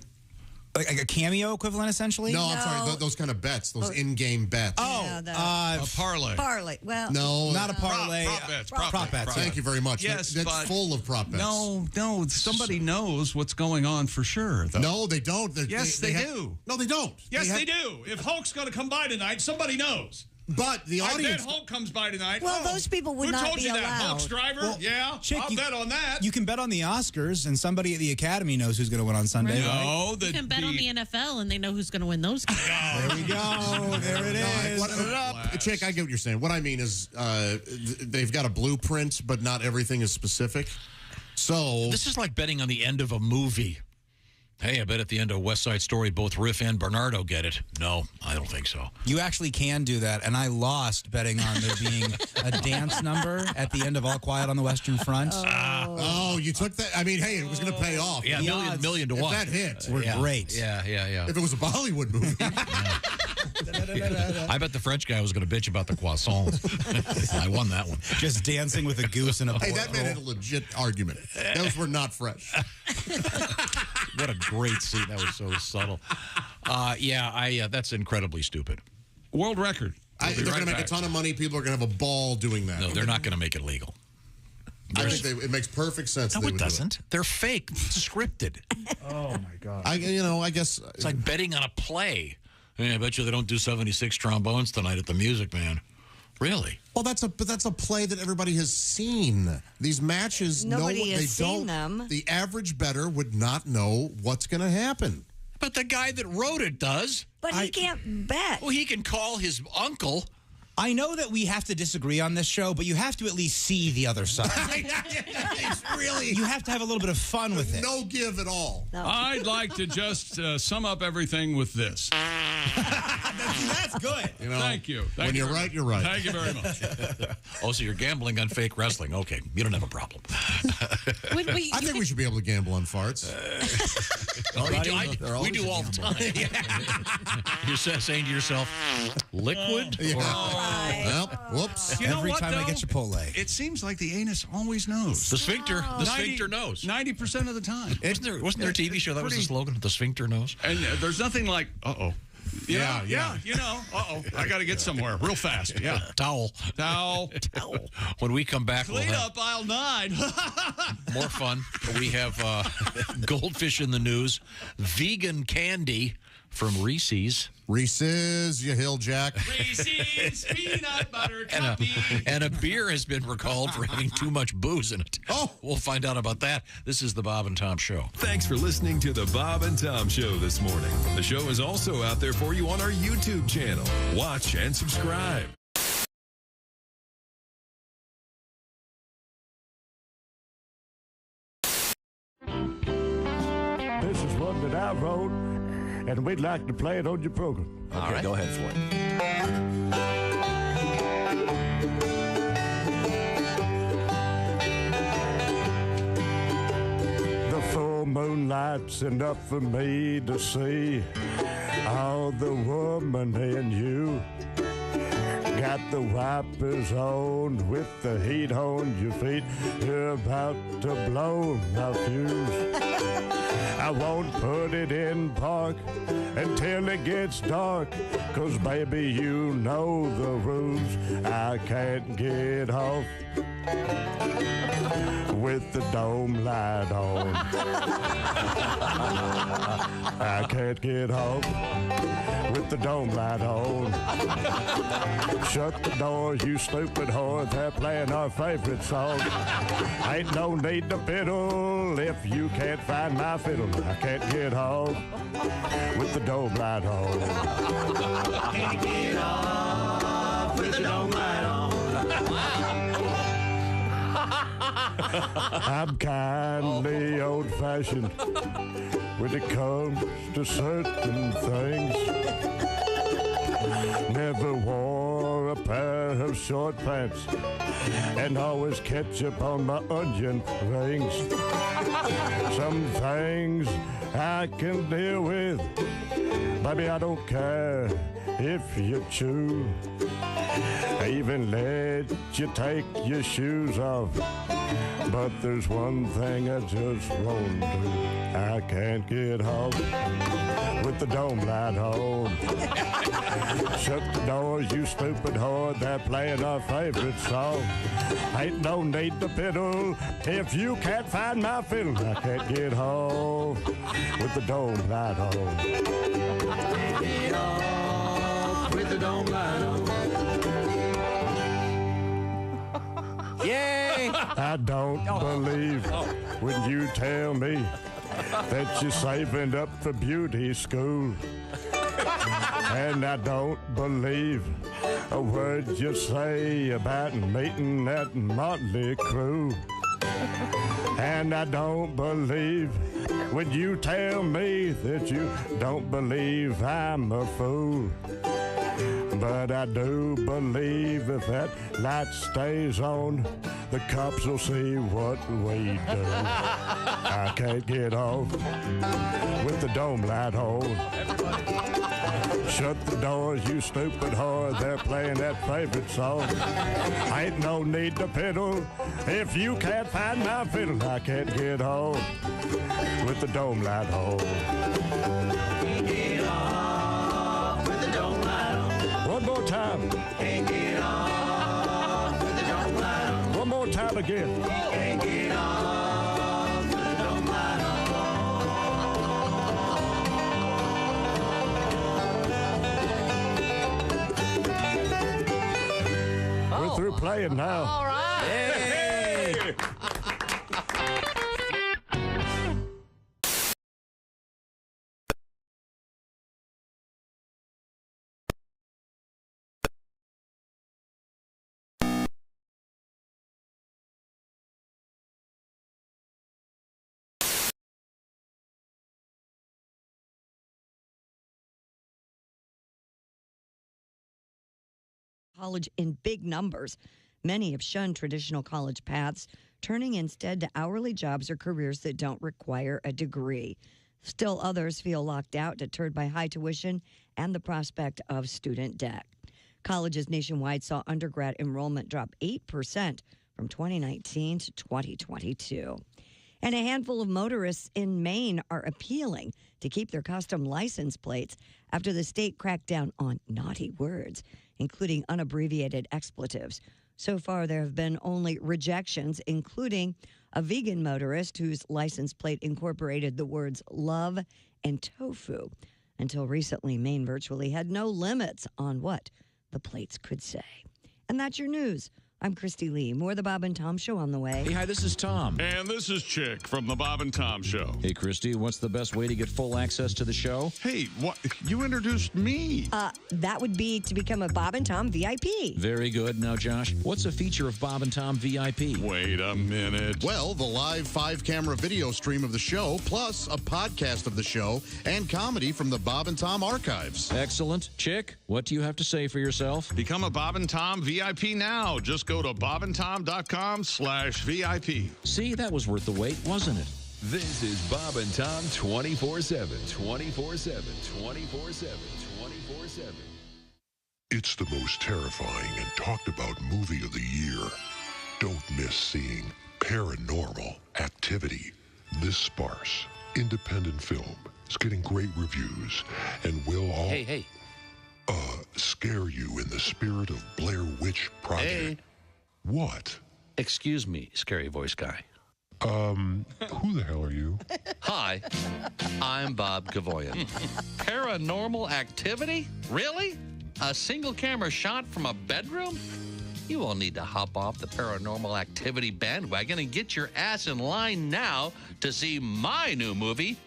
like a cameo equivalent, essentially. No, I'm sorry. Those kind of bets. Those in-game bets. a parlay. Parlay. Well, no, not a parlay. Prop bets. Thank you very much. Yes, that's full of prop bets. No. Somebody knows what's going on for sure. Though. No, they don't. Yes, they do. No, they don't. Yes, they do. If Hulk's going to come by tonight, somebody knows. But the audience. I bet Hulk comes by tonight. Well, those people would not be allowed. Who told you that? Hulk's driver? Well, yeah, Chick, I'll bet on that. You can bet on the Oscars, and somebody at the Academy knows who's going to win on Sunday. Right. No, you can bet on the NFL, and they know who's going to win those games. There we go. There it is. Chick, I get what you're saying. What I mean is they've got a blueprint, but not everything is specific. So this is like betting on the end of a movie. Hey, I bet at the end of West Side Story, both Riff and Bernardo get it. No, I don't think so. You actually can do that, and I lost betting on there being a dance number at the end of All Quiet on the Western Front. Oh, you took that? I mean, hey, it was going to pay off. Yeah, million to if one. That hit. We're great. Yeah. If it was a Bollywood movie. I bet the French guy was going to bitch about the croissants. I won that one. Just dancing with a goose and a Hey, that man had a legit argument. Those were not fresh. What a great scene. That was so subtle. That's incredibly stupid. World record. They're going to make a ton of money. People are going to have a ball doing that. No, they're not going to make it legal. I think it makes perfect sense. No, it doesn't. They're fake, scripted. Oh, my God. I guess. It's like betting on a play. I bet you they don't do 76 trombones tonight at the Music Man. Really? Well, that's a play that everybody has seen. These matches, nobody has seen them. The average bettor would not know what's going to happen. But the guy that wrote it does. But he can't bet. Well, he can call his uncle. I know that we have to disagree on this show, but you have to at least see the other side. It's really. You have to have a little bit of fun with it. No give at all. No. I'd like to just sum up everything with this. That's good. Thank you. When you're right, you're right. Thank you very much. So you're gambling on fake wrestling. Okay, you don't have a problem. I think we should be able to gamble on farts. We do all the time. You're saying to yourself, liquid? Well, whoops. You know Every what, time I though? get Chipotle. It seems like the anus always knows. The sphincter knows. 90% of the time. Wasn't there a TV show that was the slogan? The sphincter knows. And there's nothing like, Yeah. You know, I got to get somewhere real fast. Yeah. Towel. When we come back, Clean up aisle 9. more fun. We have Goldfish in the news, vegan candy from Reese's. Reese's, you hill jack. Reese's peanut butter cuppy. And a beer has been recalled for having too much booze in it. Oh, we'll find out about that. This is the Bob and Tom Show. Thanks for listening to the Bob and Tom Show this morning. The show is also out there for you on our YouTube channel. Watch and subscribe. This is one that I wrote, and we'd like to play it on your program. Okay, go ahead for it. The full moonlight's enough for me to see all the woman in you. Got the wipers on with the heat on your feet. You're about to blow my fuse. I won't put it in park until it gets dark, 'cause baby, you know the rules. I can't get off with the dome light on. I can't get off with the dome light on. Shut the door, you stupid whore. They're playing our favorite song. Ain't no need to fiddle if you can't find my fiddle. I can't get off with the dome light on. Can't get off with the dome light on. I'm kindly old-fashioned when it comes to certain things. Never wore a pair of short pants and always ketchup on my onion rings. Some things I can deal with. Baby, I don't care if you chew. I even let you take your shoes off. But there's one thing I just won't do. I can't get off with the dome light on. Shut the door, you stupid whore. They're playing our favorite song. Ain't no need to fiddle if you can't find my fiddle. I can't get off with the dome light on. Can't get off with the dome light on. Yay! I don't believe when you tell me that you're saving up for beauty school. And I don't believe a word you say about meeting that motley crew. And I don't believe when you tell me that you don't believe I'm a fool. But I do believe if that light stays on, the cops will see what we do. I can't get off with the dome light on. Shut the door, you stupid whore. They're playing that favorite song. Ain't no need to fiddle if you can't find my fiddle. I can't get off with the dome light on. Can't get off with the dome light on. One more time. Can't get off with the dome light on. One more time again. Can't get off with the dome light on. We're through playing now. All right. Hey. College in big numbers. Many have shunned traditional college paths, turning instead to hourly jobs or careers that don't require a degree. Still others feel locked out, deterred by high tuition and the prospect of student debt. Colleges nationwide saw undergrad enrollment drop 8% from 2019 to 2022. And a handful of motorists in Maine are appealing to keep their custom license plates after the state cracked down on naughty words, including unabbreviated expletives. So far, there have been only rejections, including a vegan motorist whose license plate incorporated the words love and tofu. Until recently, Maine virtually had no limits on what the plates could say. And that's your news. I'm Christy Lee. More of the Bob and Tom Show on the way. Hey, hi, this is Tom. And this is Chick from the Bob and Tom Show. Hey, Christy, what's the best way to get full access to the show? Hey, what? You introduced me. That would be to become a Bob and Tom VIP. Very good. Now, Josh, what's a feature of Bob and Tom VIP? Wait a minute. Well, the live 5-camera video stream of the show, plus a podcast of the show and comedy from the Bob and Tom archives. Excellent. Chick, what do you have to say for yourself? Become a Bob and Tom VIP now. Just go to bobandtom.com/VIP. See, that was worth the wait, wasn't it? This is Bob and Tom 24/7, 24/7, 24/7, 24/7. It's the most terrifying and talked about movie of the year. Don't miss seeing Paranormal Activity. This sparse, independent film is getting great reviews and will all... Hey. scare you in the spirit of Blair Witch Project. Hey. What? Excuse me, scary voice guy. Who the hell are you? Hi, I'm Bob Gavoyan. Paranormal Activity? Really? A single camera shot from a bedroom? You all need to hop off the Paranormal Activity bandwagon and get your ass in line now to see my new movie,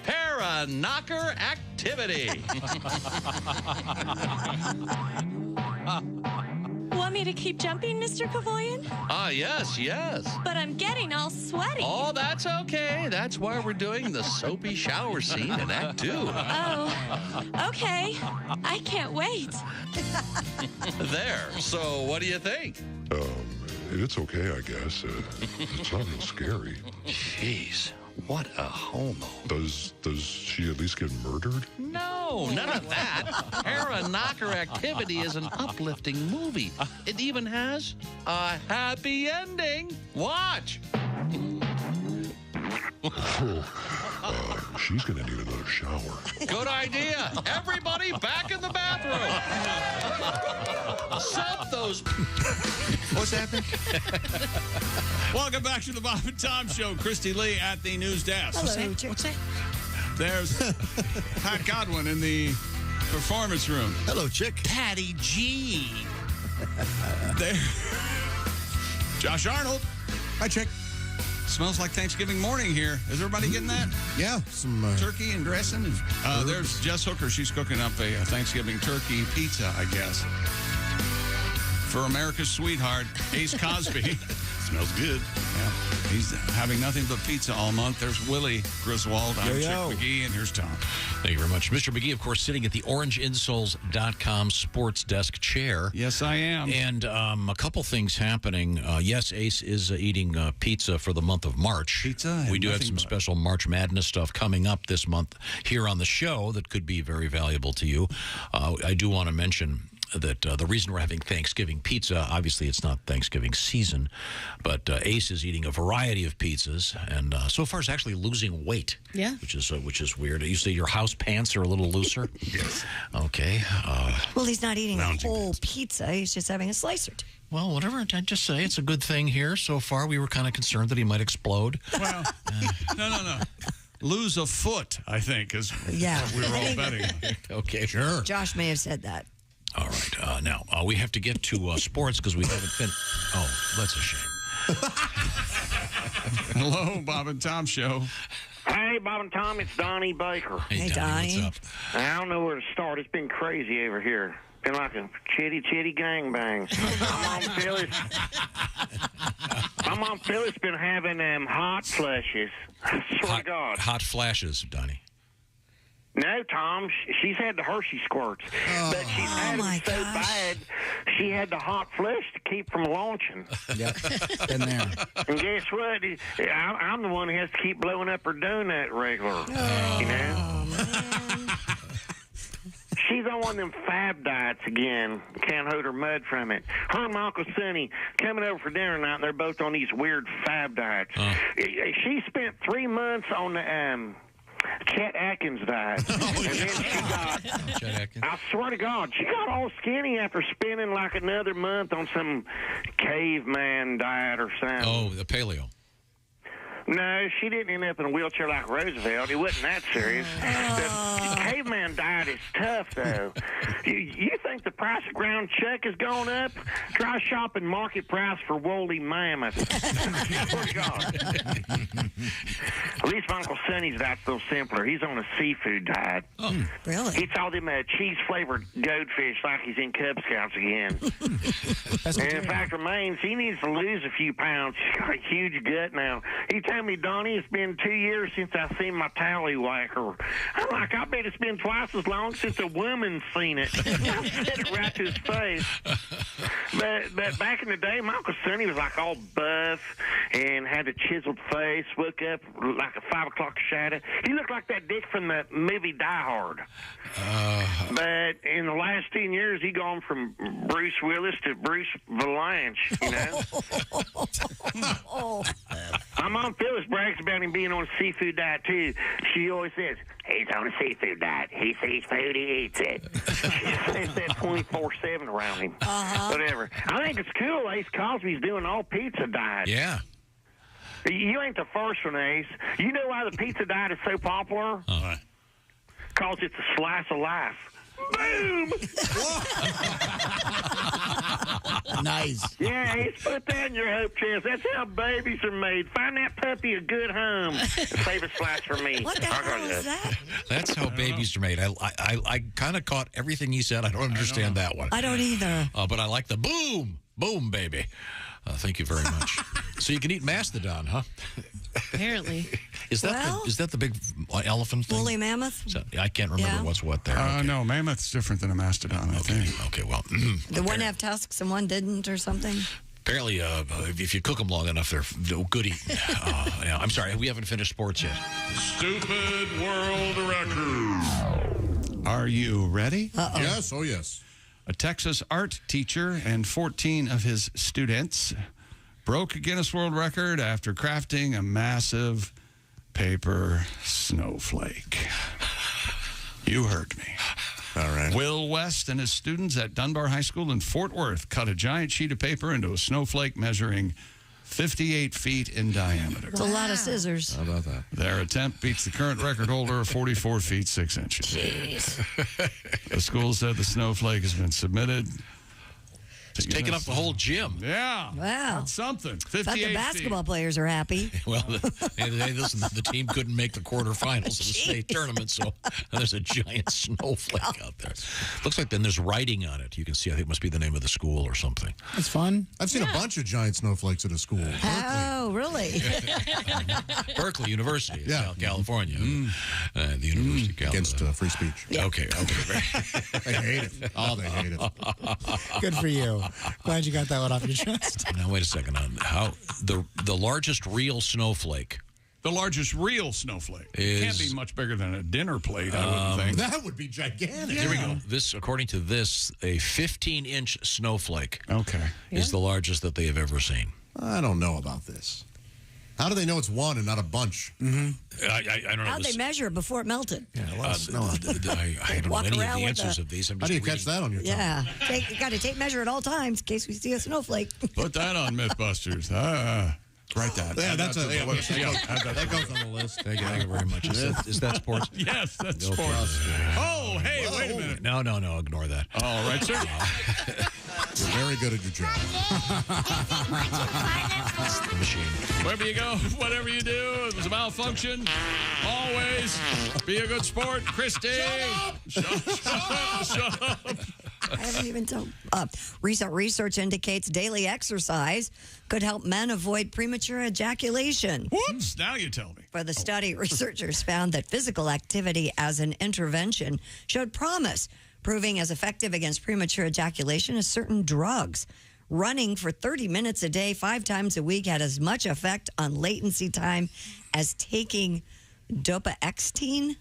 Para-Knocker Activity. Want me to keep jumping, Mr. Kavoyan? Yes. But I'm getting all sweaty. Oh, that's okay. That's why we're doing the soapy shower scene in Act 2. Oh, okay. I can't wait. There. So, what do you think? It's okay, I guess. It's not real scary. Jeez, what a homo. Does she at least get murdered? No, none of that. Para-Knocker Activity is an uplifting movie. It even has a happy ending. Watch. She's going to need another shower. Good idea. Everybody back in the bathroom. Set those... What's happening? Welcome back to the Bob and Tom Show. Christy Lee at the news desk. Hello, What's that? There's Pat Godwin in the performance room. Hello, Chick. Patty G. There. Josh Arnold. Hi, Chick. Smells like Thanksgiving morning here. Is everybody getting that? Yeah, some turkey and dressing. There's Jess Hooker. She's cooking up a Thanksgiving turkey pizza, I guess, for America's sweetheart, Ace Cosby. Smells good. Yeah. He's having nothing but pizza all month. There's Willie Griswold. I'm Chick McGee, and here's Tom. Thank you very much. Mr. McGee, of course, sitting at the orangeinsoles.com sports desk chair. Yes, I am. And a couple things happening. Yes, Ace is eating pizza for the month of March. Pizza? We do have some special March Madness stuff coming up this month here on the show that could be very valuable to you. I do want to mention that the reason we're having Thanksgiving pizza, obviously it's not Thanksgiving season, but Ace is eating a variety of pizzas, and so far is actually losing weight. Yeah. Which is weird. You say your house pants are a little looser? Yes. Okay. Well, he's not eating a whole pizza. He's just having a slice or two. Well, whatever. I just say it's a good thing here. So far, we were kind of concerned that he might explode. Well, no. Lose a foot, I think, is Yeah. what we were all betting on. Okay, sure. Josh may have said that. All right. Now, we have to get to sports because we haven't finished. Oh, that's a shame. Hello, Bob and Tom Show. Hey, Bob and Tom, it's Donnie Baker. Hey, Donnie. What's up? I don't know where to start. It's been crazy over here. Been like a chitty gangbang. My mom Phyllis been having hot flushes. I swear to God. Hot flashes, Donnie. No, Tom, she's had the Hershey squirts, but she's had them so bad, she had the hot flush to keep from launching. Yep, been there. And guess what? I'm the one who has to keep blowing up her donut regular. You know? She's on one of them fab diets again. Can't hold her mud from it. Her and my Uncle Sonny coming over for dinner tonight, and they're both on these weird fab diets. She spent 3 months on the Chet Atkins diet. And then she got, I swear to God, she got all skinny after spending like another month on some caveman diet or something. Oh, the paleo. No, she didn't end up in a wheelchair like Roosevelt. It wasn't that serious. The caveman diet is tough, though. You think the price of ground chuck has gone up? Try shopping market price for woolly mammoth. Swear to God. At least my Uncle Sonny's diet's a little simpler. He's on a seafood diet. Oh, really? Eats all them cheese-flavored goldfish like he's in Cub Scouts again. And in fact, remains, he needs to lose a few pounds. He's got a huge gut now. He told me, Donnie, it's been 2 years since I seen my tallywhacker. I'm like, I bet it's been twice as long since a woman's seen it. I said it right to his face. But back in the day, my Uncle Sonny was like all buff and had a chiseled face, woke up like a 5 o'clock shadow. He looked like that dick from the movie Die Hard. But in the last 10 years, he gone from Bruce Willis to Bruce Valanche, you know? My mom Phyllis brags about him being on a seafood diet, too. She always says, he's on a seafood diet. He sees food, he eats it. She says that 24/7 around him. Whatever. I think it's cool Ace Cosby's doing all pizza diet. Yeah. You ain't the first one, Ace. You know why the pizza diet is so popular? Because it's a slice of life. Boom! Nice. Yeah, Ace, put that in your hope chest. That's how babies are made. Find that puppy a good home and save a slice for me. What the hell is that? That's how babies are made. I kind of caught everything he said. I don't understand that one. I don't either. But I like the boom, boom, baby. Thank you very much. So you can eat mastodon, huh? Apparently. Is that the big elephant thing? Woolly mammoth? So, I can't remember what's what there. Okay. No, mammoth's different than a mastodon, I think. Okay, well. Did one have tusks and one didn't or something? Apparently, if you cook them long enough, they're good eating. I'm sorry, we haven't finished sports yet. Stupid world record. Are you ready? Yes, oh yes. A Texas art teacher and 14 of his students broke a Guinness World Record after crafting a massive paper snowflake. You heard me. All right. Will West and his students at Dunbar High School in Fort Worth cut a giant sheet of paper into a snowflake measuring 58 feet in diameter. It's a lot of scissors. How about that? Their attempt beats the current record holder of 44 feet 6 inches. Jeez. The school said the snowflake has been submitted. It's taking up the whole gym. Yeah. Wow. That's something. 58 But the basketball players are happy. Well, listen, the team couldn't make the quarterfinals of the state tournament, so there's a giant snowflake out there. Looks like then there's writing on it. You can see, I think it must be the name of the school or something. It's fun. I've seen a bunch of giant snowflakes at a school. Oh, really? Berkeley University, Yeah. California. The University of California. Against free speech. Okay. They hate it. Oh, they hate it. Good for you. Glad you got that one off your chest. Now, wait a second. How the largest real snowflake. The largest real snowflake. It Is- can't be much bigger than a dinner plate, I wouldn't think. That would be gigantic. Here we go. This, according to this, a 15-inch snowflake is the largest that they have ever seen. I don't know about this. How do they know it's one and not a bunch? I don't know. How'd they measure it before it melted? Yeah, a lot of snow. I don't know Walk any of around the with answers a- of these. I'm How just do you catch that on your tongue? Yeah. You got to tape measure at all times in case we see a snowflake. Put that on Mythbusters. Write that. Yeah, Add that's that to the website. that goes on the list. Thank you very much. Is that sports? Yes, that's No sports. problem. Oh, hey, wait a minute. No, ignore that. All right, sir. You're very good at your job. It's the machine. Wherever you go, whatever you do, if there's a malfunction, always be a good sport. Christy. Shut up. I haven't even told. Recent research indicates daily exercise could help men avoid premature ejaculation. Whoops, now you tell me. For the study, researchers found that physical activity as an intervention showed promise, proving as effective against premature ejaculation as certain drugs. Running for 30 minutes a day, 5 times a week, had as much effect on latency time as taking dopaxetine.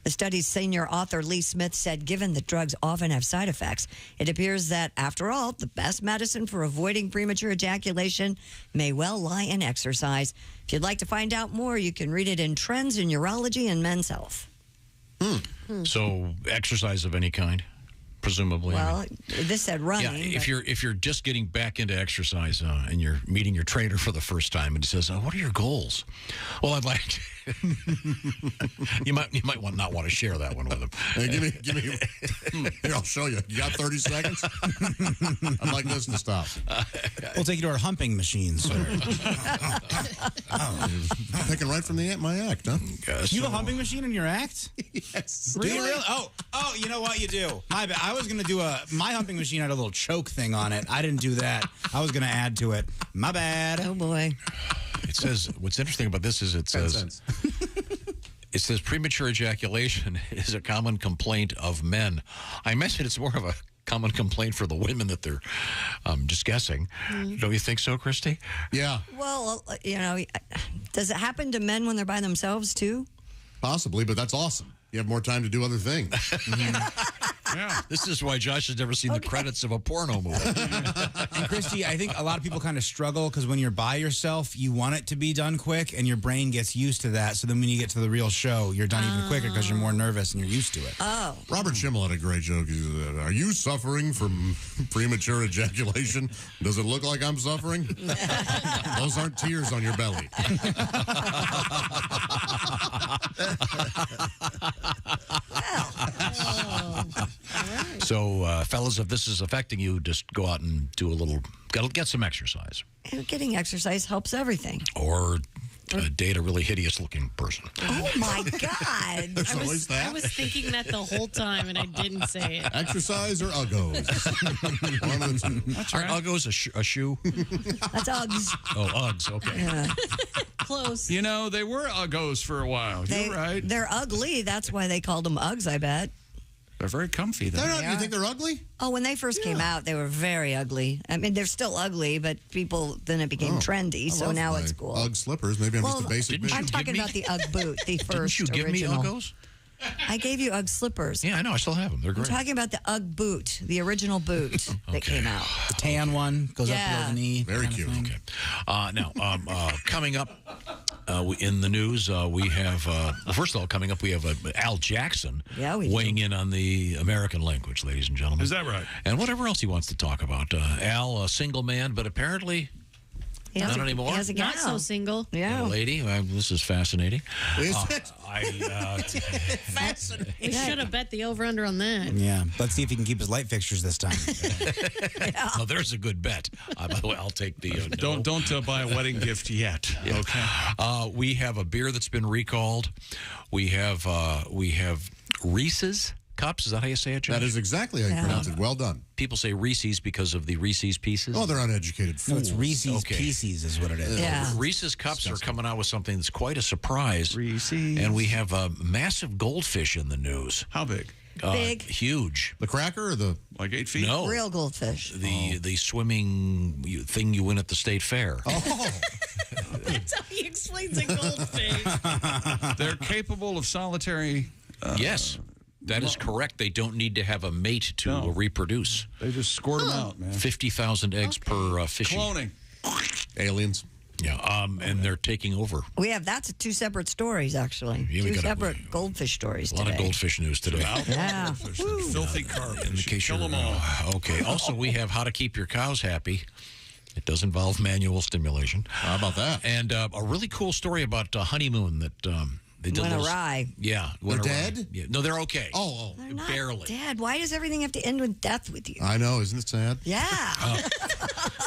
The study's senior author, Lee Smith, said given that drugs often have side effects, it appears that, after all, the best medicine for avoiding premature ejaculation may well lie in exercise. If you'd like to find out more, you can read it in Trends in Urology and Men's Health. So exercise of any kind, presumably. Well, this said running. Yeah, if you're just getting back into exercise and you're meeting your trainer for the first time and he says, "What are your goals?" Well, I'd like to. you might not want to share that one with him. Hey, give me. Here, I'll show you. You got 30 seconds? I'd like this to stop. We'll take you to our humping machines. Taken right from my act, huh? You have a humping machine in your act? Yes. Do you really? Oh, you know what you do? My bad. I was going to do my humping machine had a little choke thing on it. I didn't do that. I was going to add to it. My bad. Oh, boy. It says, what's interesting about this is it says premature ejaculation is a common complaint of men. I imagine it's more of a common complaint for the women that they're just guessing. Don't you think so, Christy? Yeah. Well, does it happen to men when they're by themselves, too? Possibly, but that's awesome. You have more time to do other things. Yeah. This is why Josh has never seen the credits of a porno movie. And Christy, I think a lot of people kind of struggle because when you're by yourself, you want it to be done quick, and your brain gets used to that. So then when you get to the real show, you're done even quicker because you're more nervous and you're used to it. Oh. Robert Schimmel had a great joke. He said, "Are you suffering from premature ejaculation? Does it look like I'm suffering? Those aren't tears on your belly." So, fellas, if this is affecting you, just go out and do get some exercise. And getting exercise helps everything. Or date a really hideous-looking person. Oh, my God. There's always that. I was thinking that the whole time, and I didn't say it. Exercise or Uggos? One of the two. That's right. Are Uggos a shoe? That's Uggs. Oh, Uggs, okay. Yeah. Close. They were Uggos for a while. You're right. They're ugly. That's why they called them Uggs, I bet. They're very comfy, though. You think they're ugly? Oh, when they first came out, they were very ugly. I mean, they're still ugly, but then it became trendy, so now it's cool. Ugg slippers. Maybe I'm just a basic bitch. I'm talking about the Ugg boot, the first Didn't you give original. me Uggos? I gave you Ugg slippers. Yeah, I know. I still have them. They're I'm great. talking about the Ugg boot, the original boot that came out. The tan one goes up below the knee. Very cute. Okay. Now, coming up in the news, we have, first of all, coming up, we have Al Jackson weighing in on the American language, ladies and gentlemen. Is that right? And whatever else he wants to talk about. Al, a single man, but apparently not anymore. He has a Not so single. Yeah. A lady. This is fascinating. Is it? Fascinating. We should have bet the over-under on that. Yeah. Let's see if he can keep his light fixtures this time. Oh, there's a good bet. By the way, I'll take the. Don't buy a wedding gift yet. Yeah. Okay. We have a beer that's been recalled. We have Reese's cups. Is that how you say it, Josh? That is exactly how you pronounce it. Well done. People say Reese's because of the Reese's Pieces. Oh, they're uneducated fools. No, it's Reese's Pieces is what it is. Yeah. Reese's cups are coming out with something that's quite a surprise. Reese's. And we have a massive goldfish in the news. How big? Big. Huge. The cracker or the... Like 8 feet? No. Real goldfish. The swimming thing you win at the state fair. Oh. That's how he explains a goldfish. They're capable of solitary... Yes. That is correct. They don't need to have a mate to reproduce. They just squirt them out, man. 50,000 eggs per fishy. Cloning. Aliens. Yeah, and they're taking over. That's two separate stories, actually. Yeah, two separate goldfish stories today. A lot of goldfish news today. Yeah. Filthy carp. In case kill them all. Okay. Also, we have how to keep your cows happy. It does involve manual stimulation. How about that? And a really cool story about a honeymoon that they did. Went awry. Yeah. They're dead? Yeah. No, they're okay. Oh. They're not barely. dead. Why does everything have to end with death with you? I know. Isn't it sad? Yeah.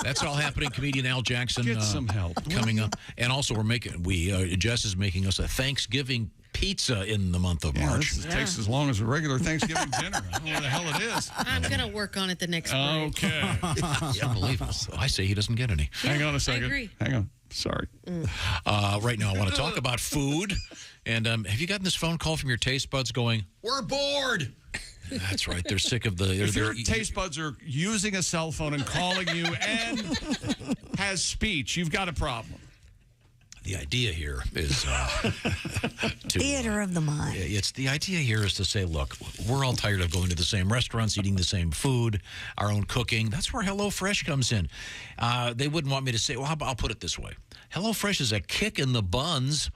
That's all happening. Comedian Al Jackson. Get some help. Coming up. And also, Jess is making us a Thanksgiving pizza in the month of March. This takes as long as a regular Thanksgiving dinner. I don't know what the hell it is. I'm going to work on it the next break. Okay. Yeah, believe us. I say he doesn't get any. Hang on a second. I agree. Hang on. Sorry. Right now, I want to talk about food. And have you gotten this phone call from your taste buds going, "We're bored"? That's right. They're sick of the... If your taste buds are using a cell phone and calling you and has speech, you've got a problem. The idea here is theater of the mind. The idea here is to say, look, we're all tired of going to the same restaurants, eating the same food, our own cooking. That's where HelloFresh comes in. They wouldn't want me to say, well, I'll put it this way. HelloFresh is a kick in the buns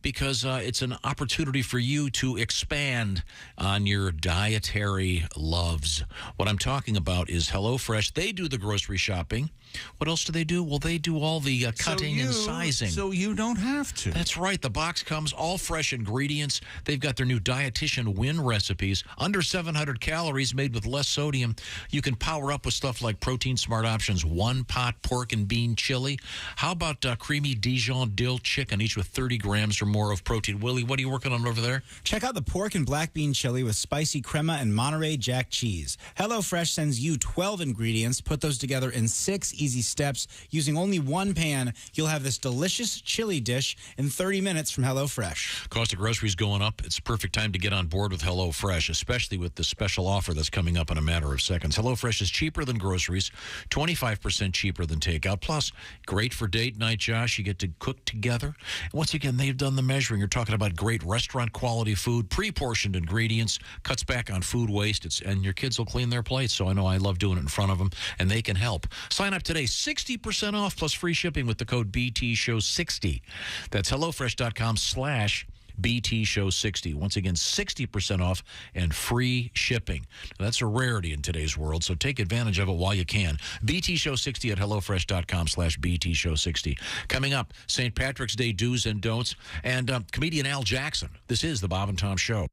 because it's an opportunity for you to expand on your dietary loves. What I'm talking about is HelloFresh. They do the grocery shopping. What else do they do? Well, they do all the cutting and sizing. So you don't have to. That's right. The box comes all fresh ingredients. They've got their new Dietitian Win recipes. Under 700 calories, made with less sodium. You can power up with stuff like Protein Smart Options, one-pot pork and bean chili. How about creamy Dijon dill chicken, each with 30 grams or more of protein? Willie, what are you working on over there? Check out the pork and black bean chili with spicy crema and Monterey Jack cheese. HelloFresh sends you 12 ingredients. Put those together in 6 easy steps. Using only one pan, you'll have this delicious chili dish in 30 minutes from HelloFresh. Cost of groceries going up. It's a perfect time to get on board with HelloFresh, especially with the special offer that's coming up in a matter of seconds. HelloFresh is cheaper than groceries, 25% cheaper than takeout. Plus, great for date night, Josh. You get to cook together. And once again, they've done the measuring. You're talking about great restaurant quality food, pre-portioned ingredients, cuts back on food waste, and your kids will clean their plates. So I know I love doing it in front of them, and they can help. Sign up today, 60% off plus free shipping with the code BTShow60. That's HelloFresh.com/BTShow60. Once again, 60% off and free shipping. Now, that's a rarity in today's world, so take advantage of it while you can. BTShow60 at HelloFresh.com/BTShow60. Coming up, St. Patrick's Day do's and don'ts, and comedian Al Jackson. This is the Bob and Tom Show.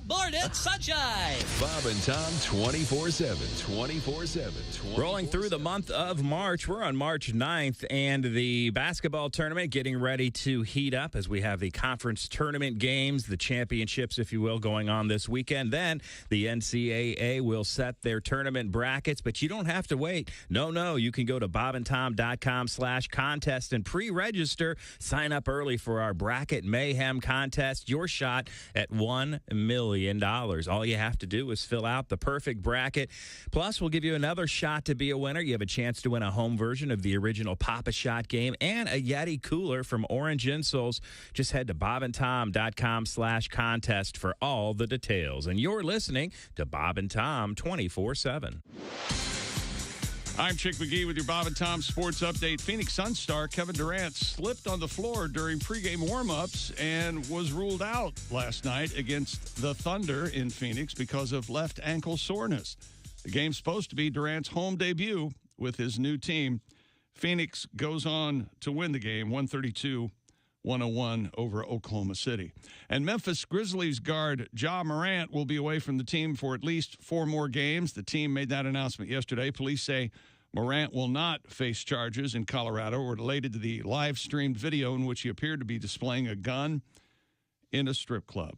Morning sunshine. Bob and Tom 24/7. 24/7. Rolling through the month of March. We're on March 9th, and the basketball tournament getting ready to heat up as we have the conference tournament games, the championships, if you will, going on this weekend. Then the NCAA will set their tournament brackets, but you don't have to wait. No, you can go to bobandtom.com/contest and pre-register. Sign up early for our Bracket Mayhem contest. Your shot at $1 million. All you have to do is fill out the perfect bracket. Plus, we'll give you another shot to be a winner. You have a chance to win a home version of the original Pop-A-Shot game and a Yeti cooler from Orange Insoles. Just head to bobandtom.com/contest for all the details. And you're listening to Bob and Tom 24/7. I'm Chick McGee with your Bob and Tom Sports Update. Phoenix Suns star Kevin Durant slipped on the floor during pregame warm-ups and was ruled out last night against the Thunder in Phoenix because of left ankle soreness. The game's supposed to be Durant's home debut with his new team. Phoenix goes on to win the game 132-101 over Oklahoma City. And Memphis Grizzlies guard Ja Morant will be away from the team for at least 4 more games. The team made that announcement yesterday. Police say Morant will not face charges in Colorado related to the live-streamed video in which he appeared to be displaying a gun in a strip club.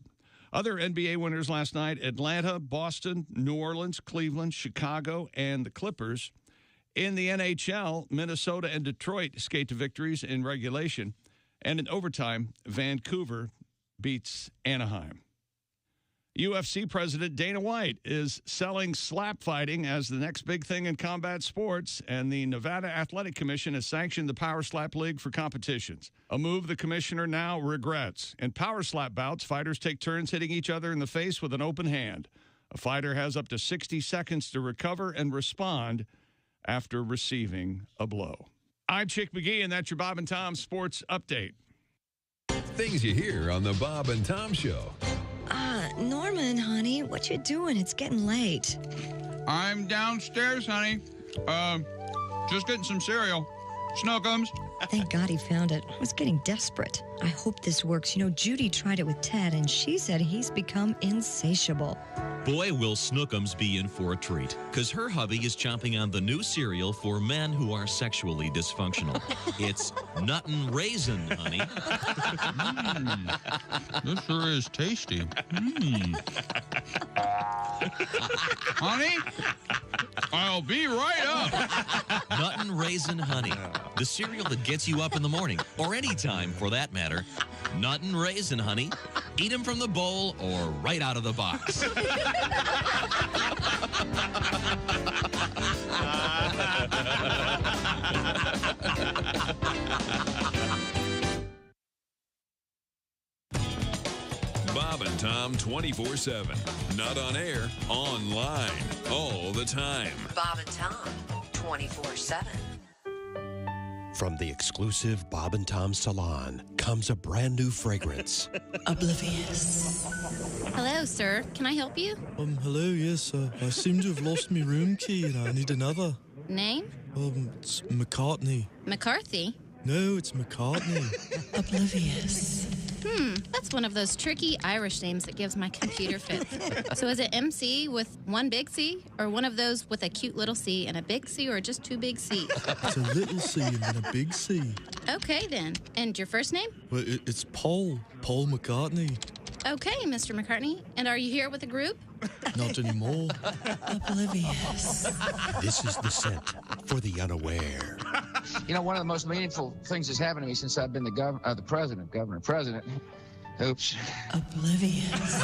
Other NBA winners last night: Atlanta, Boston, New Orleans, Cleveland, Chicago, and the Clippers. In the NHL, Minnesota and Detroit skate to victories in regulation. And in overtime, Vancouver beats Anaheim. UFC President Dana White is selling slap fighting as the next big thing in combat sports, and the Nevada Athletic Commission has sanctioned the Power Slap League for competitions, a move the commissioner now regrets. In power slap bouts, fighters take turns hitting each other in the face with an open hand. A fighter has up to 60 seconds to recover and respond after receiving a blow. I'm Chick McGee, and that's your Bob and Tom Sports Update. Things you hear on the Bob and Tom Show. Norman, honey, what you doing? It's getting late. I'm downstairs, honey. Just getting some cereal. Scrotums. Thank God he found it. I was getting desperate. I hope this works. You know, Judy tried it with Ted, and she said he's become insatiable. Boy, will Scrotums be in for a treat, because her hubby is chomping on the new cereal for men who are sexually dysfunctional. It's Nutin Raisin, honey. This sure is tasty. Honey, I'll be right up. Nutin Raisin Honey, the cereal that gets you up in the morning, or any time for that matter. Nutin Raisin Honey. Eat them from the bowl or right out of the box. Tom 24/7. Not on air, online, all the time. Bob and Tom, 24/7. From the exclusive Bob and Tom Salon comes a brand new fragrance. Oblivious. Hello, sir. Can I help you? Hello, yes. I seem to have lost my room key and I need another. Name? It's McCartney. McCarthy? No, it's McCartney. Oblivious. That's one of those tricky Irish names that gives my computer fits. So is it MC with one big C, or one of those with a cute little C and a big C, or just two big C's? It's a little C and then a big C. Okay, then. And your first name? Well, it's Paul McCartney. Okay, Mr. McCartney. And are you here with a group? Not anymore. Oblivious. This is the scent for the unaware. You know, one of the most meaningful things that's happened to me since I've been the president. Oops. Oblivious.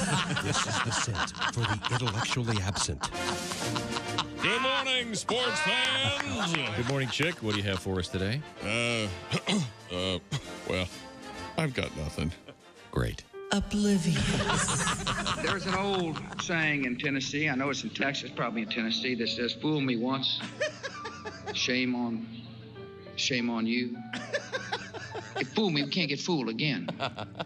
This is the scent for the intellectually absent. Good morning, sports fans. Good morning, Chick. What do you have for us today? Well, I've got nothing. Great. Oblivious. There's an old saying in Tennessee, I know it's in Texas, probably in Tennessee, that says, "Fool me once, shame on you." If fool me, we can't get fooled again.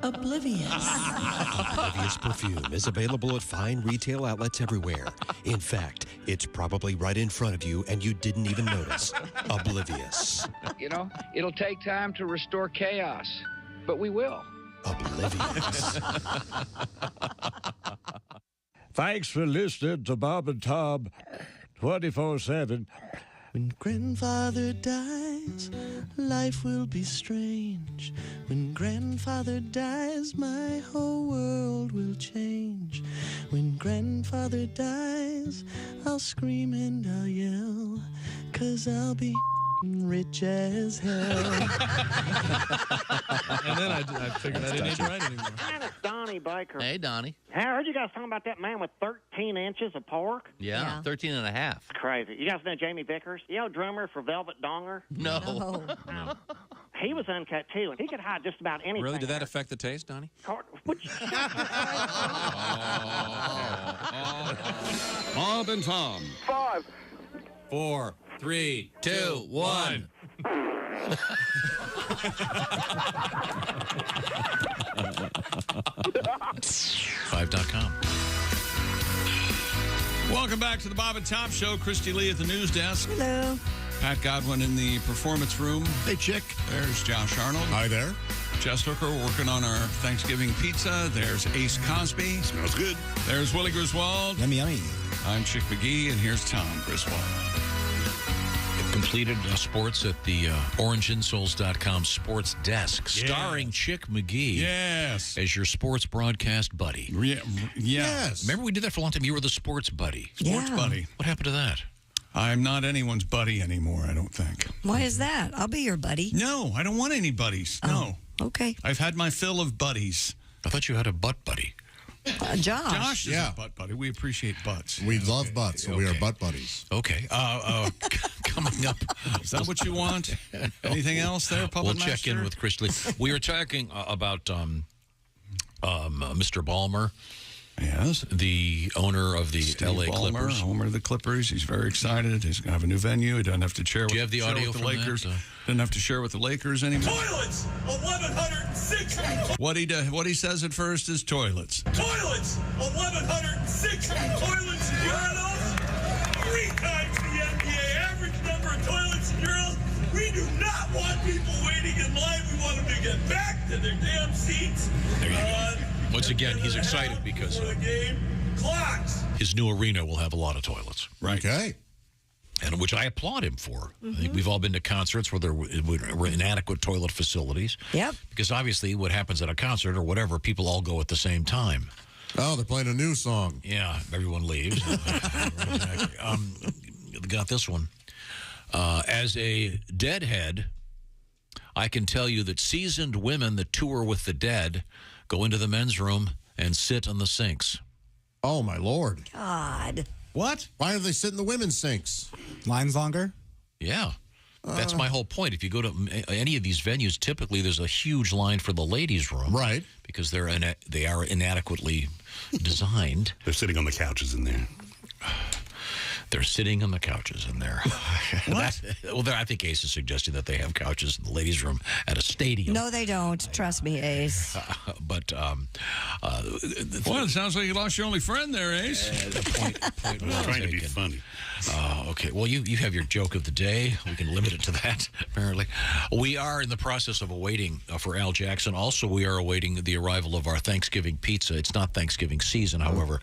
Oblivious. Oblivious perfume is available at fine retail outlets everywhere. In fact, it's probably right in front of you and you didn't even notice. Oblivious. You know, it'll take time to restore chaos, but we will. Oblivious. Thanks for listening to Bob and Tom 24/7. When grandfather dies, life will be strange. When grandfather dies, my whole world will change. When grandfather dies, I'll scream and I'll yell, 'cause I'll be rich as hell. And then I figured I didn't need to write anymore. Man, it's Donnie Baker. Hey, Donnie. I heard you guys talking about that man with 13 inches of pork. Yeah, 13 and a half. It's crazy. You guys know Jamie Vickers? You know, drummer for Velvet Donger? No. He was uncut, too, and he could hide just about anything. Really? Did that affect the taste, Donnie? Bob and Tom. 5, 4, 3, 2, 1. Five.com. Welcome back to the Bob and Tom Show. Christy Lee at the news desk. Hello. Pat Godwin in the performance room. Hey, Chick. There's Josh Arnold. Hi there. Jess Hooker working on our Thanksgiving pizza. There's Ace Cosby. Smells good. There's Willie Griswold. Yummy, yummy. I'm Chick McGee, and here's Tom Griswold. Completed sports at the orangeinsoles.com sports desk, starring Chick McGee. Yes. As your sports broadcast buddy. Yes. Remember we did that for a long time? You were the sports buddy. Sports buddy. What happened to that? I'm not anyone's buddy anymore, I don't think. Why is that? I'll be your buddy. No, I don't want any buddies. No. Okay. I've had my fill of buddies. I thought you had a butt buddy. Josh. Josh is a butt buddy. We appreciate butts. We love butts, so we are butt buddies. Okay. Coming up. Is that what you want? Anything else there, Puppet We'll check in with Chris Lee. We were talking about Mr. Ballmer. Yes. The owner of the Steve L.A. Ballmer, Clippers. owner of the Clippers. He's very excited. He's going to have a new venue. He doesn't have to share with, Do you have the audio with the from Lakers. that? Doesn't have to share with the Lakers anymore. Toilets! 1,160! What he says at first is toilets. Toilets! 1,160 toilets and urinals! 3 times the NBA average number of toilets and urinals. We do not want people waiting in line. We want them to get back to their damn seats. There you go. Once again, he's excited because his new arena will have a lot of toilets. Right. Okay. And which I applaud him for. I think we've all been to concerts where there were inadequate toilet facilities. Yep. Because obviously what happens at a concert or whatever, people all go at the same time. Oh, they're playing a new song. Yeah, everyone leaves. Exactly. Got this one. As a deadhead, I can tell you that seasoned women that tour with the dead go into the men's room and sit on the sinks. Oh, my Lord. God. What? Why do they sit in the women's sinks? Lines longer? Yeah. That's my whole point. If you go to any of these venues, typically there's a huge line for the ladies' room. Right. Because they are inadequately designed. They're sitting on the couches in there. They're sitting on the couches in there. What? I think Ace is suggesting that they have couches in the ladies' room at a stadium. No, they don't. Trust me, Ace. But well, it sounds like you lost your only friend there, Ace. The point I'm trying to be funny. Okay. Well, you have your joke of the day. We can limit it to that, apparently. We are in the process of awaiting for Al Jackson. Also, we are awaiting the arrival of our Thanksgiving pizza. It's not Thanksgiving season, however.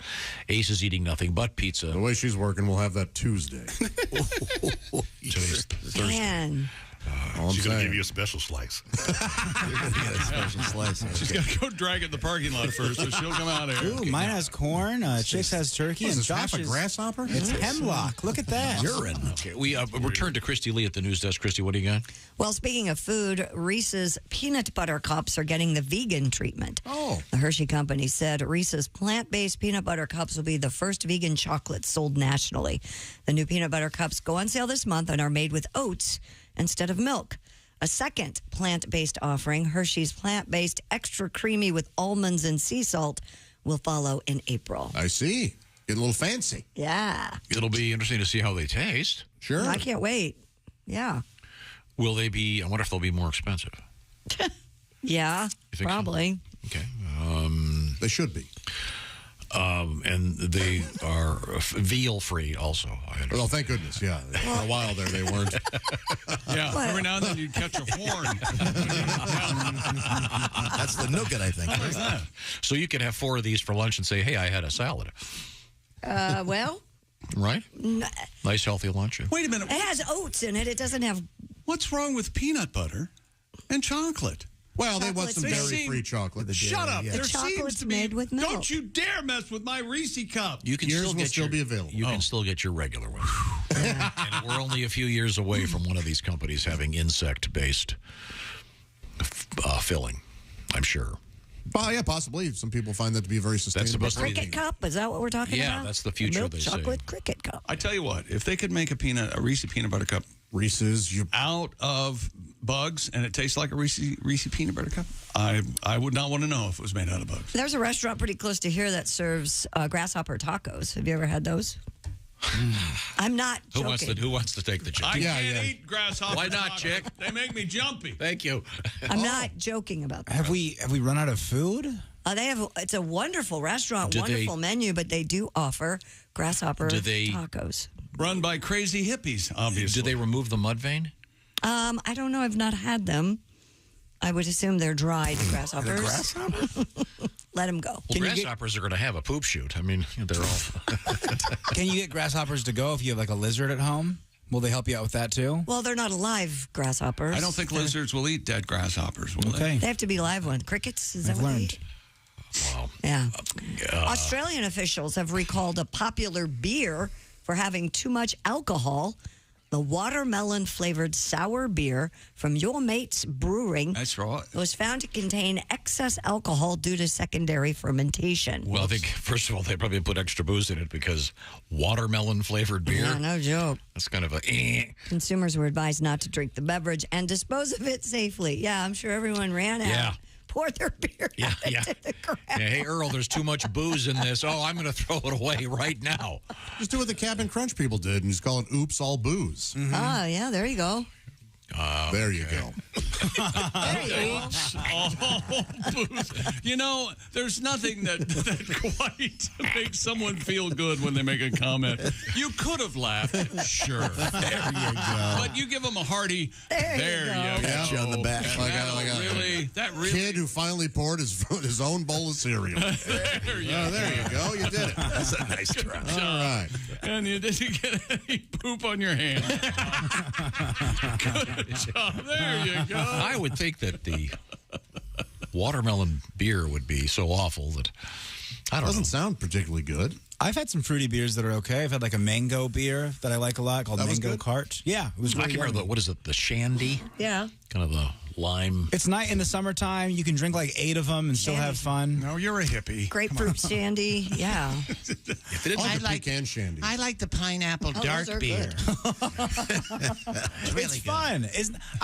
Ace is eating nothing but pizza. The way she's working, we'll have that Tuesday. Today's Thursday. Man. She's going to give you a special slice. She's got to go drag it in the parking lot first, so she'll come out here. Ooh, mine has corn, Chicks has turkey, and Josh Josh a grasshopper? It's hemlock. Look at that. Urine. Okay, we return to Christy Lee at the news desk. Christy, what do you got? Well, speaking of food, Reese's peanut butter cups are getting the vegan treatment. Oh. The Hershey Company said Reese's plant-based peanut butter cups will be the first vegan chocolate sold nationally. The new peanut butter cups go on sale this month and are made with oats instead of milk. A second plant-based offering, Hershey's plant-based extra creamy with almonds and sea salt, will follow in April. I see. Getting a little fancy. Yeah. It'll be interesting to see how they taste. Sure. I can't wait. Yeah. Will they be? I wonder if they'll be more expensive. Yeah, You think so? probably. Okay. They should be. And they are veal-free also. I understand. Well, thank goodness, yeah. For a while there, they weren't. Yeah, What? every now and then you'd catch a horn. That's the nougat, I think. What's that? So you could have 4 of these for lunch and say, hey, I had a salad. Well, Right? Nice, healthy lunch. Wait a minute. it has oats in it. It doesn't have... What's wrong with peanut butter and chocolate? Well, they want some Chocolate's dairy-free chocolate. Shut up. Yeah. There The seems chocolate's to be. made with milk. Don't you dare mess with my Reese cup. You can Yours still will get still your, be available. You can still get your regular one. And we're only a few years away from one of these companies having insect-based filling, I'm sure. Well, yeah, possibly. Some people find that to be very sustainable. supposed to be Cricket cup? Is that what we're talking Yeah, about? that's the future, Milk they say. chocolate cricket cup. I tell you what, if they could make a Reese peanut butter cup Reese's, out of bugs and it tastes like a Reese peanut butter cup, I would not want to know if it was made out of bugs. There's a restaurant pretty close to here that serves grasshopper tacos. Have you ever had those? I'm not joking. Who wants to take the chick? I can't eat grasshopper. Why not, tacos. chick? They make me jumpy. Thank you. I'm not joking about that. Have we run out of food? It's a wonderful restaurant, Do wonderful they- menu, but they do offer grasshopper Do they- tacos. Run by crazy hippies, obviously. Did they remove the mud vein? I don't know. I've not had them. I would assume they're dried grasshoppers. Let them go. Well, grasshoppers are going to have a poop shoot. I mean, they're all... Can you get grasshoppers to go if you have like a lizard at home? Will they help you out with that too? Well, they're not alive grasshoppers. I don't think lizards will eat dead grasshoppers, will they? They have to be live ones. Crickets, is that I've what they learned. eat? Wow. Yeah. Australian officials have recalled a popular beer for having too much alcohol. The watermelon-flavored sour beer from Your Mate's Brewing That's right. was found to contain excess alcohol due to secondary fermentation. Well, I think, first of all, they probably put extra booze in it because watermelon-flavored beer. Yeah, no joke. That's kind of a... Consumers were advised not to drink the beverage and dispose of it safely. Yeah, I'm sure everyone ran out. Yeah. Poured their beer Yeah, out yeah. into the ground. Yeah, hey, Earl, there's too much booze in this. Oh, I'm going to throw it away right now. Just do what the Cap'n Crunch people did and just call it Oops All Booze. Ah, yeah, there you go. There you go. You know, there's nothing that quite makes someone feel good when they make a comment. You could have laughed, sure. There you go. But you give them a hearty, there you go. Pat you on the back. Like a That really. kid who finally poured his own bowl of cereal. There you go. There you go. You did it. That's a nice try. All right. And you didn't get any poop on your hand. Good job. There you go. I would think that the watermelon beer would be so awful that, I don't know. Doesn't sound particularly good. I've had some fruity beers that are okay. I've had like a mango beer that I like a lot called That was Mango good? Cart. Yeah, it was I really can remember, yummy. what is it, the shandy? Yeah. Kind of the lime. It's nice in the summertime. You can drink like 8 of them and still have fun. No, you're a hippie. Grapefruit shandy, yeah. If it is pecan shandy. I like the pineapple dark those are beer. It's fun.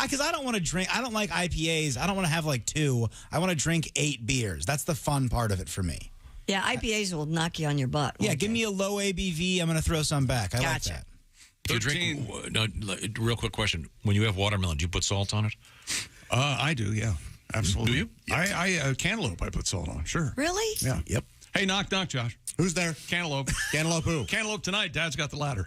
Because I don't want to drink. I don't like IPAs. I don't want to have like 2. I want to drink 8 beers. That's the fun part of it for me. Yeah, IPAs will knock you on your butt. Yeah, give me a low ABV. I'm going to throw some back. I like that. Do you drink, real quick question. When you have watermelon, do you put salt on it? I do, yeah. Absolutely. Do you? I cantaloupe I put salt on, sure. Really? Yeah. Yep. Hey, knock, Josh. Who's there? Cantaloupe. Cantaloupe who? Cantaloupe tonight. Dad's got the ladder.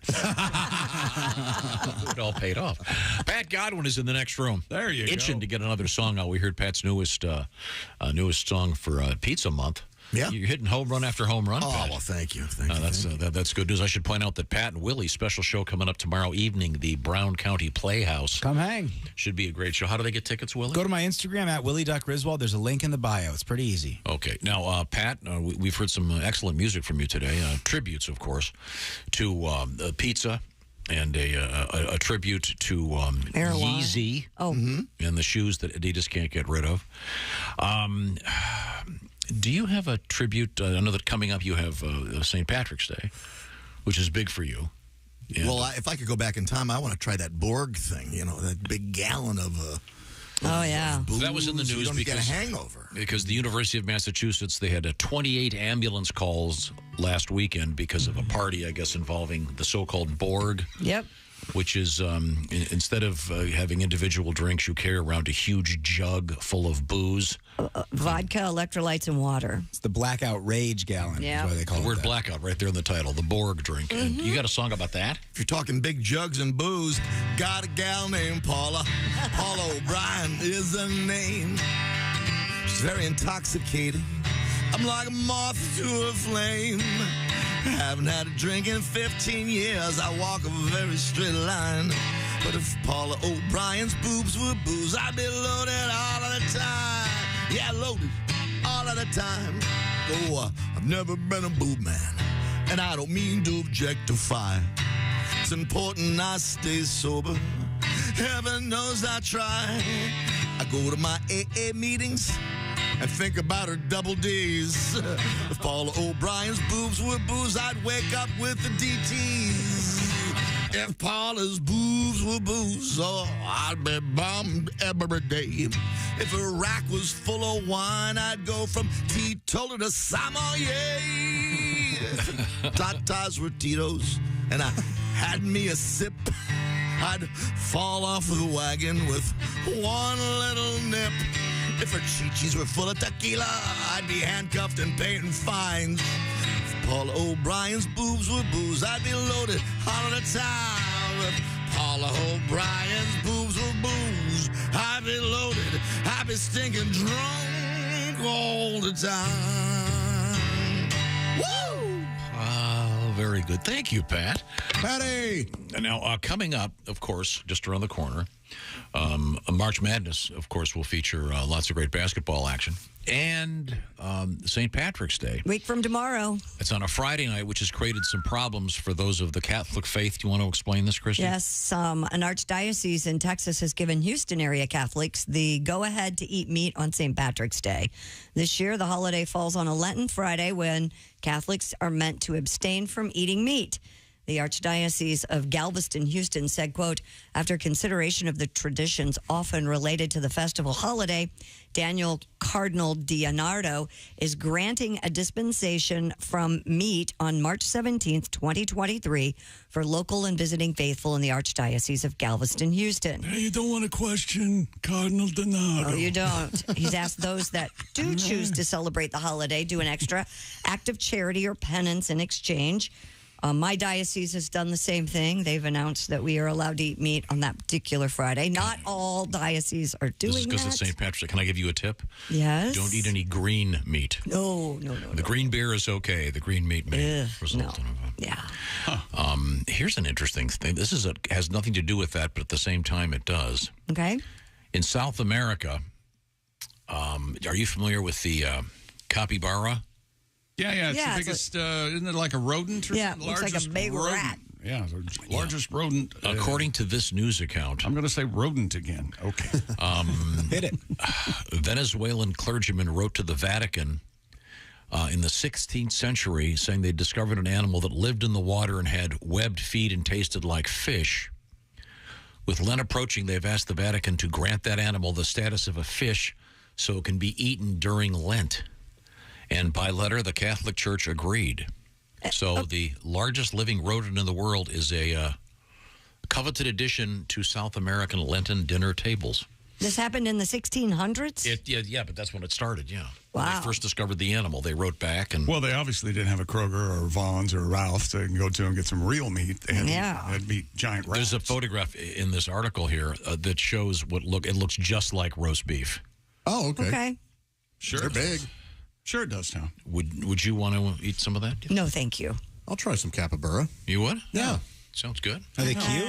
It all paid off. Pat Godwin is in the next room. There you Itching to get another song out. We heard Pat's newest song for Pizza Month. Yeah. You're hitting home run after home run, Oh, Pat. well, thank you. Thank you. That's good news. I should point out that Pat and Willie's special show coming up tomorrow evening, the Brown County Playhouse. Come hang. Should be a great show. How do they get tickets, Willie? Go to my Instagram at Willie.Griswold. There's a link in the bio. It's pretty easy. Okay. Now, Pat, we've heard some excellent music from you today. Tributes, of course, to pizza and a tribute to Yeezy and the shoes that Adidas can't get rid of. Do you have a tribute? I know that coming up you have St. Patrick's Day, which is big for you. And well, if I could go back in time, I want to try that Borg thing. You know, that big gallon of. Oh yeah, booze. That was in the news you don't because get a hangover. Because the University of Massachusetts, they had 28 ambulance calls last weekend because of a party, I guess, involving the so-called Borg. Yep. Which is instead of having individual drinks, you carry around a huge jug full of booze. Vodka, electrolytes, and water. It's the blackout rage gallon. Yeah. Is why they call The word it that. blackout right there in the title, the Borg drink. And you got a song about that? If you're talking big jugs and booze, got a gal named Paula. Paula O'Brien is her name. She's very intoxicated. I'm like a moth to a flame. Haven't had a drink in 15 years. I walk a very straight line. But if Paula O'Brien's boobs were booze, I'd be loaded all of the time. Yeah, loaded all of the time. Oh, I've never been a boob man, and I don't mean to objectify. It's important I stay sober. Heaven knows I try. I go to my AA meetings and think about her double D's. If Paula O'Brien's boobs were booze, I'd wake up with the DTs. If Paula's boobs were booze, oh, I'd be bummed every day. If her rack was full of wine, I'd go from teetotaler to sommelier. Tatas were Tito's, and I had me a sip. I'd fall off the wagon with one little nip. If her chichis were full of tequila, I'd be handcuffed and paying fines. If Paula O'Brien's boobs were booze, I'd be loaded all of the time. If Paula O'Brien's boobs were booze, I'd be loaded, I'd be stinking drunk all the time. Woo! Very good. Thank you, Pat. Patty! And now, coming up, of course, just around the corner, March Madness, of course, will feature lots of great basketball action. And St. Patrick's Day. Week from tomorrow. It's on a Friday night, which has created some problems for those of the Catholic faith. Do you want to explain this, Christy? Yes, an archdiocese in Texas has given Houston area Catholics the go-ahead to eat meat on St. Patrick's Day. This year, the holiday falls on a Lenten Friday when Catholics are meant to abstain from eating meat. The Archdiocese of Galveston, Houston said, quote, after consideration of the traditions often related to the festival holiday, Daniel Cardinal Dionardo is granting a dispensation from meat on March 17th, 2023 for local and visiting faithful in the Archdiocese of Galveston, Houston. Hey, you don't want to question Cardinal Donato. Oh, you don't. He's asked those that do choose to celebrate the holiday do an extra act of charity or penance in exchange. My diocese has done the same thing. They've announced that we are allowed to eat meat on that particular Friday. Not all dioceses are doing This is because that. it's St. Patrick's Day. Can I give you a tip? Yes. Don't eat any green meat. No. The green beer is okay. The green meat may result in here's an interesting thing. This has nothing to do with that, but at the same time it does. Okay. In South America, are you familiar with the capybara? Yeah, it's the biggest, isn't it like a rodent or something? Looks like a big rat. Yeah, the largest rodent. According to this news account. I'm going to say rodent again. Okay. Hit it. Venezuelan clergyman wrote to the Vatican in the 16th century saying they discovered an animal that lived in the water and had webbed feet and tasted like fish. With Lent approaching, they've asked the Vatican to grant that animal the status of a fish so it can be eaten during Lent. And by letter, the Catholic Church agreed. So the largest living rodent in the world is a coveted addition to South American Lenten dinner tables. This happened in the 1600s? Yeah, but that's when it started, yeah. Wow. When they first discovered the animal, they wrote back. And Well, they obviously didn't have a Kroger or Vaughn's or Ralph's. They can go to and get some real meat. And it'd be giant rats. There's a photograph in this article here that shows it looks just like roast beef. Oh, okay. Sure. They're big. Sure it does, Tom. Would you want to eat some of that? No, thank you. I'll try some capybara. You would? Yeah. Sounds good. Are they cute?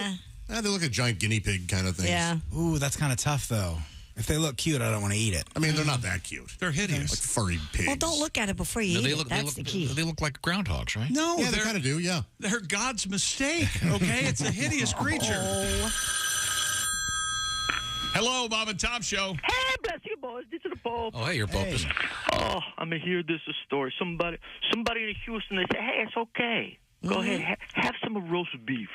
They look like giant guinea pig kind of things. Yeah. Ooh, that's kind of tough, though. If they look cute, I don't want to eat it. I mean, they're not that cute. They're hideous. Like furry pigs. Well, don't look at it before you eat it. That's the key. They look like groundhogs, right? No, Yeah, they kind of do, yeah. They're God's mistake, okay? It's a hideous creature. Hello, Bob and Tom Show. Hey, bless you, boys. This is the Pope. Oh, hey, you're Pope. Oh, I'm going to hear this story. Somebody in Houston, they say, hey, it's okay. Go ahead, have some roast beef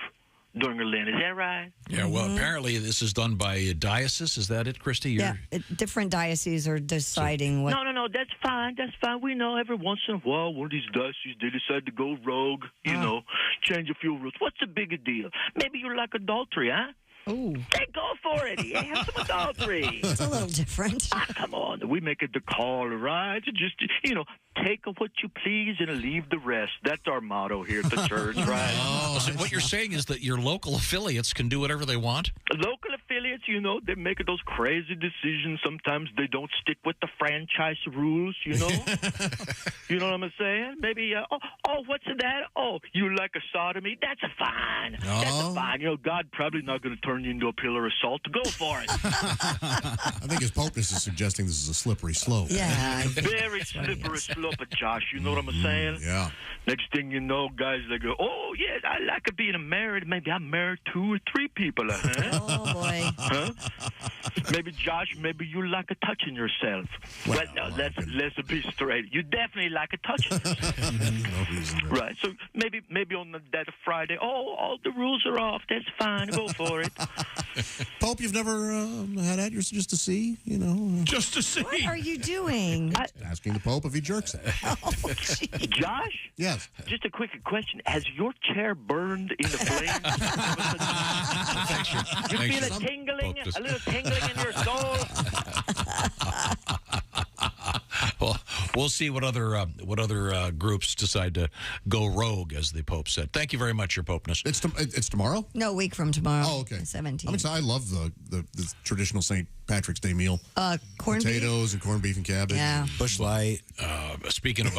during a Lent. Is that right? Yeah, well, apparently this is done by a diocese. Is that it, Christy? Yeah, different dioceses are deciding what. No, that's fine. That's fine. We know every once in a while, one of these dioceses, they decide to go rogue, change a few rules. What's the bigger deal? Maybe you like adultery, huh? Ooh. Hey, go for it. Yeah, have some adultery. It's a little different. Come on. We make it the call, right? Just, take what you please and leave the rest. That's our motto here at the church, right? Oh, so what you're saying is that your local affiliates can do whatever they want? Local affiliates, they make those crazy decisions. Sometimes they don't stick with the franchise rules, You know what I'm saying? Maybe, what's that? Oh, you like a sodomy? That's fine. That's fine. God probably not going to turn you into a pillar of salt. Go for it. I think his Popeness is suggesting this is a slippery slope. Yeah. Very slippery slope, Josh. You know what I'm saying? Yeah. Next thing you know, guys, they go, oh, yeah, I like being married. Maybe I'm married 2 or 3 people, huh? Oh, boy. Huh? Maybe, Josh, maybe you like a touching yourself. Well, no, let's be straight. You definitely like a touching yourself. No reason. Right. So maybe on that Friday, all the rules are off. That's fine. Go for it. Pope, you've never had at yours just to see, Just to see. What are you doing? Asking the Pope if he jerks it. Oh, geez. Josh? Yes. Just a quick question. Has your chair burned in the flames? You feel a tingling, a little tingling in your soul? Well, we'll see what other groups decide to go rogue, as the Pope said. Thank you very much, Your Popeness. It's tomorrow? No, a week from tomorrow. Oh, okay. The 17th. I mean, I love the traditional St. Patrick's Day meal. Corned potatoes and corned beef and cabbage. Yeah. Bush Light. Speaking of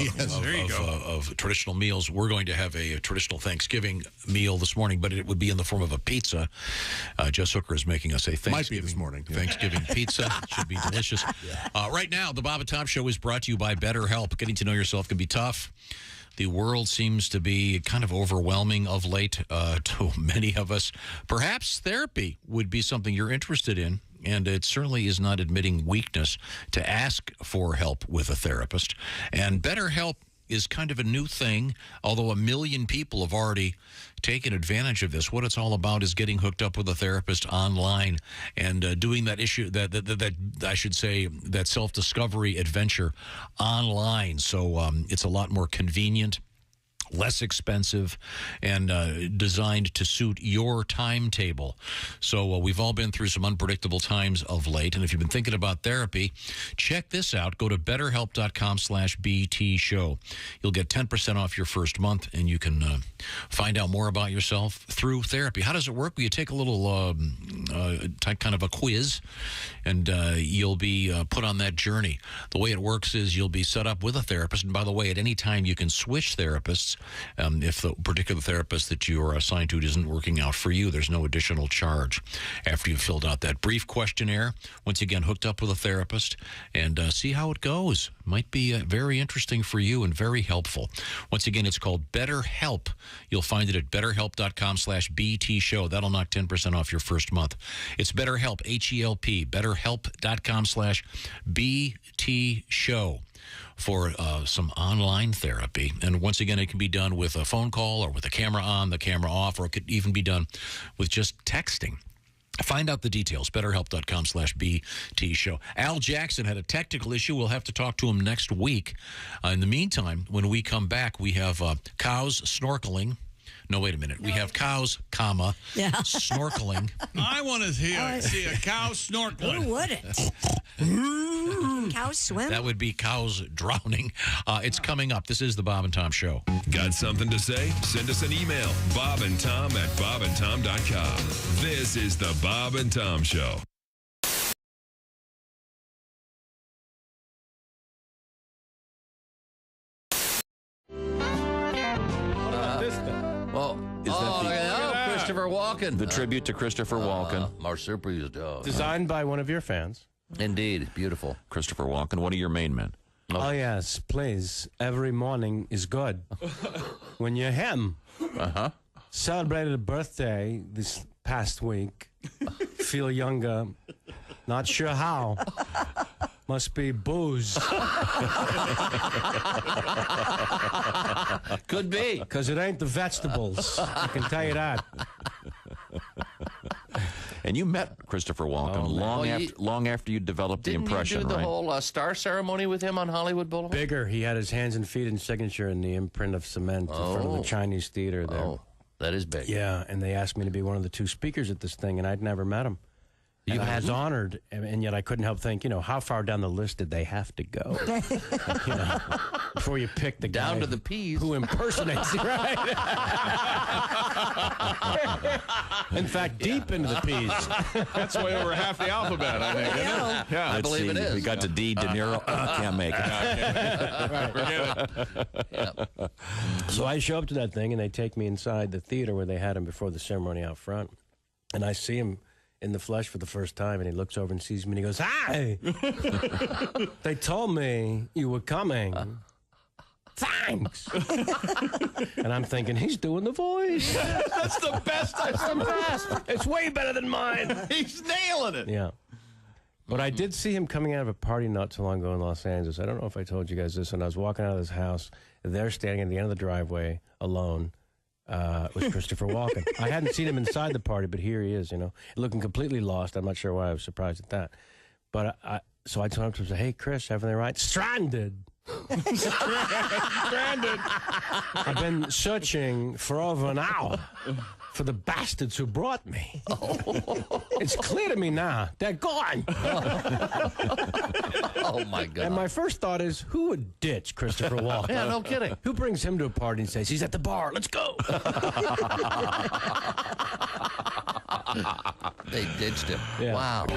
traditional meals, we're going to have a traditional Thanksgiving meal this morning, but it would be in the form of a pizza. Jess Hooker is making us a Thanksgiving, Might be this morning. Yeah. Thanksgiving pizza. It should be delicious. Right now, the Bob and Tom Show is brought to you by BetterHelp. Getting to know yourself can be tough. The world seems to be kind of overwhelming of late to many of us. Perhaps therapy would be something you're interested in. And it certainly is not admitting weakness to ask for help with a therapist. And BetterHelp is kind of a new thing, although 1 million people have already taken advantage of this. What it's all about is getting hooked up with a therapist online and doing that that self-discovery adventure online. So it's a lot more convenient, less expensive, and designed to suit your timetable. So we've all been through some unpredictable times of late, and if you've been thinking about therapy, check this out. Go to BetterHelp.com/BT Show. You'll get 10% off your first month, and you can find out more about yourself through therapy. How does it work? Well, you take a little kind of a quiz, and you'll be put on that journey. The way it works is you'll be set up with a therapist, and by the way, at any time you can switch therapists if the particular therapist that you are assigned to isn't working out for you. There's no additional charge after you've filled out that brief questionnaire. Once again, hooked up with a therapist, and see how it goes. Might be very interesting for you and very helpful. Once again, it's called BetterHelp. You'll find it at betterhelp.com/BT show. That'll knock 10% off your first month. It's BetterHelp, H-E-L-P, betterhelp.com/BT show for some online therapy. And once again, it can be done with a phone call or with the camera on, the camera off, or it could even be done with just texting. Find out the details, betterhelp.com/BT show. Al Jackson had a technical issue. We'll have to talk to him next week. In the meantime, when we come back, we have cows snorkeling. No, wait a minute. We have cows, snorkeling. I want to see a cow snorkeling. Who wouldn't? Cows swim? That would be cows drowning. It's coming up. This is the Bob and Tom Show. Got something to say? Send us an email, bobandtom@bobandtom.com. This is the Bob and Tom Show. Well, Christopher Walken. The tribute to Christopher Walken. Marsupial. Designed by one of your fans. Indeed. Beautiful. Christopher Walken, one of your main men. Oh, yes, please. Every morning is good. When you're him. Celebrated a birthday this past week. Feel younger. Not sure how. Must be booze. Could be. Because it ain't the vegetables. I can tell you that. And you met Christopher Walken long after you developed the impression, Didn't you do the right? whole star ceremony with him on Hollywood Boulevard? Bigger. He had his hands and feet and signature in the imprint of cement in front of the Chinese theater there. Oh, that is big. Yeah, and they asked me to be one of the two speakers at this thing, and I'd never met him. And I was honored, and yet I couldn't help think, how far down the list did they have to go? Before you pick the guy down to the peas who impersonates you, right? In fact, deep into the peas. That's way over half the alphabet, I think. Isn't it? Yeah, I believe it is. We got to D. De Niro. Can't make it. So I show up to that thing, and they take me inside the theater where they had him before the ceremony out front, and I see him in the flesh for the first time, and he looks over and sees me, and he goes, "Hi! They told me you were coming. Thanks." And I'm thinking, he's doing the voice. That's the best I've ever heard. It's way better than mine. He's nailing it. Yeah. But I did see him coming out of a party not too long ago in Los Angeles. I don't know if I told you guys this. When I was walking out of his house, they're standing at the end of the driveway alone. Was Christopher Walken. I hadn't seen him inside the party, but here he is, looking completely lost. I'm not sure why I was surprised at that. But so I told him to say, "Hey, Chris, everything right?" Stranded. Stranded. I've been searching for over an hour for the bastards who brought me. It's clear to me now. They're gone. Oh, my God. And my first thought is, who would ditch Christopher Walken? Yeah, no kidding. Who brings him to a party and says, he's at the bar, let's go? They ditched him. Yeah. Wow.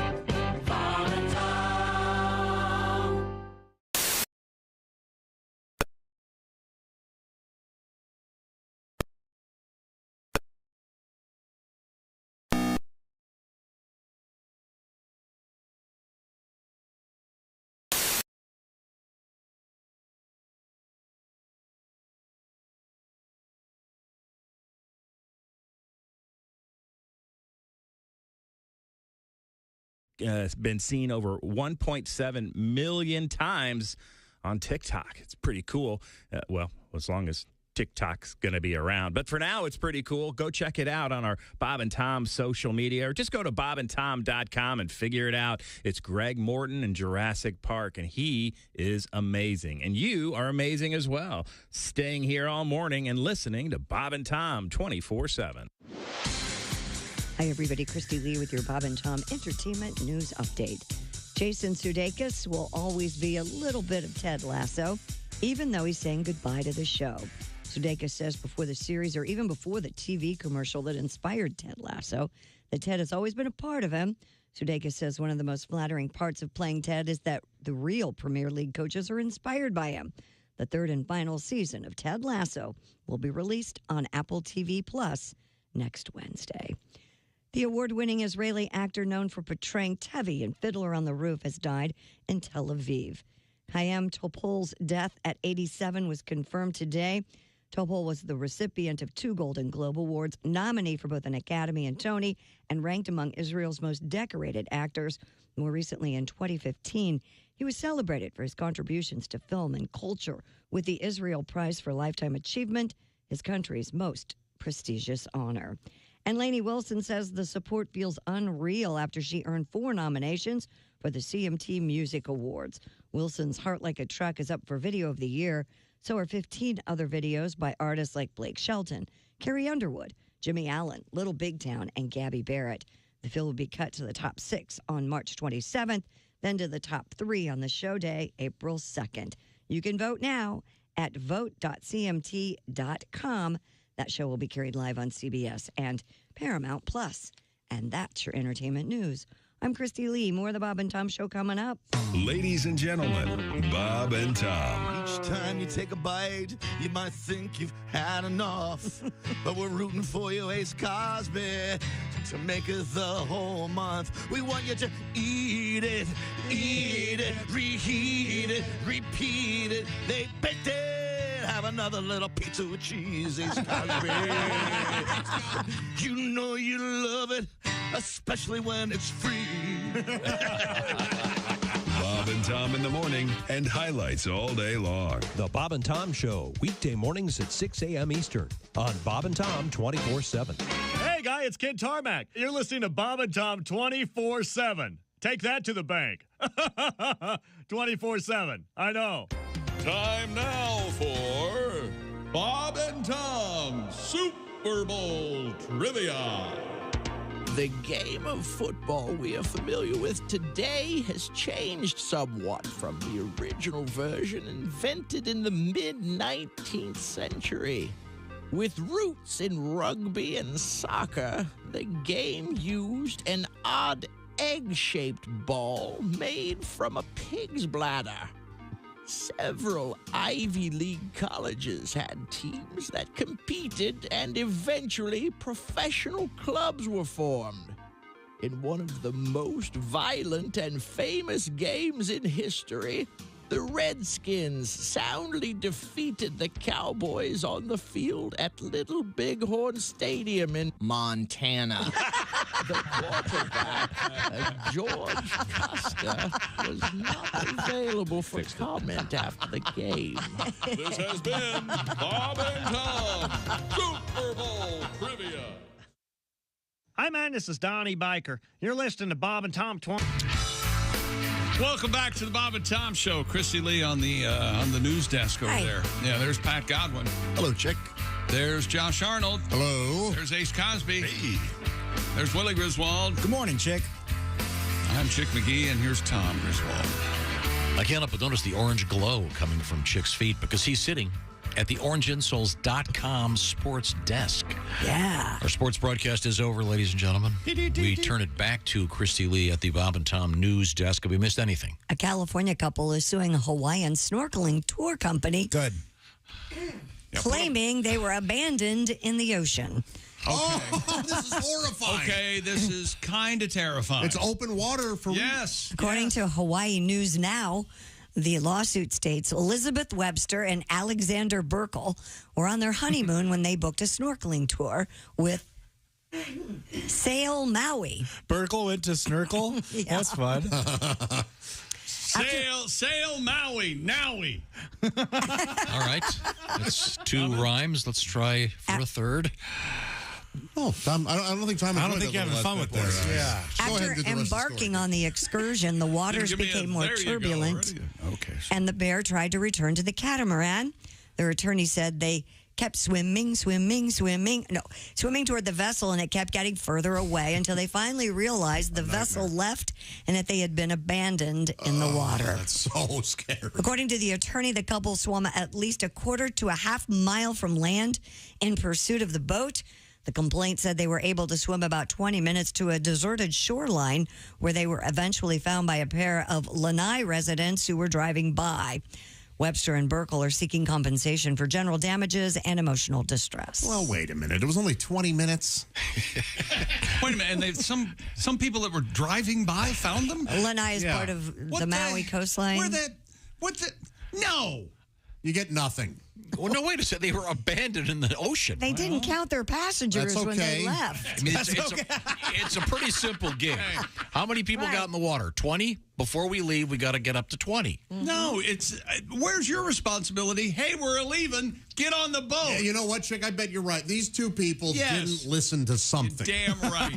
Been seen over 1.7 million times on TikTok. It's pretty cool. Well, as long as TikTok's going to be around. But for now, it's pretty cool. Go check it out on our Bob and Tom social media, or just go to bobandtom.com and figure it out. It's Greg Morton in Jurassic Park, and he is amazing. And you are amazing as well, staying here all morning and listening to Bob and Tom 24/7. Hi, everybody. Christy Lee with your Bob and Tom Entertainment News Update. Jason Sudeikis will always be a little bit of Ted Lasso, even though he's saying goodbye to the show. Sudeikis says before the series, or even before the TV commercial that inspired Ted Lasso, that Ted has always been a part of him. Sudeikis says one of the most flattering parts of playing Ted is that the real Premier League coaches are inspired by him. The third and final season of Ted Lasso will be released on Apple TV Plus next Wednesday. The award-winning Israeli actor known for portraying Tevi in Fiddler on the Roof has died in Tel Aviv. Chaim Topol's death at 87 was confirmed today. Topol was the recipient of 2 Golden Globe Awards, nominee for both an Academy and Tony, and ranked among Israel's most decorated actors. More recently, in 2015, he was celebrated for his contributions to film and culture with the Israel Prize for Lifetime Achievement, his country's most prestigious honor. And Lainey Wilson says the support feels unreal after she earned 4 nominations for the CMT Music Awards. Wilson's Heart Like a Truck is up for Video of the Year. So are 15 other videos by artists like Blake Shelton, Carrie Underwood, Jimmy Allen, Little Big Town, and Gabby Barrett. The film will be cut to the top 6 on March 27th, then to the top 3 on the show day, April 2nd. You can vote now at vote.cmt.com. That show will be carried live on CBS and Paramount Plus. And that's your entertainment news. I'm Christy Lee. More of the Bob and Tom Show coming up. Ladies and gentlemen, Bob and Tom. Each time you take a bite, you might think you've had enough. But we're rooting for you, Ace Cosby, to make it the whole month. We want you to eat it, reheat it, repeat it. They baked it. Have another little pizza with cheese, Ace Cosby. You know you love it, especially when it's free. Bob and Tom in the morning and highlights all day long. The Bob and Tom Show, weekday mornings at 6 a.m. Eastern on Bob and Tom 24/7. Hey, guy, it's Kid Tarmac. You're listening to Bob and Tom 24/7. Take that to the bank. 24/7. I know. Time now for Bob and Tom Super Bowl Trivia. The game of football we are familiar with today has changed somewhat from the original version invented in the mid-19th century. With roots in rugby and soccer, the game used an odd egg-shaped ball made from a pig's bladder. Several Ivy League colleges had teams that competed, and eventually professional clubs were formed. In one of the most violent and famous games in history, the Redskins soundly defeated the Cowboys on the field at Little Bighorn Stadium in Montana. The quarterback, George Custer, was not available for comment after the game. This has been Bob and Tom Super Bowl Trivia. Hi, man. This is Donnie Baker. You're listening to Bob and Tom 20. Welcome back to the Bob and Tom Show. Christy Lee on the news desk over there. Yeah, there's Pat Godwin. Hello, Chick. There's Josh Arnold. Hello. There's Ace Cosby. Hey. There's Willie Griswold. Good morning, Chick. I'm Chick McGee, and here's Tom Griswold. I can't help but notice the orange glow coming from Chick's feet because he's sitting at the orangeinsoles.com sports desk. Yeah. Our sports broadcast is over, ladies and gentlemen. We turn it back to Christy Lee at the Bob and Tom news desk. Have we missed anything? A California couple is suing a Hawaiian snorkeling tour company. Good. Claiming they were abandoned in the ocean. Okay. Oh, this is horrifying. Okay, this is kind of terrifying. It's open water for Yes. According to Hawaii News Now, the lawsuit states Elizabeth Webster and Alexander Burkle were on their honeymoon when they booked a snorkeling tour with Sail Maui. Burkle went to snorkel? Yeah. That's fun. Sail Maui, Nowie. All right. That's 2 rhymes. Let's try for a third. Oh, Tom, I don't think Tom. I don't think you're having fun with this. Yeah. After embarking on the excursion, the waters became more turbulent, and the bear tried to return to the catamaran. Their attorney said they kept swimming toward the vessel, and it kept getting further away until they finally realized the vessel left and that they had been abandoned in the water. That's so scary. According to the attorney, the couple swam at least a quarter to a half mile from land in pursuit of the boat. The complaint said they were able to swim about 20 minutes to a deserted shoreline where they were eventually found by a pair of Lanai residents who were driving by. Webster and Burkle are seeking compensation for general damages and emotional distress. Well, wait a minute. It was only 20 minutes. Wait a minute. And some people that were driving by found them? Lanai is part of the Maui coastline. No. You get nothing. Well, no, wait a second. They were abandoned in the ocean. They didn't count their passengers when they left. I mean, it's a pretty simple gig. How many people got in the water? 20? Before we leave, we got to get up to 20. No, it's where's your responsibility? Hey, we're leaving. Get on the boat. Yeah, you know what, Chick? I bet you're right. These two people didn't listen to something. You're damn right.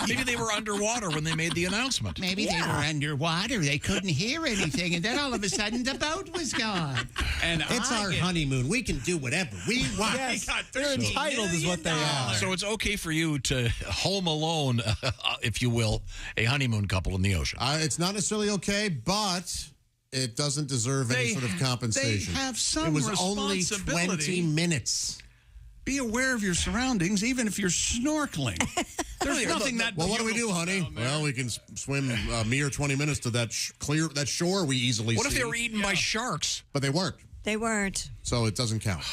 Maybe they were underwater when they made the announcement. Maybe they were underwater. They couldn't hear anything, and then all of a sudden the boat was gone. And it's our honeymoon. We can do whatever we want. Yes, they're entitled is what they are. So it's okay for you to home alone, if you will, a honeymoon couple in the ocean. It's not necessarily okay, but it doesn't deserve any sort of compensation. They have some It was responsibility. only 20 minutes. Be aware of your surroundings, even if you're snorkeling. There's nothing that. Well, what do we do, honey? Well, we can swim a mere 20 minutes to that that shore we easily see. What if they were eaten by sharks? But they weren't. They weren't. So it doesn't count.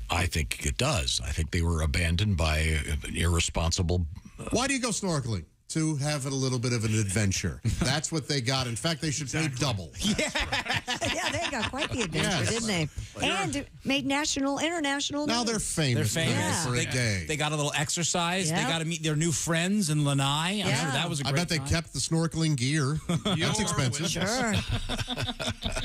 I think it does. I think they were abandoned by an irresponsible. Why do you go snorkeling? To have a little bit of an adventure. That's what they got. In fact, they should pay double. Yeah, they got quite the adventure, didn't they? And made national, international. Now they're famous. They're famous for a day. They got a little exercise. Yeah. They got to meet their new friends in Lanai. I'm sure that was a great I bet they time. kept the snorkeling gear. That's expensive. Sure.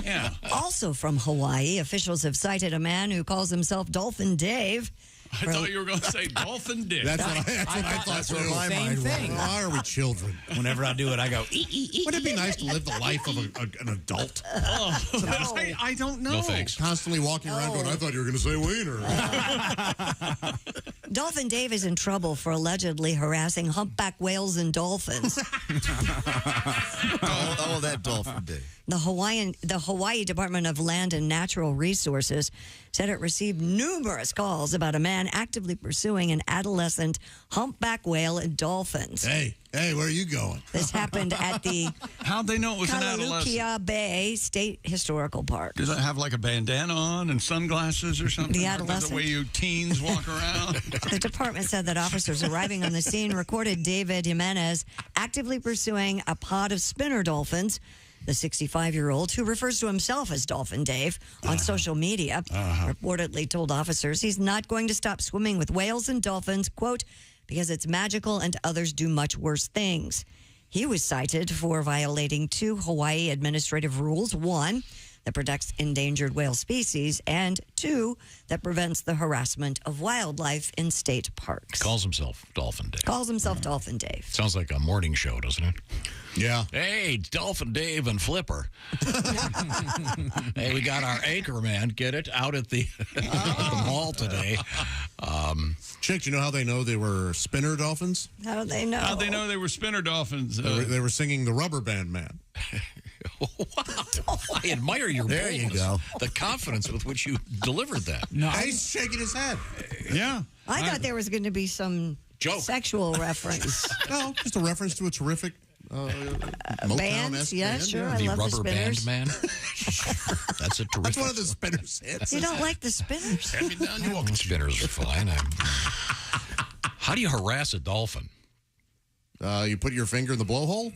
Yeah. Also from Hawaii, officials have cited a man who calls himself Dolphin Dave. I thought you were going to say Dolphin Dave. That's what I thought. the same thing. Why are we children? Whenever I do it, I go, Wouldn't it be nice to live the life of an adult? I don't know. No thanks. Constantly walking around going, I thought you were going to say wiener. Dolphin Dave is in trouble for allegedly harassing humpback whales and dolphins. Oh, that Dolphin Dave. The Hawaii Department of Land and Natural Resources said it received numerous calls about a man actively pursuing an adolescent humpback whale and dolphins. Hey, where are you going? This happened at the How'd they know it was an adolescent? Kalukia Bay State Historical Park. Does it have like a bandana on and sunglasses or something? The adolescent. The way you teens walk around. The department said that officers arriving on the scene recorded David Jimenez actively pursuing a pod of spinner dolphins. The 65-year-old, who refers to himself as Dolphin Dave on social media, reportedly told officers he's not going to stop swimming with whales and dolphins, quote, because it's magical and others do much worse things. He was cited for violating 2 Hawaii administrative rules. 1, that protects endangered whale species, and 2, that prevents the harassment of wildlife in state parks. Calls himself Dolphin Dave. Calls himself Dolphin Dave. Sounds like a morning show, doesn't it? Yeah. Hey, Dolphin Dave and Flipper. Hey, we got our anchor man. Get it? Out at the, at the mall today. Chick, you know how they know they were spinner dolphins? How do they know? How'd they know they were spinner dolphins? They were singing the Rubber Band Man. Wow. I admire your There you boldness, go. the confidence with which you delivered that. No, he's shaking his head. Yeah. I thought there was going to be some sexual reference. No, just a reference to a terrific Motown-esque bands. Yeah, band. sure. Yeah. I The love the Rubber Spinners. Band Man. That's a terrific. That's one of the Spinners hits. You don't like the Spinners? Spinners are fine. How do you harass a dolphin? You put your finger in the blowhole?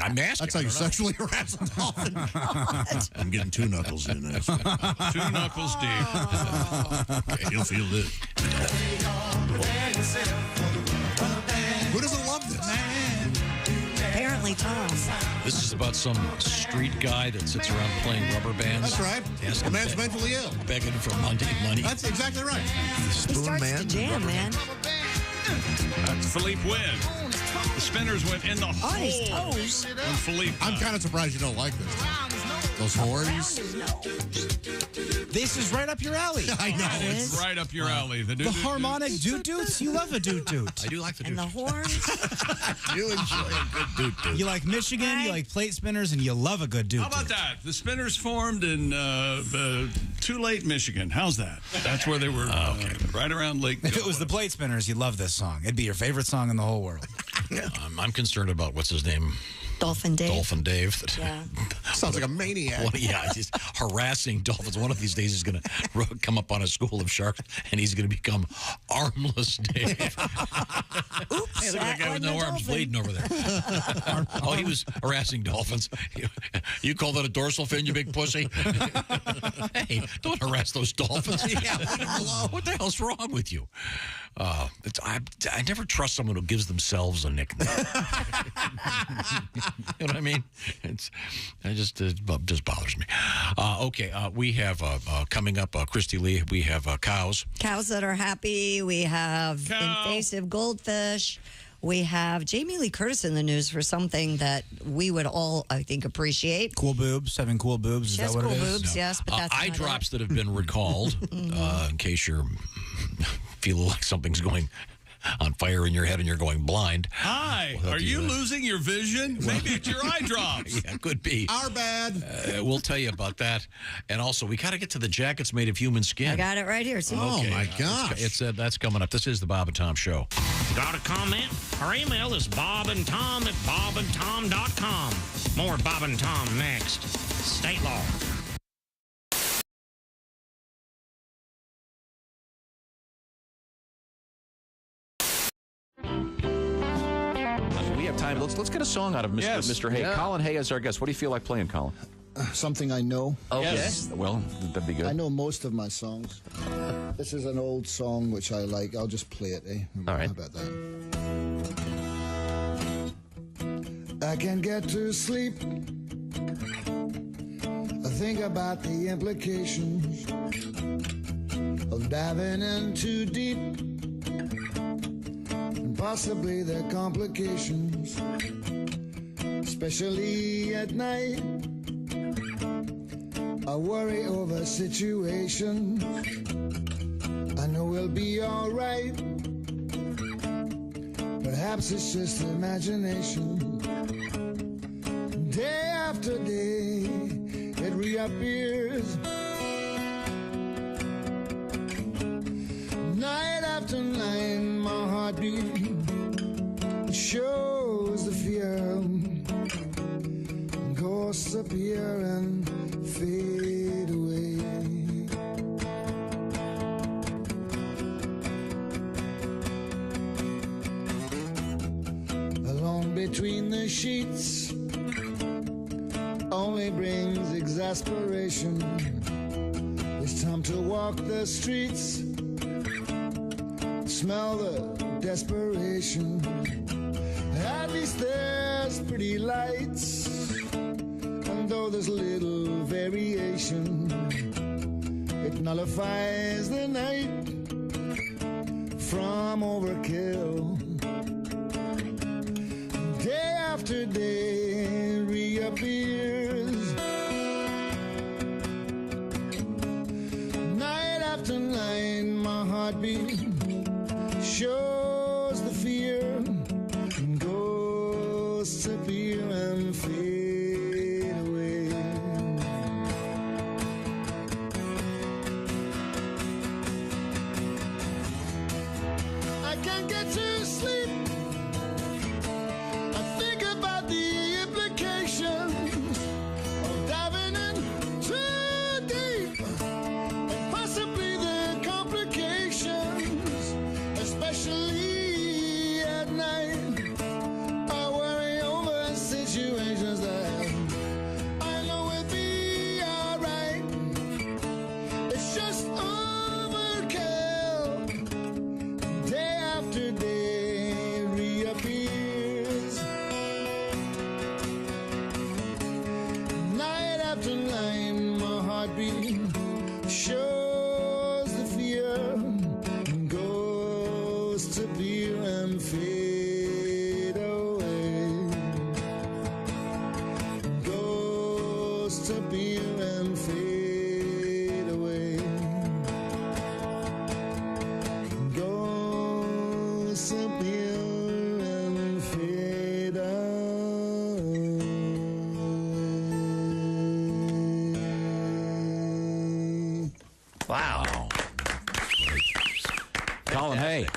I'm asking. That's how you sexually harass a dolphin. I'm getting 2 knuckles in there. 2 knuckles deep. Okay, you'll feel it. Who doesn't love this? Apparently, Tom. This is about some street guy that sits around playing rubber bands. That's right. Yes, The man's mentally ill. begging for money. That's exactly right. He starts to jam, man. That's Philippe Wynn. The Spinners went in the hole. On his toes. When Philippe I'm kind of surprised you don't like this. Those horns. This is right up your alley. I know. It's right up your alley. The harmonic doot-doots? You love a doot-doot. I do like the And the horns. I do enjoy a good doot-doot. You like Michigan, you like plate spinners, and you love a good doot-doot. How about that? The Spinners formed in Too Late, Michigan. How's that? That's where they were, right around Lake. If it was the plate spinners, you'd love this song. It'd be your favorite song in the whole world. I'm concerned about what's his name. Dolphin Dave. Dolphin Dave. Yeah. Sounds like a maniac. Well, yeah, he's harassing dolphins. One of these days he's going to come up on a school of sharks, and he's going to become Armless Dave. Oops. Hey, look at that guy with no arms bleeding over there. Oh, he was harassing dolphins. You call that a dorsal fin, you big pussy? Hey, don't harass those dolphins. Yeah, what the hell's wrong with you? I never trust someone who gives themselves a nickname. You know what I mean? It just bothers me. We have coming up, Christy Lee. We have cows. Cows that are happy. We have invasive goldfish. We have Jamie Lee Curtis in the news for something that we would all, I think, appreciate. Cool boobs, having cool boobs. Is that what cool it is? boobs, yes, but that's eye not drops that have been recalled, in case you're feeling like something's going on fire in your head and you're going blind. Hi, are you losing your vision? Maybe it's your eye drops. Yeah, could be. Our bad. We'll tell you about that. And also, we got to get to the jackets made of human skin. I got it right here. See? Oh, my gosh. That's coming up. This is the Bob and Tom Show. Got a comment? Our email is bobandtom@bobandtom.com. More Bob and Tom next. State law. We have time. Let's get a song out of Mr. Hay. Yeah. Colin Hay is our guest. What do you feel like playing, Colin? Something I know. Okay. Yes. Well, that'd be good. I know most of my songs. This is an old song which I like. I'll just play it, eh? All right. How about that? I can't get to sleep. I think about the implications of diving in too deep. And possibly the complications, especially at night. I worry over situations. I know we'll be all right. Perhaps it's just imagination. Day after day, it reappears. Night after night, my heartbeat shows the fear. Ghosts appear and fade away. Alone between the sheets only brings exasperation. It's time to walk the streets, smell the desperation. At least there's pretty lights, and though there's little variation, it nullifies the night from overkill. Day after day reappears. Night after night, my heartbeat shows the fear. Ghosts appear and fade away. I can't get to sleep. I think about the implications of diving in too deep, and possibly the complications, especially at night. I worry over disappear and fade away. Disappear and fade away. Wow. Colin, hey.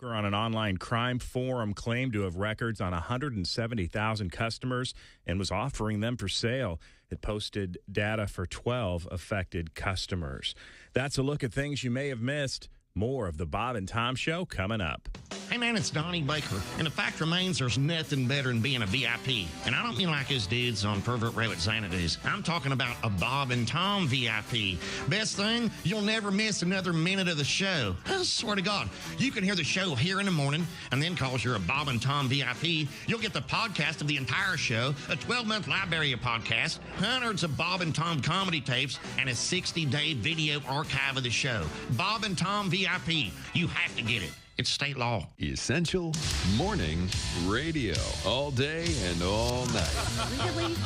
On an online crime forum claimed to have records on 170,000 customers and was offering them for sale. It posted data for 12 affected customers. That's a look at things you may have missed. More of the Bob and Tom Show coming up. Hey, man, it's Donnie Baker. And the fact remains there's nothing better than being a VIP. And I don't mean like us dudes on Pervert Rabbit Xanadu's. I'm talking about a Bob and Tom VIP. Best thing, you'll never miss another minute of the show. I swear to God, you can hear the show here in the morning, and then because you're a Bob and Tom VIP, you'll get the podcast of the entire show, a 12-month library of podcasts, hundreds of Bob and Tom comedy tapes, and a 60-day video archive of the show. Bob and Tom VIP. You have to get it. It's state law. Essential morning radio. All day and all night. Really?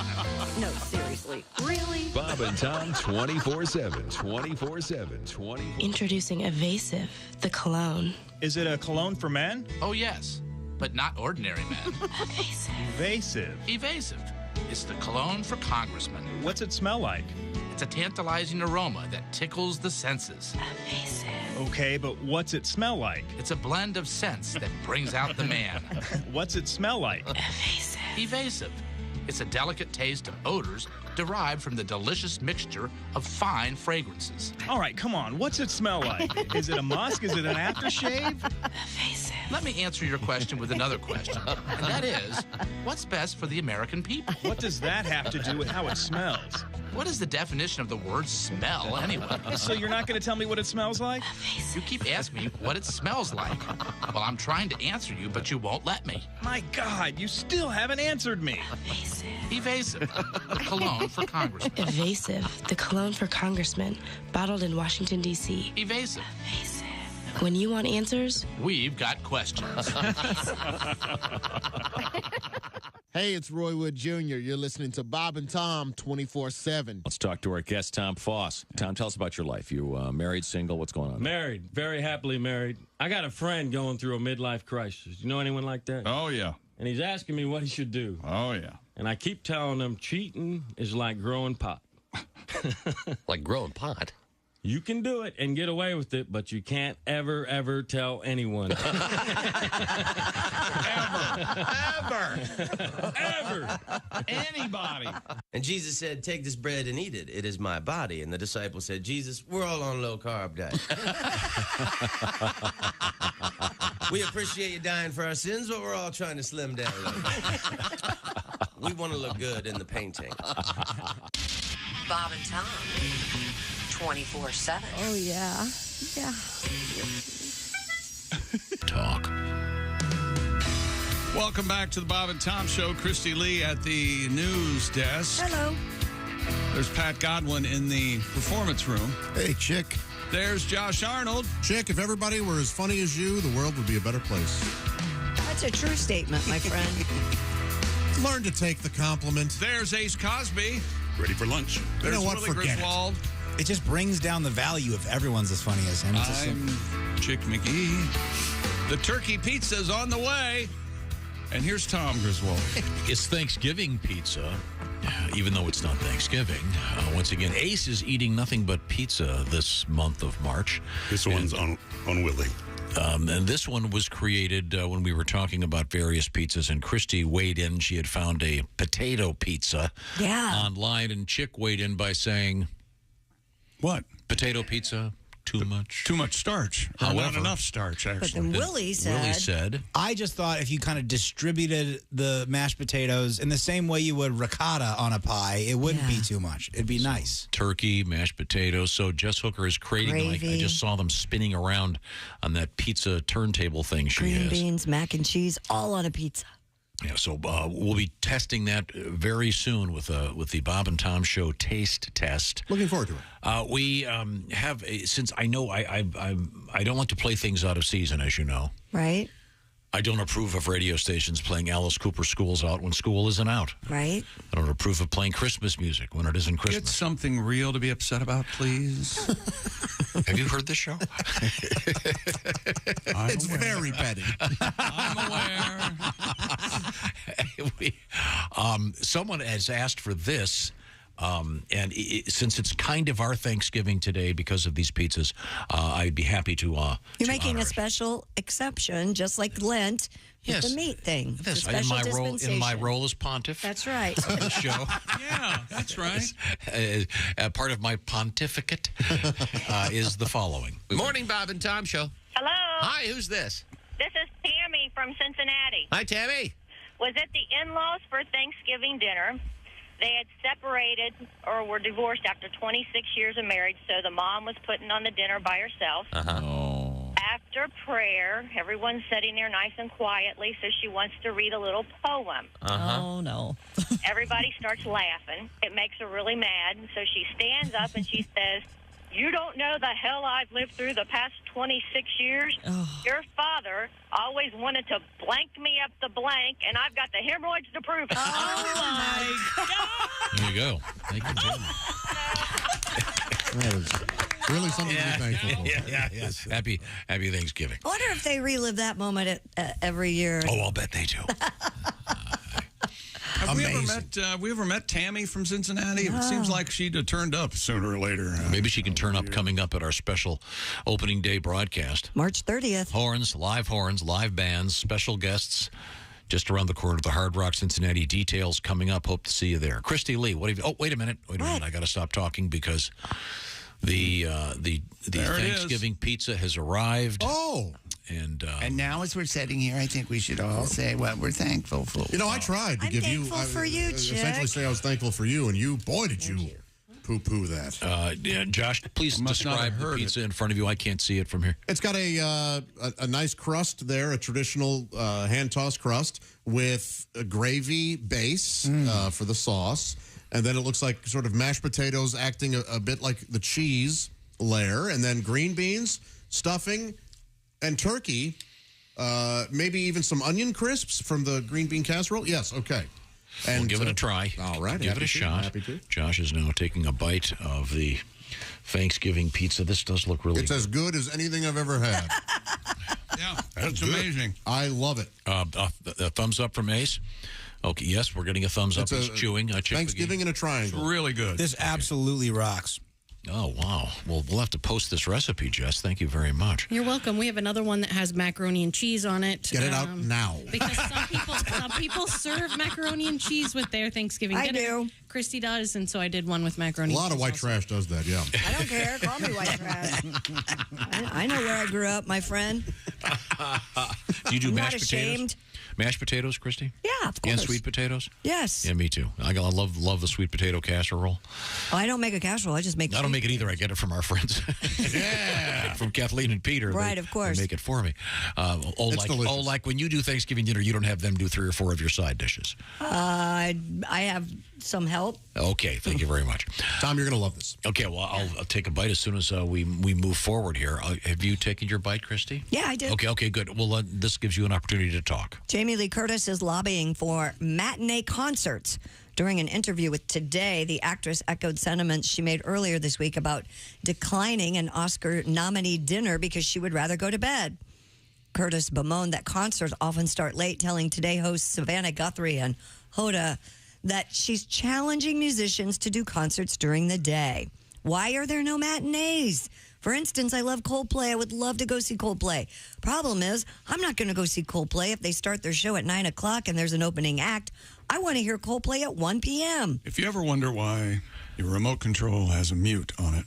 No, seriously. Really? Bob and Tom 24/7. 24/7. 24. Introducing Evasive, the cologne. Is it a cologne for men? Oh, yes, but not ordinary men. Evasive. Evasive. It's the cologne for congressmen. What's it smell like? It's a tantalizing aroma that tickles the senses. Evasive. Okay, but what's it smell like? It's a blend of scents that brings out the man. What's it smell like? Evasive. Evasive. It's a delicate taste of odors derived from the delicious mixture of fine fragrances. All right, come on. What's it smell like? Is it a musk? Is it an aftershave? Evasive. Let me answer your question with another question, and that is, what's best for the American people? What does that have to do with how it smells? What is the definition of the word smell, anyway? So you're not going to tell me what it smells like? You keep asking me what it smells like. Well, I'm trying to answer you, but you won't let me. My God, you still haven't answered me. Evasive. Evasive, the cologne for congressmen. Evasive, the cologne for congressmen, bottled in Washington, D.C. Evasive. Evasive. When you want answers, we've got questions. Hey, it's Roy Wood Jr. You're listening to Bob and Tom 24/7. Let's talk to our guest, Tom Foss. Tom, tell us about your life. You married, single? What's going on? Married, very happily married. I got a friend going through a midlife crisis. You know anyone like that? Oh, yeah. And he's asking me what he should do. Oh, yeah. And I keep telling him cheating is like growing pot. Like growing pot? You can do it and get away with it, but you can't ever, ever tell anyone. Ever. Anybody. And Jesus said, take this bread and eat it. It is my body. And the disciples said, Jesus, we're all on low-carb diet. We appreciate you dying for our sins, but we're all trying to slim down a little bit. We want to look good in the painting. Bob and Tom, 24/7. Oh, yeah. Yeah. Talk. Welcome back to the Bob and Tom Show. Christy Lee at the news desk. Hello. There's Pat Godwin in the performance room. Hey, chick. There's Josh Arnold. Chick, if everybody were as funny as you, the world would be a better place. That's a true statement, my friend. Learn to take the compliment. There's Ace Cosby. Ready for lunch. There's You know what? Willie Forget Griswold. It just brings down the value of everyone's as funny as him. It's just I'm Chick McGee. The turkey pizza's on the way. And here's Tom Griswold. It's Thanksgiving pizza, even though it's not Thanksgiving. Once again, Ace is eating nothing but pizza this month of March. This one's unwilling. And this one was created when we were talking about various pizzas, and Christy weighed in. She had found a potato pizza online, and Chick weighed in by saying, what? Potato pizza, Too much. Too much starch. Or not However- enough starch, actually. But then Willie said, I just thought if you kind of distributed the mashed potatoes in the same way you would ricotta on a pie, it wouldn't be too much. It'd be nice. Turkey, mashed potatoes. So Jess Hooker is creating, like, I Gravy. just saw them spinning around on that pizza turntable thing she green has. beans, mac and cheese, all on a pizza. Yeah, so we'll be testing that very soon with the Bob and Tom Show taste test. Looking forward to it. We have since I know I don't like to play things out of season, as you know. Right? I don't approve of radio stations playing Alice Cooper School's Out when school isn't out. Right? I don't approve of playing Christmas music when it isn't Get Christmas. something real to be upset about, please. Have you heard this show? It's very petty. I'm aware. Someone has asked for this, and since it's kind of our Thanksgiving today because of these pizzas, I'd be happy to. You're making a special exception, just like Lent, with the meat thing. This, It's a special in my dispensation. role as pontiff. That's right. Of the show. Yeah, that's right. Part of my pontificate is the following. Morning, Bob and Tom Show. Hello. Hi, who's this? This is Tammy from Cincinnati. Hi, Tammy. Was at the in-laws for Thanksgiving dinner. They had separated or were divorced after 26 years of marriage, so the mom was putting on the dinner by herself. After prayer, everyone's sitting there nice and quietly, so she wants to read a little poem. Oh, no. Everybody starts laughing. It makes her really mad, so she stands up and she says, "You don't know the hell I've lived through the past 26 years. Your father always wanted to blank me up the blank, and I've got the hemorrhoids to prove it." Oh, my God. There you go. Thank you, Jim. That is really something to be thankful for. Yes. Happy Thanksgiving. I wonder if they relive that moment every year. Oh, I'll bet they do. Have we ever met Tammy from Cincinnati? It seems like she'd have turned up sooner or later. Maybe she can turn up coming up at our special opening day broadcast. March 30th. Horns, live bands, special guests. Just around the corner of the Hard Rock Cincinnati. Details coming up. Hope to see you there. Christy Lee, what have you... Oh, wait a minute. I got to stop talking because the Thanksgiving pizza has arrived. Oh. And now as we're sitting here, I think we should all say what we're thankful for. You know, I tried to give you... for you, essentially say I was thankful for you, and you, boy, did you poo-poo that. Josh, please describe the pizza in front of you. I can't see it from here. It's got a nice crust there, a traditional hand-tossed crust with a gravy base for the sauce. And then it looks like sort of mashed potatoes acting a bit like the cheese layer. And then green beans, stuffing, and turkey. Maybe even some onion crisps from the green bean casserole. Yes, okay. And we'll give it a try. All right. Give it a shot. Happy to. Josh is now taking a bite of the Thanksgiving pizza. This does look really It's as good as anything I've ever had. Yeah, that's amazing. I love it. A thumbs up from Ace. Okay, yes, we're getting a thumbs up. He's chewing. Thanksgiving in a triangle. It's really good. This absolutely rocks. Oh, wow. Well, we'll have to post this recipe, Jess. Thank you very much. You're welcome. We have another one that has macaroni and cheese on it. Get it out now. Because some people serve macaroni and cheese with their Thanksgiving I dinner. do. Christy does, and so I did one with macaroni A lot and of cheese white also. trash does that, yeah. I don't care. Call me white trash. I know where I grew up, my friend. Do you do I'm mashed not potatoes? ashamed. Mashed potatoes, Christy? Yeah, of course. And sweet potatoes? Yes. Yeah, me too. I love the sweet potato casserole. Oh, I don't make a casserole. I just make I don't make it either. I get it from our friends. Yeah. From Kathleen and Peter. Right, of course. They make it for me. delicious. Like when you do Thanksgiving dinner, you don't have them do 3 or 4 of your side dishes. I have some help. Okay, thank you very much. Tom, you're going to love this. Okay, well, I'll take a bite as soon as we move forward here. Have you taken your bite, Christy? Yeah, I did. Okay, good. Well, this gives you an opportunity to talk. Jamie Lee Curtis is lobbying for matinee concerts. During an interview with Today, the actress echoed sentiments she made earlier this week about declining an Oscar nominee dinner because she would rather go to bed. Curtis bemoaned that concerts often start late, telling Today hosts Savannah Guthrie and Hoda that she's challenging musicians to do concerts during the day. Why are there no matinees? For instance, I love Coldplay. I would love to go see Coldplay. Problem is, I'm not going to go see Coldplay if they start their show at 9 o'clock and there's an opening act. I want to hear Coldplay at 1 p.m. If you ever wonder why your remote control has a mute on it,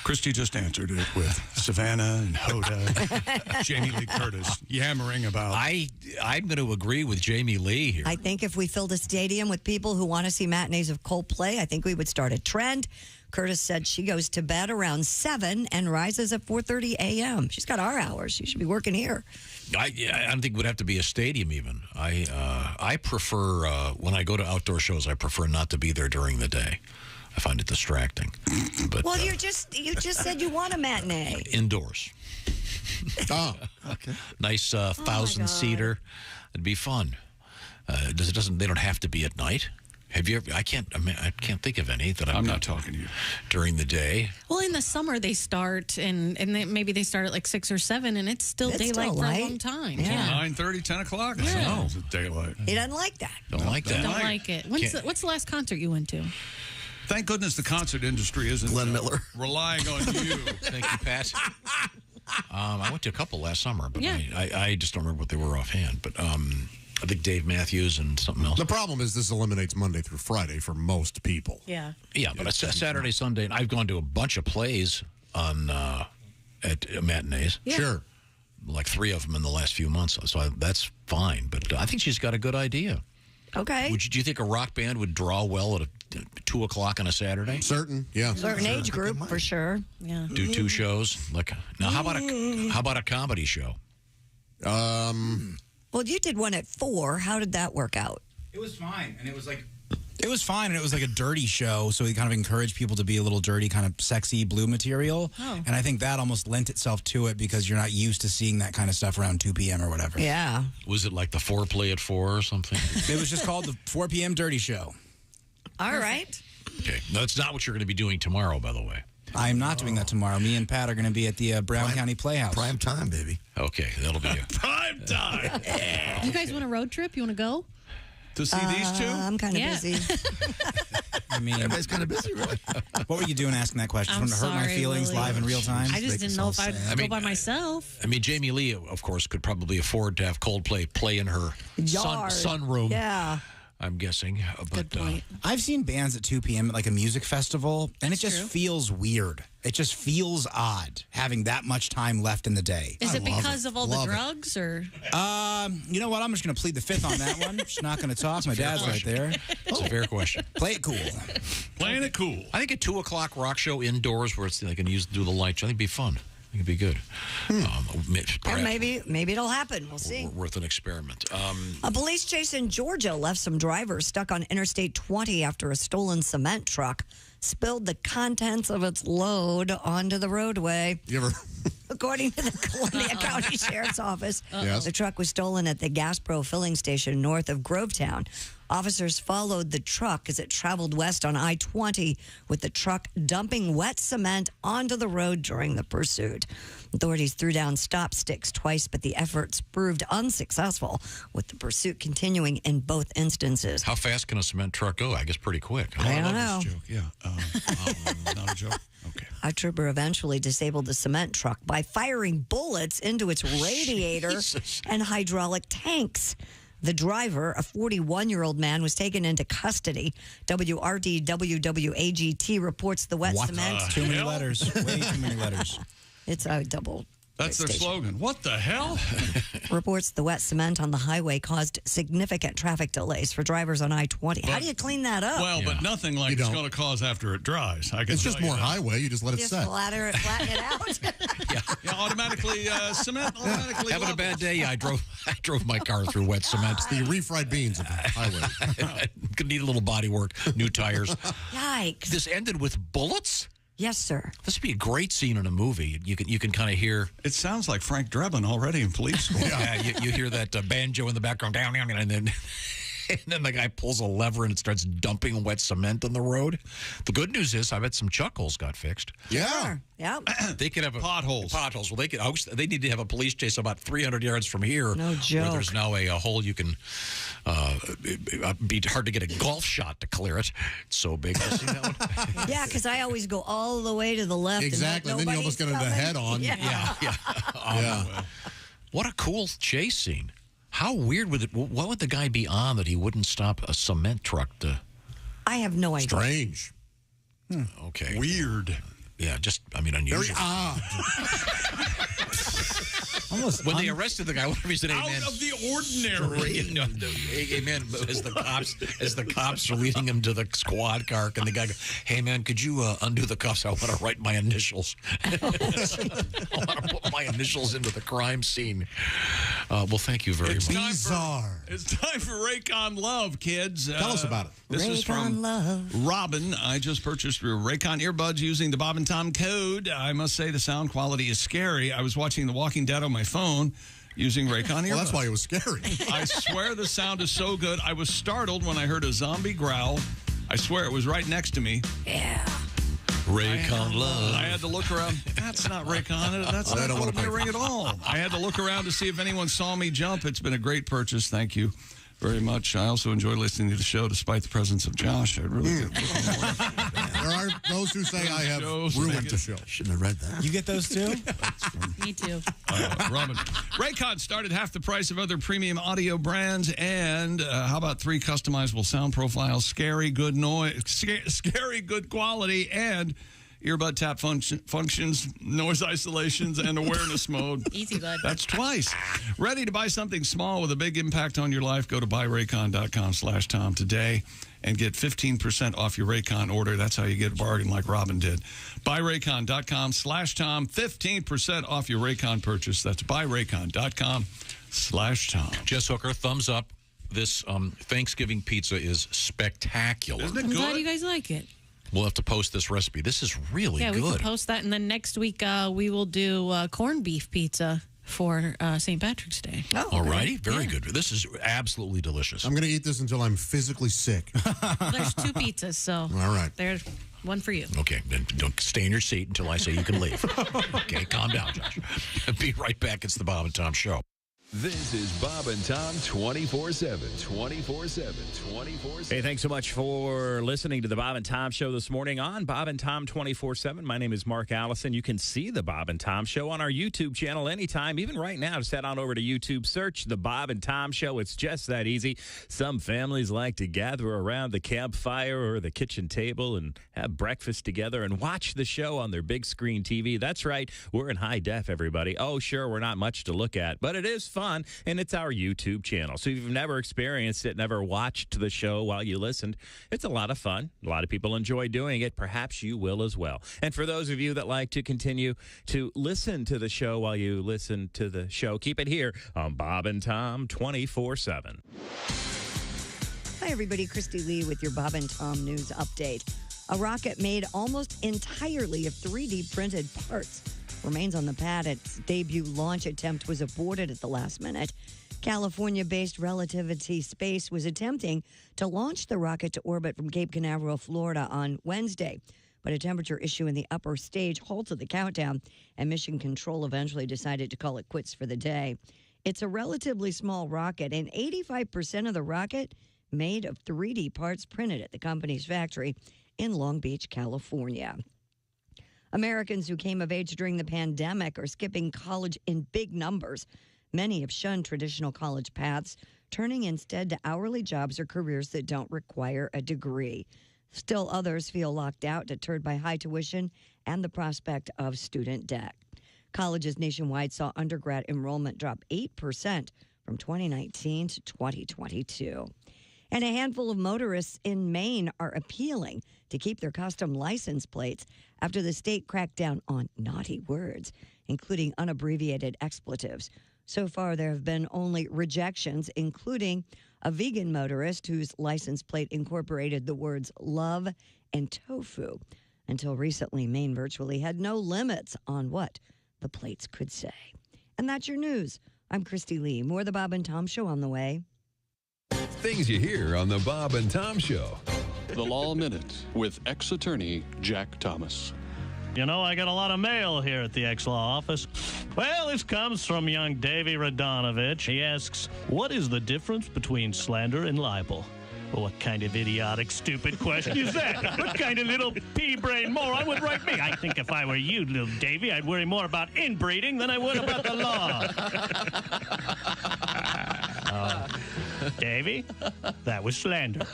Christy just answered it with Savannah and Hoda, Jamie Lee Curtis yammering about. I'm going to agree with Jamie Lee here. I think if we filled a stadium with people who want to see matinees of Coldplay, I think we would start a trend. Curtis said she goes to bed around 7 and rises at 4:30 a.m. She's got our hours. She should be working here. I don't think it would have to be a stadium even. I prefer, when I go to outdoor shows, I prefer not to be there during the day. I find it distracting. But, well, you just said you want a matinee. Indoors. Oh, okay. Nice 1,000-seater. It'd be fun. They don't have to be at night. Have you ever? I can't think of any that I'm not talking to you during the day. Well, in the summer they start, and maybe they start at like 6 or 7, and it's still daylight for a long time. Yeah. 9:30, 10 o'clock. Yeah. It's daylight. He doesn't like that. Don't like that. Don't like it. What's the last concert you went to? Thank goodness the concert industry isn't Glenn Miller relying on you. Thank you, Pat. I went to a couple last summer, but yeah. I just don't remember what they were offhand. But I think Dave Matthews and something else. The problem is this eliminates Monday through Friday for most people. Yeah. Yeah, but it's Saturday, Sunday, and I've gone to a bunch of plays on at matinees. Yeah. Sure. Like 3 of them in the last few months, so that's fine. But I think she's got a good idea. Okay. Do you think a rock band would draw well at 2 o'clock on a Saturday? Certain age group for sure. Yeah. Do 2 shows. Now, how about a comedy show? Well, you did one at 4. How did that work out? It was fine, and it was fine, and it was like a dirty show, so we kind of encouraged people to be a little dirty, kind of sexy blue material. Oh. And I think that almost lent itself to it because you're not used to seeing that kind of stuff around 2 p.m. or whatever. Yeah. Was it like the foreplay at 4 or something? It was just called the 4 p.m. Dirty Show. All right. Okay. No, that's not what you're going to be doing tomorrow, by the way. I'm not doing that tomorrow. Me and Pat are going to be at the Brown County Playhouse. Prime time, baby. Okay, that'll be you. Prime time. You guys want a road trip? You want to go? To see these two? I'm kind of busy. I mean, everybody's kind of busy, really. What were you doing asking that question? I'm Just wanted to hurt my feelings Willie. live in real time? I just didn't know if I'd go by myself. I mean, Jamie Lee, of course, could probably afford to have Coldplay play in her sunroom. Yeah. I'm guessing. But, Good point. I've seen bands at 2 p.m. at like a music festival, and it just feels weird. It just feels odd having that much time left in the day. Is it because of all the drugs, or? You know what? I'm just going to plead the fifth on that one. Just not going to talk. My dad's right there. It's a fair question. Play it cool. Playing it cool. I think a 2 o'clock rock show indoors where they can do the lights, I think it'd be fun. I think it'd be good. Or maybe it'll happen. We'll see. Worth an experiment. A police chase in Georgia left some drivers stuck on Interstate 20 after a stolen cement truck spilled the contents of its load onto the roadway. You ever? According to the Columbia County Sheriff's Office, Yes. the truck was stolen at the Gas Pro filling station north of Grovetown. Officers followed the truck as it traveled west on I-20, with the truck dumping wet cement onto the road during the pursuit. Authorities threw down stop sticks twice, but the efforts proved unsuccessful, with the pursuit continuing in both instances. How fast can a cement truck go? I guess pretty quick. I don't love know. this joke. Yeah. Not a joke. Okay. A trooper eventually disabled the cement truck by firing bullets into its radiator Jesus. and hydraulic tanks. The driver, a 41-year-old man, was taken into custody. WRDWWAGT reports the wet cement. Too many letters. Way too many letters. It's a double. That's their slogan. What the hell? Reports the wet cement on the highway caused significant traffic delays for drivers on I-20. How do you clean that up? Well, but nothing like it's going to cause after it dries. I can It's just tell you more that. highway. You just let it Just set. flatten it out. Yeah, automatically cement. Automatically Having a levels. bad day, I drove my car through wet cement. The refried beans of the highway. Could need a little body work, new tires. Yikes. This ended with bullets? Yes, sir. This would be a great scene in a movie. You can kind of hear. It sounds like Frank Drebin already in police school. Yeah, you hear that banjo in the background, down, and then the guy pulls a lever and it starts dumping wet cement on the road. The good news is, I bet some chuck holes got fixed. Yeah. Yeah. They could have potholes. Potholes. Well, they need to have a police chase about 300 yards from here. No joke. Where there's now a hole you can. Be hard to get a golf shot to clear it. It's so big. You see that one? Yeah, because I always go all the way to the left. Exactly. And then you almost get into the head on. Yeah. Yeah. What a cool chase scene. How weird would it? What would the guy be on that he wouldn't stop a cement truck to? I have no idea. Strange. Okay. Weird. Yeah, just, I mean, unusual. Very odd. Almost when they arrested the guy, whatever he said, Out amen. of the ordinary. Amen. As the cops are leading him to the squad car, and the guy goes, "Hey man, could you undo the cuffs? I want to write my initials. I want to put my initials into the crime scene." Well, thank you very much. Bizarre. It's time for Raycon Love, kids. Tell us about it. This is from Robin. I just purchased Raycon earbuds using the Bob and Tom code. I must say the sound quality is scary. I was watching The Walking Dead on my phone using Raycon earbuds. Well, that's why it was scary. I swear the sound is so good. I was startled when I heard a zombie growl. I swear it was right next to me. Yeah. Raycon Love. I had to look around. That's not Raycon. That's not don't want to my ring at all. I had to look around to see if anyone saw me jump. It's been a great purchase. Thank you very much. I also enjoy listening to the show despite the presence of Josh. I really get There are those who say I have ruined the show. Shouldn't have read that. You get those too? Me too. Robin. Raycon started half the price of other premium audio brands, and how about 3 customizable sound profiles, scary good noise, scary good quality, and earbud tap functions, noise isolations, and awareness mode. Easy, bud. That's twice. Ready to buy something small with a big impact on your life? Go to buyraycon.com/Tom today and get 15% off your Raycon order. That's how you get a bargain like Robin did. Buyraycon.com/Tom, 15% off your Raycon purchase. That's buyraycon.com/Tom. Jess Hooker, thumbs up. This Thanksgiving pizza is spectacular. Isn't it I'm good? glad you guys like it. We'll have to post this recipe. This is really Yeah, good. we can post that, and then next week we will do corned beef pizza for St. Patrick's Day. Oh, All righty. Very good. This is absolutely delicious. I'm going to eat this until I'm physically sick. There's 2 pizzas, so All right. there's one for you. Okay, then don't stay in your seat until I say you can leave. Okay, calm down, Josh. Be right back. It's the Bob and Tom Show. This is Bob and Tom 24/7. 24/7. 24/7. Hey, thanks so much for listening to the Bob and Tom Show this morning on Bob and Tom 24/7. My name is Mark Allison. You can see the Bob and Tom Show on our YouTube channel anytime, even right now. Just head on over to YouTube, search the Bob and Tom Show. It's just that easy. Some families like to gather around the campfire or the kitchen table and have breakfast together and watch the show on their big screen TV. That's right. We're in high def, everybody. Oh, sure, we're not much to look at, but it is fun, and it's our YouTube channel. So if you've never experienced it, never watched the show while you listened, it's a lot of fun. A lot of people enjoy doing it. Perhaps you will as well. And for those of you that like to continue to listen to the show while you listen to the show, keep it here on Bob and Tom 24/7. Hi, everybody. Christy Lee with your Bob and Tom News Update. A rocket made almost entirely of 3D printed parts remains on the pad. Its debut launch attempt was aborted at the last minute. California-based Relativity Space was attempting to launch the rocket to orbit from Cape Canaveral, Florida on Wednesday, but a temperature issue in the upper stage halted the countdown, and Mission Control eventually decided to call it quits for the day. It's a relatively small rocket, and 85% of the rocket made of 3D parts printed at the company's factory in Long Beach, California. Americans who came of age during the pandemic are skipping college in big numbers. Many have shunned traditional college paths, turning instead to hourly jobs or careers that don't require a degree. Still, others feel locked out, deterred by high tuition and the prospect of student debt. Colleges nationwide saw undergrad enrollment drop 8% from 2019 to 2022. And a handful of motorists in Maine are appealing to keep their custom license plates after the state cracked down on naughty words, including unabbreviated expletives. So far, there have been only rejections, including a vegan motorist whose license plate incorporated the words love and tofu. Until recently, Maine virtually had no limits on what the plates could say. And that's your news. I'm Christy Lee. More of the Bob and Tom Show on the way. Things you hear on the Bob and Tom Show. The Law Minute with ex-attorney Jack Thomas. You know, I got a lot of mail here at the ex-law office. Well, this comes from young Davey Radonovich. He asks, what is the difference between slander and libel? Well, what kind of idiotic, stupid question is that? What kind of little pea-brain moron would write me? I think if I were you, little Davey, I'd worry more about inbreeding than I would about the law. Davey, that was slander.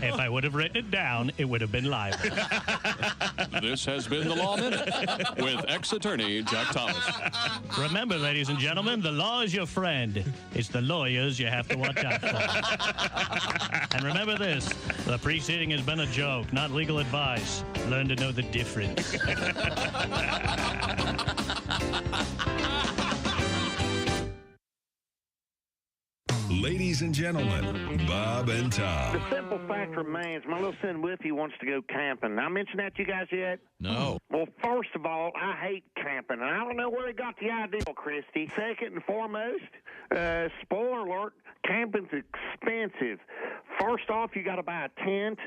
If I would have written it down, it would have been libel. This has been the Law Minute with ex-attorney Jack Thomas. Remember, ladies and gentlemen, the law is your friend. It's the lawyers you have to watch out for. And remember this, the preceding has been a joke, not legal advice. Learn to know the difference. Ladies and gentlemen, Bob and Tom. The simple fact remains, my little son Whippy wants to go camping. I mentioned that to you guys yet? No. Well, first of all, I hate camping, and I don't know where they got the idea, Christy. Second and foremost, spoiler alert, camping's expensive. First off, you got to buy a tent,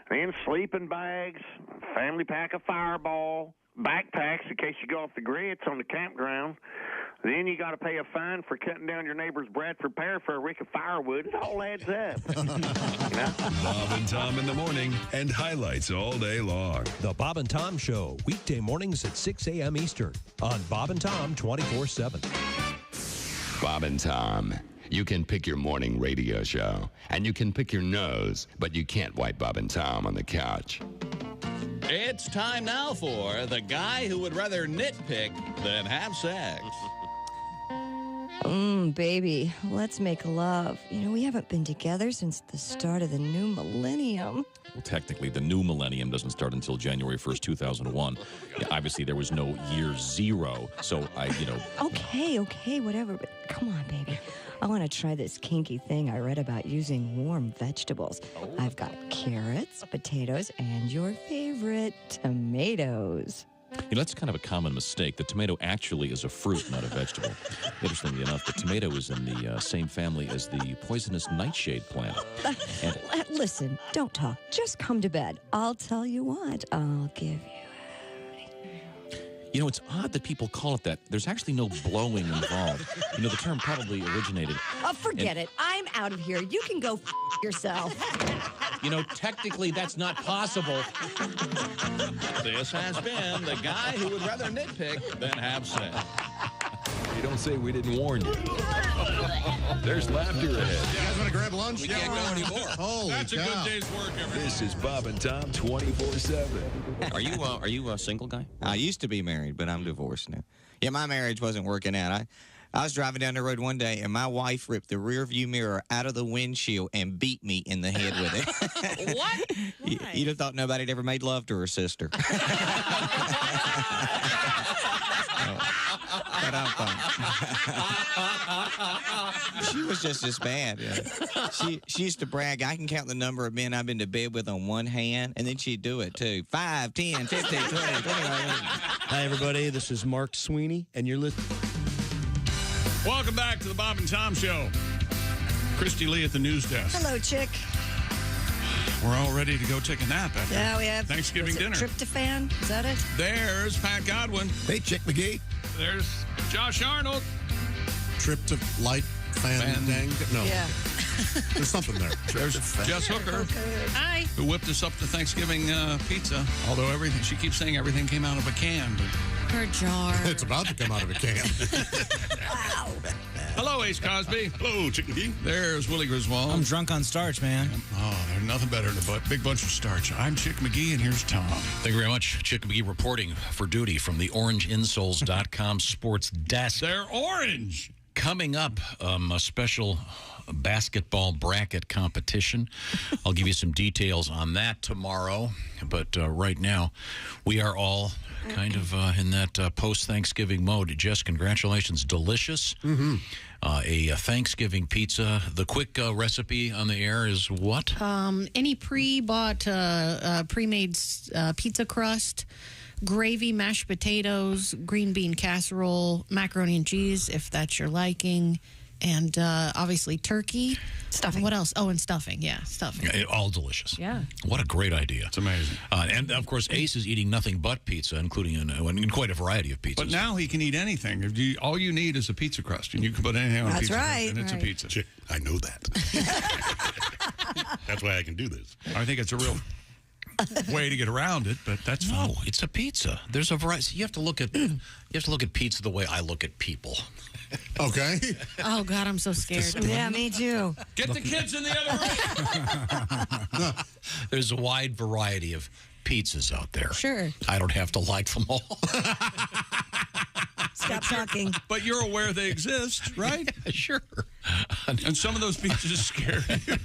then sleeping bags, family pack of Fireball, backpacks in case you go off the grits on the campground. Then you got to pay a fine for cutting down your neighbor's Bradford pear for a rick of firewood. It all adds up. You know? Bob and Tom in the morning and highlights all day long. The Bob and Tom Show, weekday mornings at 6 a.m. Eastern on Bob and Tom 24/7. Bob and Tom. You can pick your morning radio show, and you can pick your nose, but you can't wipe Bob and Tom on the couch. It's time now for the guy who would rather nitpick than have sex. Baby, let's make love. You know, we haven't been together since the start of the new millennium. Well, technically, the new millennium doesn't start until January 1st, 2001. Yeah, obviously, there was no year zero, so Okay, whatever, but come on, baby. I want to try this kinky thing I read about using warm vegetables. I've got carrots, potatoes, and your favorite, tomatoes. You know, that's kind of a common mistake. The tomato actually is a fruit, not a vegetable. Interestingly enough, the tomato is in the same family as the poisonous nightshade plant. And Listen, don't talk. Just come to bed. I'll tell you what, I'll give you. you know, it's odd that people call it that. There's actually no blowing involved. You know, the term probably originated. Oh, forget it. I'm out of here. You can go yourself. You know, technically, that's not possible. This has been the guy who would rather nitpick than have sex. You don't say we didn't warn you. There's laughter ahead. You guys want to grab lunch? We can't go anymore. Holy That's cow. a good day's work, everybody. This is Bob and Tom 24/7. Are you a single guy? I used to be married, but I'm divorced now. Yeah, my marriage wasn't working out. I was driving down the road one day, and my wife ripped the rear view mirror out of the windshield and beat me in the head with it. What? You'd have thought nobody'd ever made love to her sister. But I'm fine. She was just as bad. Yeah. She used to brag, I can count the number of men I've been to bed with on one hand, and then she'd do it too. 5, 10, 15, 20, 25. Hi, everybody. This is Mark Sweeney, and you're listening. Welcome back to the Bob and Tom Show. Christy Lee at the news desk. Hello, chick. We're all ready to go take a nap after Yeah, we have Thanksgiving dinner. Tryptophan. Is that it? There's Pat Godwin. Hey, Chick McGee. There's Josh Arnold. Light fan dang. No. Yeah. There's something there. There's Jess Hooker. Hi. Who whipped us up the Thanksgiving pizza. Although she keeps saying everything came out of a can. But Her jar. It's about to come out of a can. Wow. hello, Ace Cosby. Hello, Chicken Tea. There's Willie Griswold. I'm drunk on starch, man. Oh, there's nothing better than a big bunch of starch. I'm Chick McGee, and here's Tom. Thank you very much. Chick McGee reporting for duty from the orangeinsoles.com sports desk. They're orange. Coming up, a special basketball bracket competition. I'll give you some details on that tomorrow. But right now, we are all kind of in that post-Thanksgiving mode. Jess, congratulations. Delicious. Mm-hmm. A Thanksgiving pizza. The quick recipe on the air is what? Any pre-bought, pre-made pizza crust, gravy, mashed potatoes, green bean casserole, macaroni and cheese, if that's your liking, and obviously turkey. Stuffing. What else? Oh, and stuffing. Yeah, stuffing. Yeah, all delicious. Yeah. What a great idea. It's amazing. And, of course, Ace is eating nothing but pizza, including in quite a variety of pizzas. But now he can eat anything. All you need is a pizza crust, and you can put anything on a pizza crust, and it's a pizza. I know that. That's why I can do this. I think it's a real way to get around it, but that's fine. No, it's a pizza. There's a variety. You have to look at pizza the way I look at people. Okay. Oh, God, I'm so scared. Yeah, me too. Get the kids in the other room. There's a wide variety of pizzas out there. Sure. I don't have to like them all. Stop talking. But you're aware they exist, right? Sure. And some of those pizzas scare you.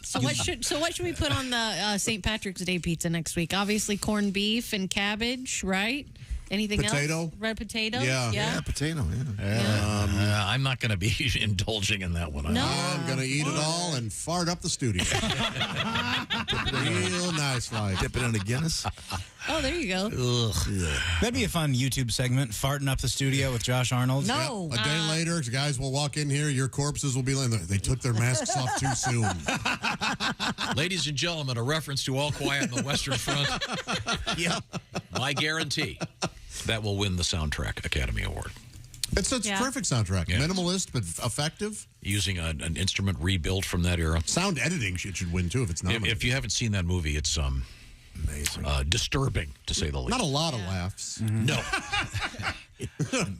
So what should we put on the St. Patrick's Day pizza next week? Obviously, corned beef and cabbage, right? Anything Potato? else? Red potato? Yeah, potato, I'm not going to be indulging in that one. No. I'm going to eat it all and fart up the studio. Real nice life. Dip it in a Guinness. Oh, there you go. That'd be a fun YouTube segment, farting up the studio with Josh Arnold. No. A day later, guys will walk in here, your corpses will be laying there. They took their masks off too soon. Ladies and gentlemen, a reference to All Quiet on the Western Front. Yeah. My guarantee that will win the Soundtrack Academy Award. It's a perfect soundtrack. Yeah. Minimalist, but effective. Using an instrument rebuilt from that era. Sound editing should win, too, if it's not. If you haven't seen that movie, it's amazing. Disturbing, to say the least. Not a lot of laughs. No.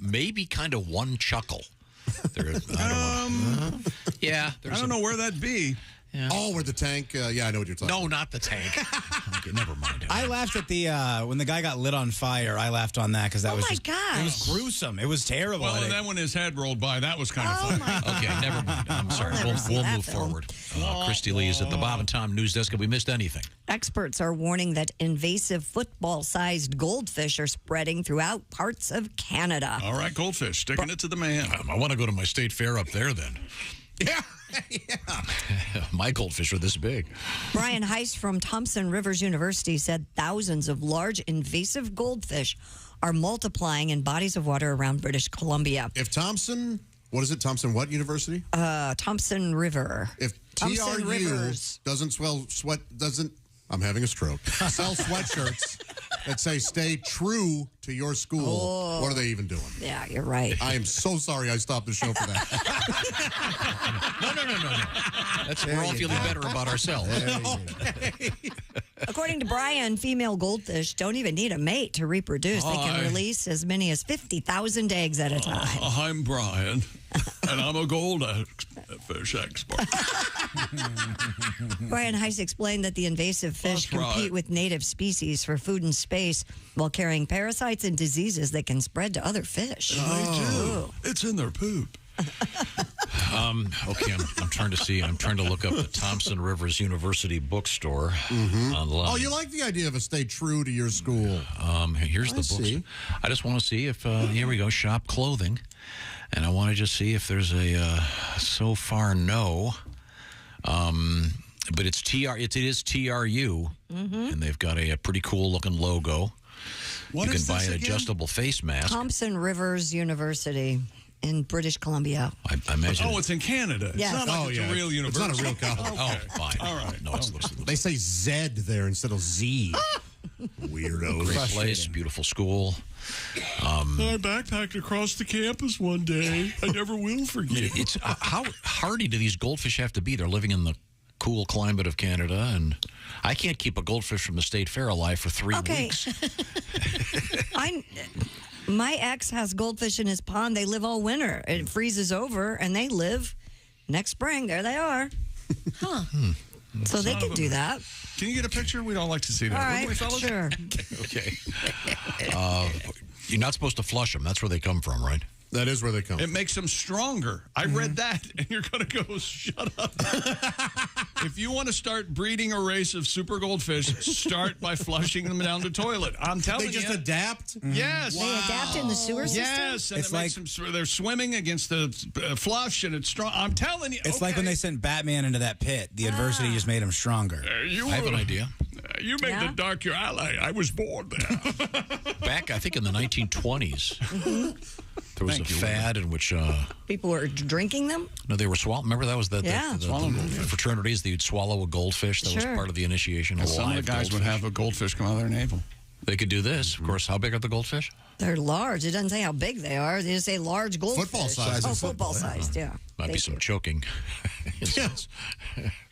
Maybe kind of one chuckle. Yeah. I don't know where that'd be. Yeah. Oh, where the tank. Yeah, I know what you're talking about. No, not the tank. Okay, never mind. I laughed at the when the guy got lit on fire. I laughed on that because that was it was gruesome. It was terrible. Well, and then when his head rolled by, that was kind of funny. Okay, never mind. I'm sorry. We'll move forward. Christy Lee is at the Bob and Tom News Desk. Have we missed anything? Experts are warning that invasive football-sized goldfish are spreading throughout parts of Canada. All right, goldfish, sticking it to the man. I want to go to my state fair up there then. Yeah. My goldfish are this big. Brian Heiss from Thompson Rivers University said thousands of large invasive goldfish are multiplying in bodies of water around British Columbia. If Thompson, what is it? Thompson what university? Thompson River. If Thompson TRU Rivers doesn't I'm having a stroke. Sell sweatshirts that say "Stay true to your school." What are they even doing? Yeah, you're right. I am so sorry I stopped the show for that. No. We're all feeling better about ourselves. According to Brian, female goldfish don't even need a mate to reproduce. They can release as many as 50,000 eggs at a time. I'm Brian, and I'm a goldfish expert. Brian Heiss explained that the invasive fish compete with native species for food and space while carrying parasites and diseases that can spread to other fish. They do. It's in their poop. Okay, I'm trying to see. I'm trying to look up the Thompson Rivers University bookstore online. Oh, you like the idea of a stay true to your school. Here's the books. I just want to see if, here we go, shop clothing. And I want to just see if there's a, so far, no. But it is TRU, and they've got a pretty cool looking logo. You can buy an adjustable face mask. Thompson Rivers University in British Columbia. I imagine. Oh, it's in Canada. Yes. It's not like it's a real university. It's not a real college. Oh, fine. All right. No, they say Z there instead of Z. Weirdos. Great place, beautiful school. I backpacked across the campus one day. I never will forget. It's how hardy do these goldfish have to be? They're living in the cool climate of Canada, and I can't keep a goldfish from the state fair alive for 3 weeks. My ex has goldfish in his pond. They live all winter. It freezes over, and they live next spring. There they are. Huh. So they can do that. Can you get a picture? We don't like to see that. All right, we, fellas? sure. Okay. You're not supposed to flush them. That's where they come from, right? That is where they come. It makes them stronger. I read that, and you're going to go, shut up. If you want to start breeding a race of super goldfish, start by flushing them down the toilet. I'm telling you. They just adapt? Yes. They adapt in the sewer system? Yes, and it makes them, they're swimming against the flush, and it's strong. I'm telling you. It's like when they sent Batman into that pit. The adversity just made him stronger. I have an idea. You made the dark your ally. I was born there. Back, I think, in the 1920s, there was a fad in which... people were drinking them? No, they were swallowing. Remember, that was the fraternities. They'd swallow a goldfish. That was part of the initiation. Some of the guys would have a goldfish come out of their navel. They could do this. Of course, how big are the goldfish? They're large. It doesn't say how big they are. They just say large goldfish. Football size. Oh, football sized, yeah. Might be Thank some you. choking. Yes.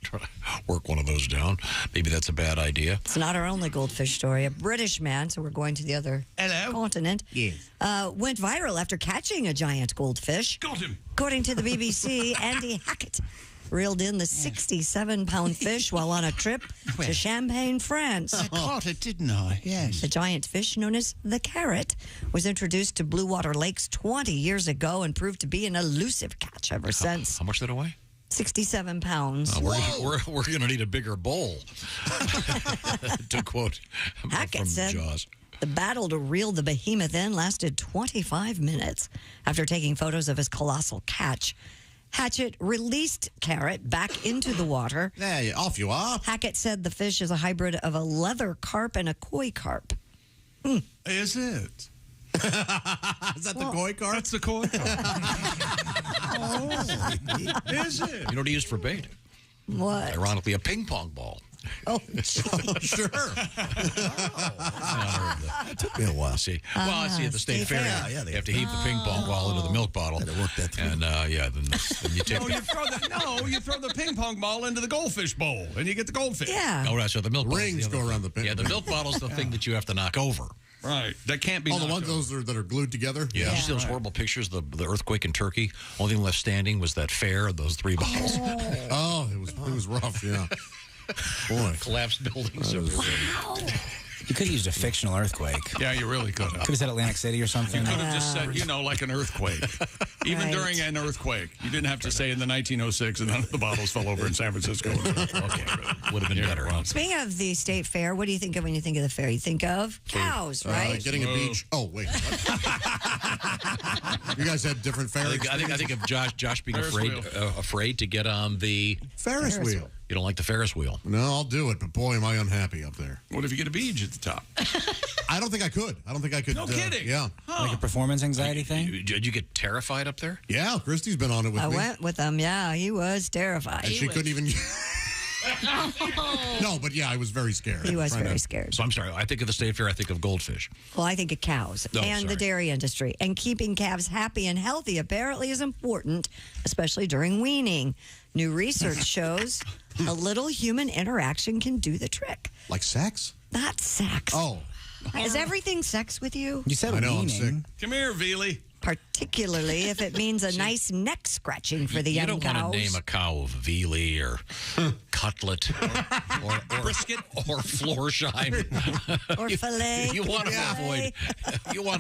Try to work one of those down. Maybe that's a bad idea. It's not our only goldfish story. A British man, so we're going to the other continent, went viral after catching a giant goldfish. Got him. According to the BBC, Andy Hackett reeled in the 67-pound fish while on a trip to Champagne, France. I caught it, didn't I? Yes. The giant fish, known as the carrot, was introduced to blue water lakes 20 years ago and proved to be an elusive catch ever since. How much did it weigh? 67 pounds. We're going to need a bigger bowl, to quote Hackett from said Jaws. the battle to reel the behemoth in lasted 25 minutes. After taking photos of his colossal catch, Hatchet released Carrot back into the water. Yeah, off you are. Hackett said the fish is a hybrid of a leather carp and a koi carp. Is it? Is that the koi carp? That's the koi carp. Is it? You know what he used for bait? What? Ironically, a ping pong ball. Oh, sure. It took me a while. See, I see at the state fair. Yeah, they have to heat the ping pong ball into the milk bottle. Work that through. And then you take. You throw the ping pong ball into the goldfish bowl, and you get the goldfish. Yeah. Oh, right. So the milk Rings go around the ping. Yeah, the milk bottle's the thing that you have to knock over. Right. That can't be. Oh, the ones that are glued together. Yeah. Did you see those horrible pictures? The earthquake in Turkey. Only thing left standing was that fair of those 3 bottles. Oh, it was rough. Yeah. Boy, collapsed buildings. Wow. You could have used a fictional earthquake. Yeah, you really could have. Could have said Atlantic City or something. You could have just said, like an earthquake. Even during an earthquake. You didn't have to say in the 1906 and none of the bottles fell over in San Francisco. Okay. Would have been better. Speaking of the state fair, what do you think of when you think of the fair? You think of cows, right? Getting a beach. Oh, wait. You guys had different fair I think of Josh being afraid to get on the Ferris wheel. You don't like the Ferris wheel? No, I'll do it, but boy, am I unhappy up there. What if you get a beach at the top? I don't think I could. No kidding. Yeah. Like a performance anxiety thing? Did you get terrified up there? Yeah, Christy's been on it with me. I went with him. Yeah, he was terrified. And she couldn't even. No, but yeah, I was very scared. He was very scared. So I'm sorry. I think of the state fair. I think of goldfish. Well, I think of cows and the dairy industry. And keeping calves happy and healthy apparently is important, especially during weaning. New research shows a little human interaction can do the trick. Like sex? Not sex. Oh. Is everything sex with you? You said weaning. I'm sick. Come here, Veely. Particularly if it means a nice neck scratching for the young cows. You don't want to name a cow Veely or Cutlet or Brisket or Florsheim or filet. You want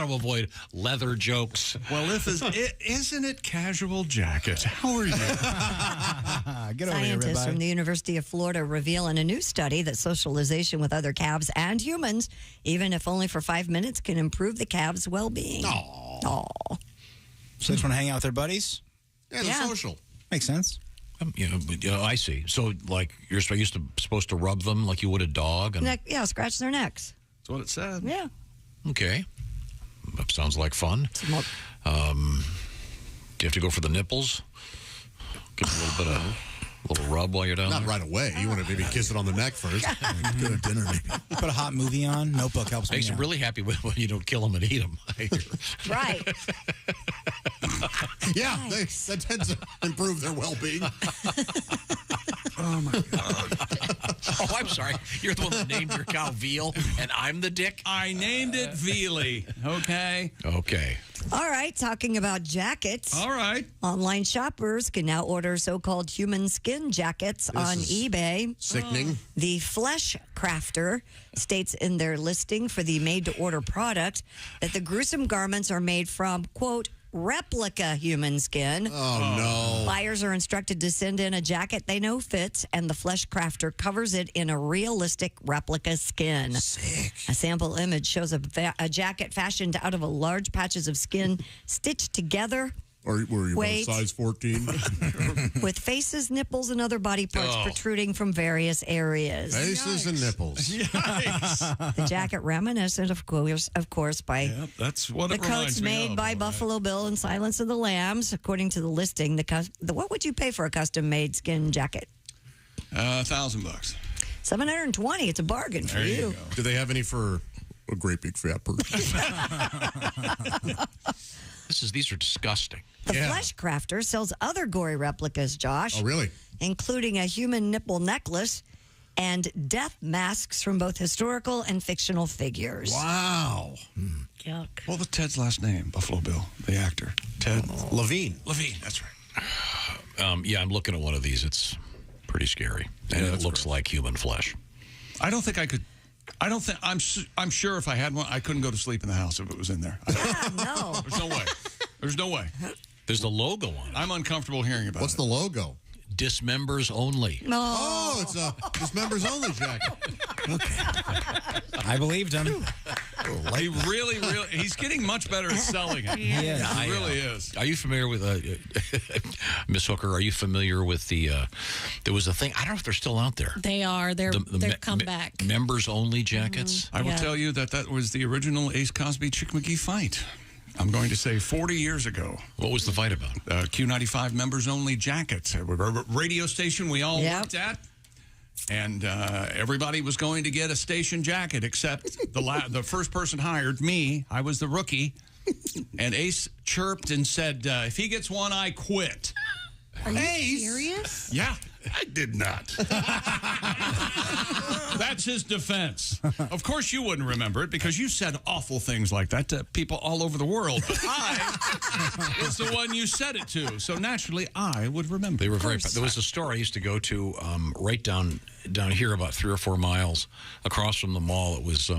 to avoid leather jokes. Well, isn't it casual jacket? How are you? Get over here, Scientists ribeye. from the University of Florida reveal in a new study that socialization with other calves and humans, even if only for 5 minutes, can improve the calves' well-being. Aww. So they just want to hang out with their buddies? Yeah, they're social. Makes sense. I see. So, like, you're supposed to rub them like you would a dog? And Scratch their necks. That's what it said. Yeah. Okay. That sounds like fun. Do you have to go for the nipples? Give them a little bit of little rub while you're down Not there? right away. You want to maybe kiss it on the neck first. Go to dinner, maybe. Put a hot movie on. Notebook helps me. Makes them really happy when you don't kill them and eat them. Right. Yeah, that tends to improve their well-being. Oh, my God. Oh, I'm sorry. You're the one that named your cow Veal, and I'm the dick? I named it Veely, okay? Okay. All right, talking about jackets. All right. Online shoppers can now order so-called human skin jackets on eBay. Sickening. The Flesh Crafter states in their listing for the made-to-order product that the gruesome garments are made from, quote, replica human skin. Oh, no. Buyers are instructed to send in a jacket they know fits, and the Flesh Crafter covers it in a realistic replica skin. Sick. A sample image shows a jacket fashioned out of a large patches of skin stitched together. Or were you Wait. size 14? With faces, nipples, and other body parts protruding from various areas. Faces and nipples. Yikes. The jacket reminiscent, of course, by that's what the it coats reminds me made of, by all right. Buffalo Bill and Silence of the Lambs. According to the listing, what would you pay for a custom-made skin jacket? $1,000. $720. It's a bargain for There you you. go. Do they have any for a great big fat person. These are disgusting. The Flesh Crafter sells other gory replicas, Josh. Oh, really? Including a human nipple necklace and death masks from both historical and fictional figures. Wow. Yuck. What was Ted's last name? Buffalo Bill, the actor. Ted Levine. Levine, that's right. Yeah, I'm looking at one of these. It's pretty scary. And it looks like human flesh. I don't think I could. I don't think I'm sure if I had one, I couldn't go to sleep in the house if it was in there. No. There's no way. There's no way. There's the logo on it. I'm uncomfortable hearing about What's it. the logo? Dismembers only. Oh, it's a dismembers only jacket. I believed him. He really, he's getting much better at selling it. Yeah. He really is. Are you familiar with, Miss Hooker, are you familiar with there was a thing, I don't know if they're still out there. They are. They're come back. Members only jackets? I will tell you that was the original Ace Cosby Chick McGee fight. I'm going to say 40 years ago. What was the fight about? Q95 members only jackets. A radio station we all worked at. And everybody was going to get a station jacket except the first person hired, me. I was the rookie. And Ace chirped and said, if he gets one, I quit. Are you serious? Yeah. I did not. That's his defense. Of course you wouldn't remember it because you said awful things like that to people all over the world. But I was the one you said it to. So naturally, I would remember. They were very. There was a store I used to go to right down here about 3 or 4 miles across from the mall. It was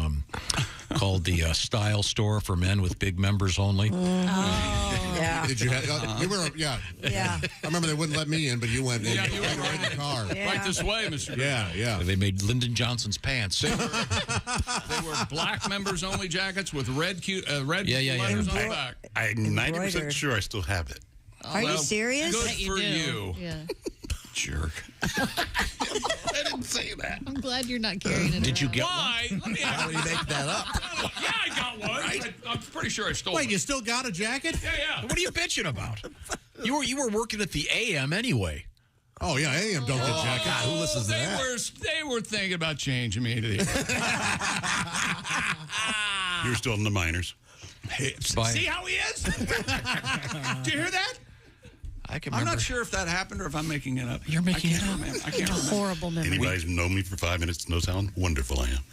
called the Style Store for Men with Big Members Only. Oh, yeah. Did you have? You were, yeah. Yeah. I remember they wouldn't let me in, but you went in. Yeah, you went right in the car. Yeah. Right this way, Mr. Yeah. They made Lyndon Johnson's pants. They were black members only jackets with red letters on the back. I'm 90% sure I still have it. Are you serious? Good for you. Yeah. Jerk. I didn't say that. I'm glad you're not carrying it. Did you get Why? Let me How would he make that up? Yeah, I got one. Right? I'm pretty sure I stole Wait, it. you still got a jacket? Yeah. What are you bitching about? You were working at the AM anyway. Oh, yeah, AM don't get jackets. God, who listens to that? They were thinking about changing me to the You were still in the minors. Hey, see how he is? Do you hear that? I can I'm remember. not sure if that happened or if I'm making it up. You're making it up. I can't remember. Horrible memory. Anybody who's known me for 5 minutes knows how wonderful I am.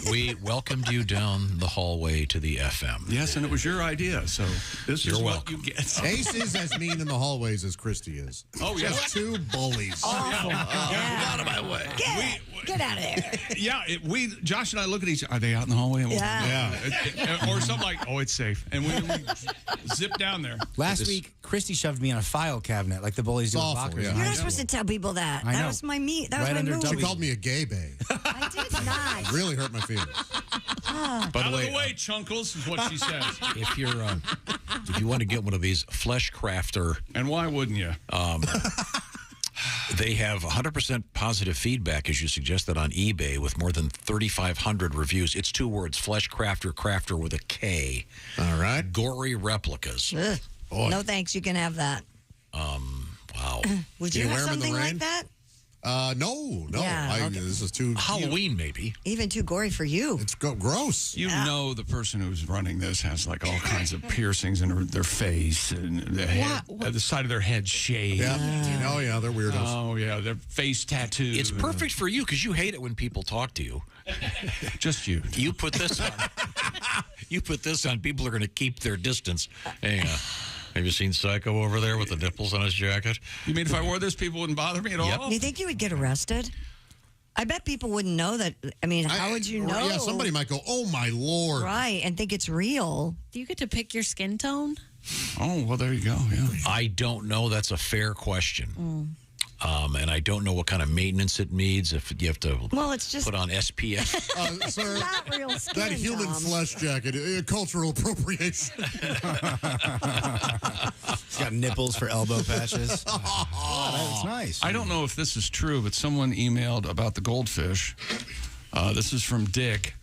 We welcomed you down the hallway to the FM. Yes, and it was your idea, so this is what you get. Ace is as mean in the hallways as Christy is. Oh, yeah. Just 2 bullies. Awful. Yeah. Out of my way. Get out of there. Yeah, Josh and I look at each other. Are they out in the hallway? Yeah. Or something like, oh, it's safe. And we zip down there. Last week, Christy shoved me on a file cabinet like the bullies do with Awful, lockers. yeah. You're not supposed to tell people that. I That know. was my That was Right my under move. She W. called me a gay bae. I did not. Really hurt my feelings. By Out the of way, the way, Chunkles, is what she says. if you want to get one of these Flesh Crafter, And why wouldn't you? they have 100% positive feedback, as you suggested, on eBay with more than 3,500 reviews. It's 2 words: Flesh Crafter, crafter with a K. All right. Gory replicas. Ugh. No thanks. You can have that. Wow. Would Do you you have wear 'em in the something like rain? that? No. Yeah, okay. This is too Halloween, maybe. Even too gory for you. It's gross. You know the person who's running this has like all kinds of piercings in their face and their head, the side of their head shaved. Yeah. Oh, yeah, they're weirdos. Oh, yeah, their face tattoos. It's perfect for you because you hate it when people talk to you. Just you. You put this on. You put this on. People are going to keep their distance. Hey, have you seen Psycho over there with the nipples on his jacket? You mean if I wore this, people wouldn't bother me at all? Do you think you would get arrested? I bet people wouldn't know that. I mean, how would you know? Yeah, somebody might go, oh, my Lord. Right, and think it's real. Do you get to pick your skin tone? Oh, well, there you go. Yeah. I don't know. That's a fair question. And I don't know what kind of maintenance it needs. If you have to it's just put on SPF. Sir, not real skin. that human Tom. flesh jacket, cultural appropriation. It's got nipples for elbow patches. That's nice. I don't know if this is true, but someone emailed about the goldfish. This is from Dick.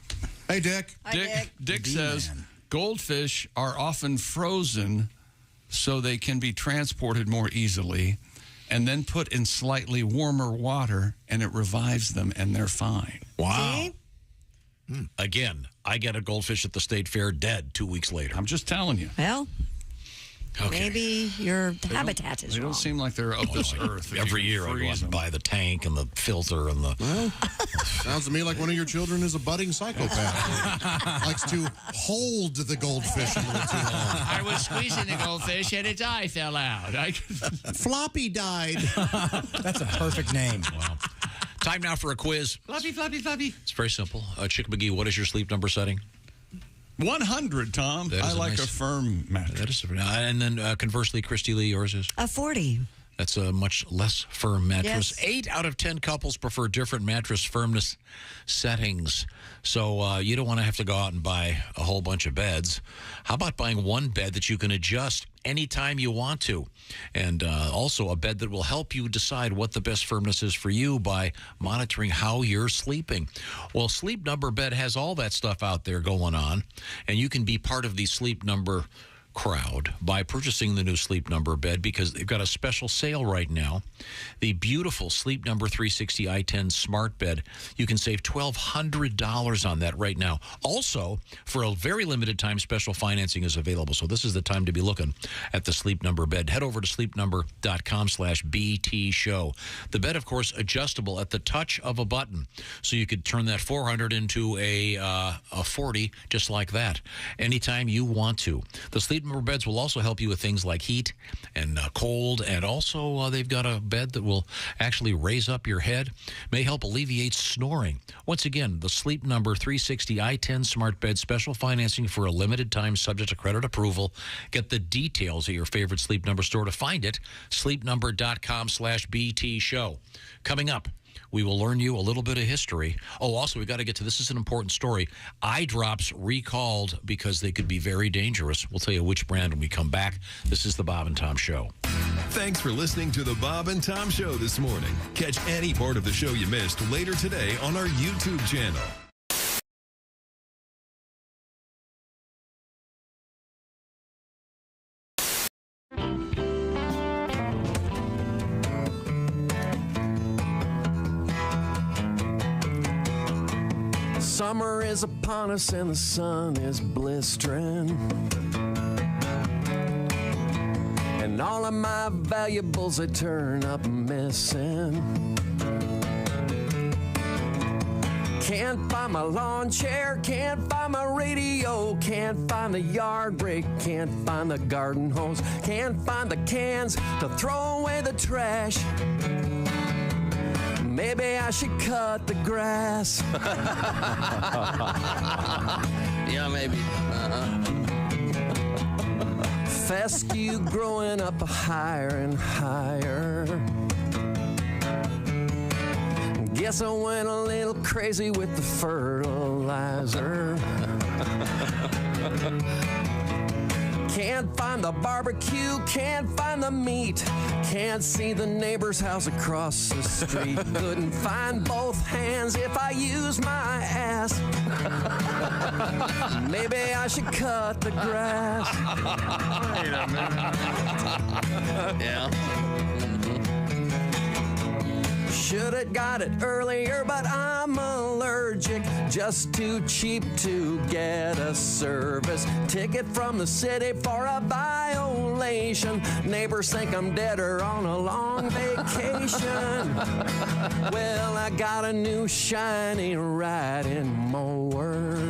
Hey, Dick. Hi, Dick says goldfish are often frozen so they can be transported more easily and then put in slightly warmer water and it revives them and they're fine. Wow. See? Again, I get a goldfish at the state fair dead 2 weeks later. I'm just telling you. Well, okay. Maybe your habitat is They wrong. don't seem like they're of this earth. Every year I go out and buy the tank and the filter and the... Well, sounds to me like one of your children is a budding psychopath. Likes to hold the goldfish a little too long. I was squeezing the goldfish and its eye fell out. Floppy died. That's a perfect name. Wow. Time now for a quiz. Floppy, floppy, floppy. It's very simple. Chick McGee, what is your sleep number setting? 100, Tom. That is I a like nice- a firm mattress. That is, and then conversely, Christy Lee, yours is? A 40. That's a much less firm mattress. Yes. 8 out of 10 couples prefer different mattress firmness settings. So you don't want to have to go out and buy a whole bunch of beds. How about buying one bed that you can adjust anytime you want to? And also a bed that will help you decide what the best firmness is for you by monitoring how you're sleeping. Well, Sleep Number Bed has all that stuff out there going on, and you can be part of the Sleep Number crowd by purchasing the new Sleep Number bed because they've got a special sale right now. The beautiful Sleep Number 360 i10 smart bed. You can save $1,200 on that right now. Also, for a very limited time, special financing is available. So this is the time to be looking at the Sleep Number bed. Head over to sleepnumber.com/BT show. The bed, of course, adjustable at the touch of a button. So you could turn that 400 into a 40 just like that anytime you want to. The Sleep Number beds will also help you with things like heat and cold, and also they've got a bed that will actually raise up your head, may help alleviate snoring. Once again, the Sleep Number 360 i10 smart bed, special financing for a limited time subject to credit approval. Get the details at your favorite Sleep Number store. To find it, sleepnumber.com/BT show. Coming up, we will learn you a little bit of history. Oh, also, we got to get to this. Is an important story. Eye drops recalled because they could be very dangerous. We'll tell you which brand when we come back. This is the Bob and Tom Show. Thanks for listening to the Bob and Tom Show this morning. Catch any part of the show you missed later today on our YouTube channel. Summer is upon us and the sun is blistering, and all of my valuables they turn up missing. Can't find my lawn chair, can't find my radio, can't find the yard rake, can't find the garden hose, can't find the cans to throw away the trash. Maybe I should cut the grass. Yeah, maybe. Fescue growing up higher and higher. Guess I went a little crazy with the fertilizer. Can't find the barbecue, can't find the meat, can't see the neighbor's house across the street. Couldn't find both hands if I use my ass. Maybe I should cut the grass. Wait a minute. Yeah. Should've got it earlier, but I'm allergic. Just too cheap to get a service ticket from the city for a violation. Neighbors think I'm dead or on a long vacation. Well, I got a new shiny riding mower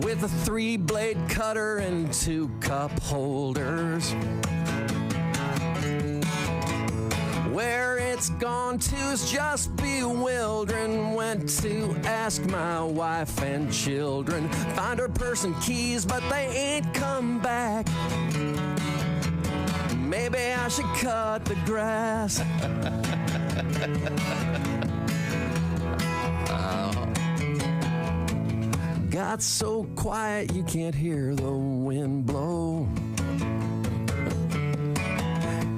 with a 3-blade cutter and 2 cup holders. Where it's gone to is just bewildering. Went to ask my wife and children. Find her purse and keys, but they ain't come back. Maybe I should cut the grass. Got so quiet you can't hear the wind blow.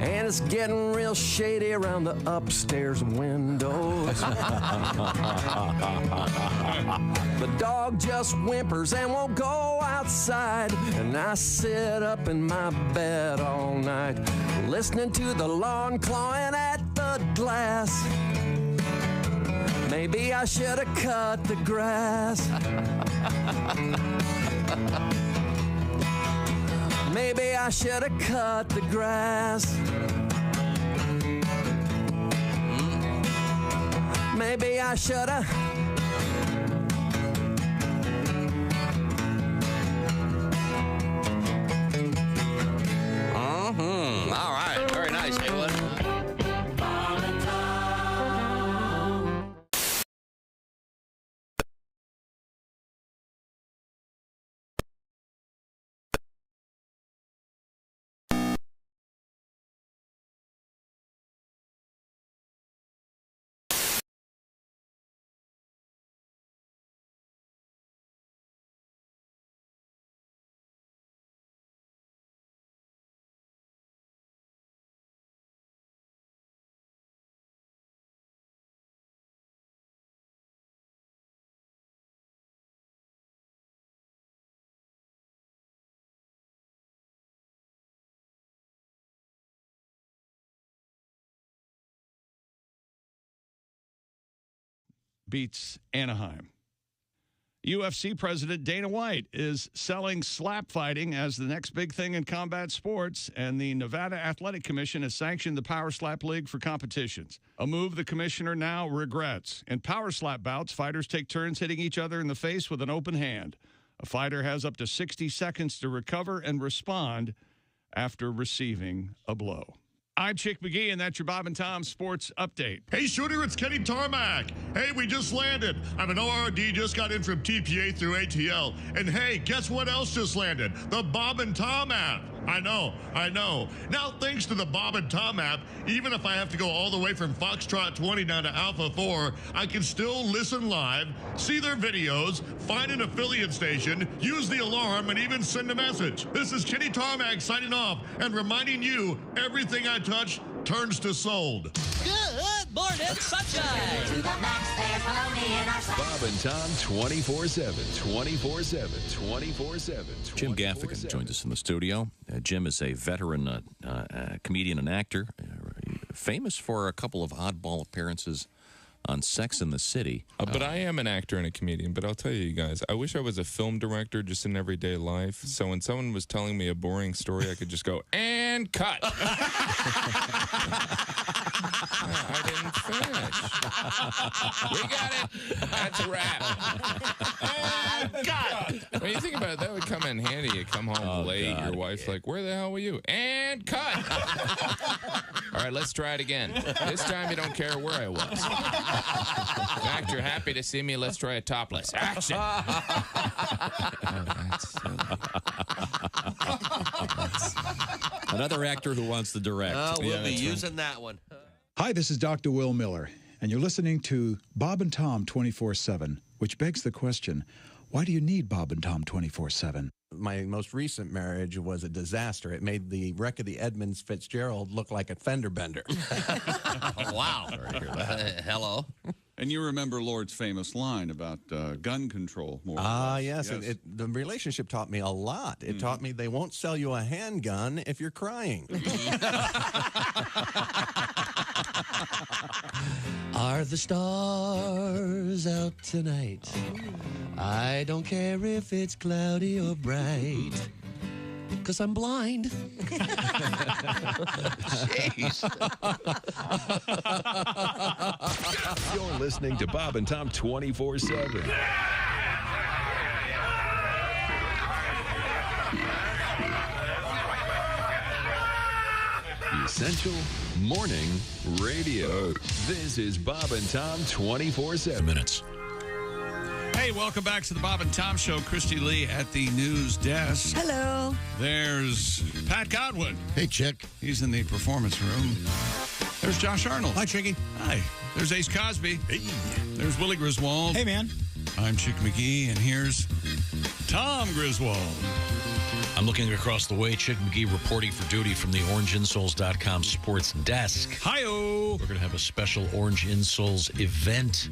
And it's getting real shady around the upstairs windows. The dog just whimpers and won't go outside. And I sit up in my bed all night, listening to the lawn clawing at the glass. Maybe Maybe I should have cut the grass. Maybe I should have cut the grass. Maybe I should have. All right. Very nice, Haywood. Beats Anaheim. UFC President Dana White is selling slap fighting as the next big thing in combat sports, and the Nevada Athletic Commission has sanctioned the Power Slap League for competitions, a move the commissioner now regrets. In Power Slap bouts, fighters take turns hitting each other in the face with an open hand. A fighter has up to 60 seconds to recover and respond after receiving a blow. I'm Chick McGee, and that's your Bob and Tom Sports Update. Hey, Shooter, it's Kenny Tarmac. Hey, we just landed. I'm an ORD, just got in from TPA through ATL. And hey, guess what else just landed? The Bob and Tom app. I know. Now, thanks to the Bob and Tom app, even if I have to go all the way from Foxtrot 20 down to Alpha 4, I can still listen live, see their videos, find an affiliate station, use the alarm, and even send a message. This is Kenny Tarmac signing off and reminding you everything I touch turns to sold. Good morning, sunshine. To the max, there's baloney in our sight. Bob and Tom 24/7, 24/7, 24/7. Jim Gaffigan joins us in the studio. Jim is a veteran comedian and actor, famous for a couple of oddball appearances on Sex and the City. But I am an actor and a comedian, but I'll tell you guys, I wish I was a film director just in everyday life, so when someone was telling me a boring story, I could just go, and cut! I didn't finish. We got it. That's a wrap. And cut! When you think about it, that would come in handy. You come home late, your wife's like, where the hell were you? And cut! All right, let's try it again. This time you don't care where I was. In fact, you're happy to see me. Let's try a topless. Action! Another actor who wants to direct. We'll be using that one. Hi, this is Dr. Will Miller, and you're listening to Bob and Tom 24/7, which begs the question, why do you need Bob and Tom 24/7? My most recent marriage was a disaster. It made the wreck of the Edmunds Fitzgerald look like a fender bender. Wow. Sorry to hear that. Hello. And you remember Lord's famous line about gun control. Yes. The relationship taught me a lot. It taught me they won't sell you a handgun if you're crying. Are the stars out tonight? I don't care if it's cloudy or bright, 'cause I'm blind. Jeez. You're listening to Bob and Tom 24/7. Essential Morning Radio. This is Bob and Tom 24/7. Minutes. Hey, welcome back to the Bob and Tom Show. Christy Lee at the news desk. Hello. There's Pat Godwin. Hey, Chick. He's in the performance room. There's Josh Arnold. Hi, Chicky. Hi. There's Ace Cosby. Hey. There's Willie Griswold. Hey, man. I'm Chick McGee, and here's Tom Griswold. I'm looking across the way. Chick McGee reporting for duty from the OrangeInsoles.com sports desk. Hi-oh. We're going to have a special Orange Insoles event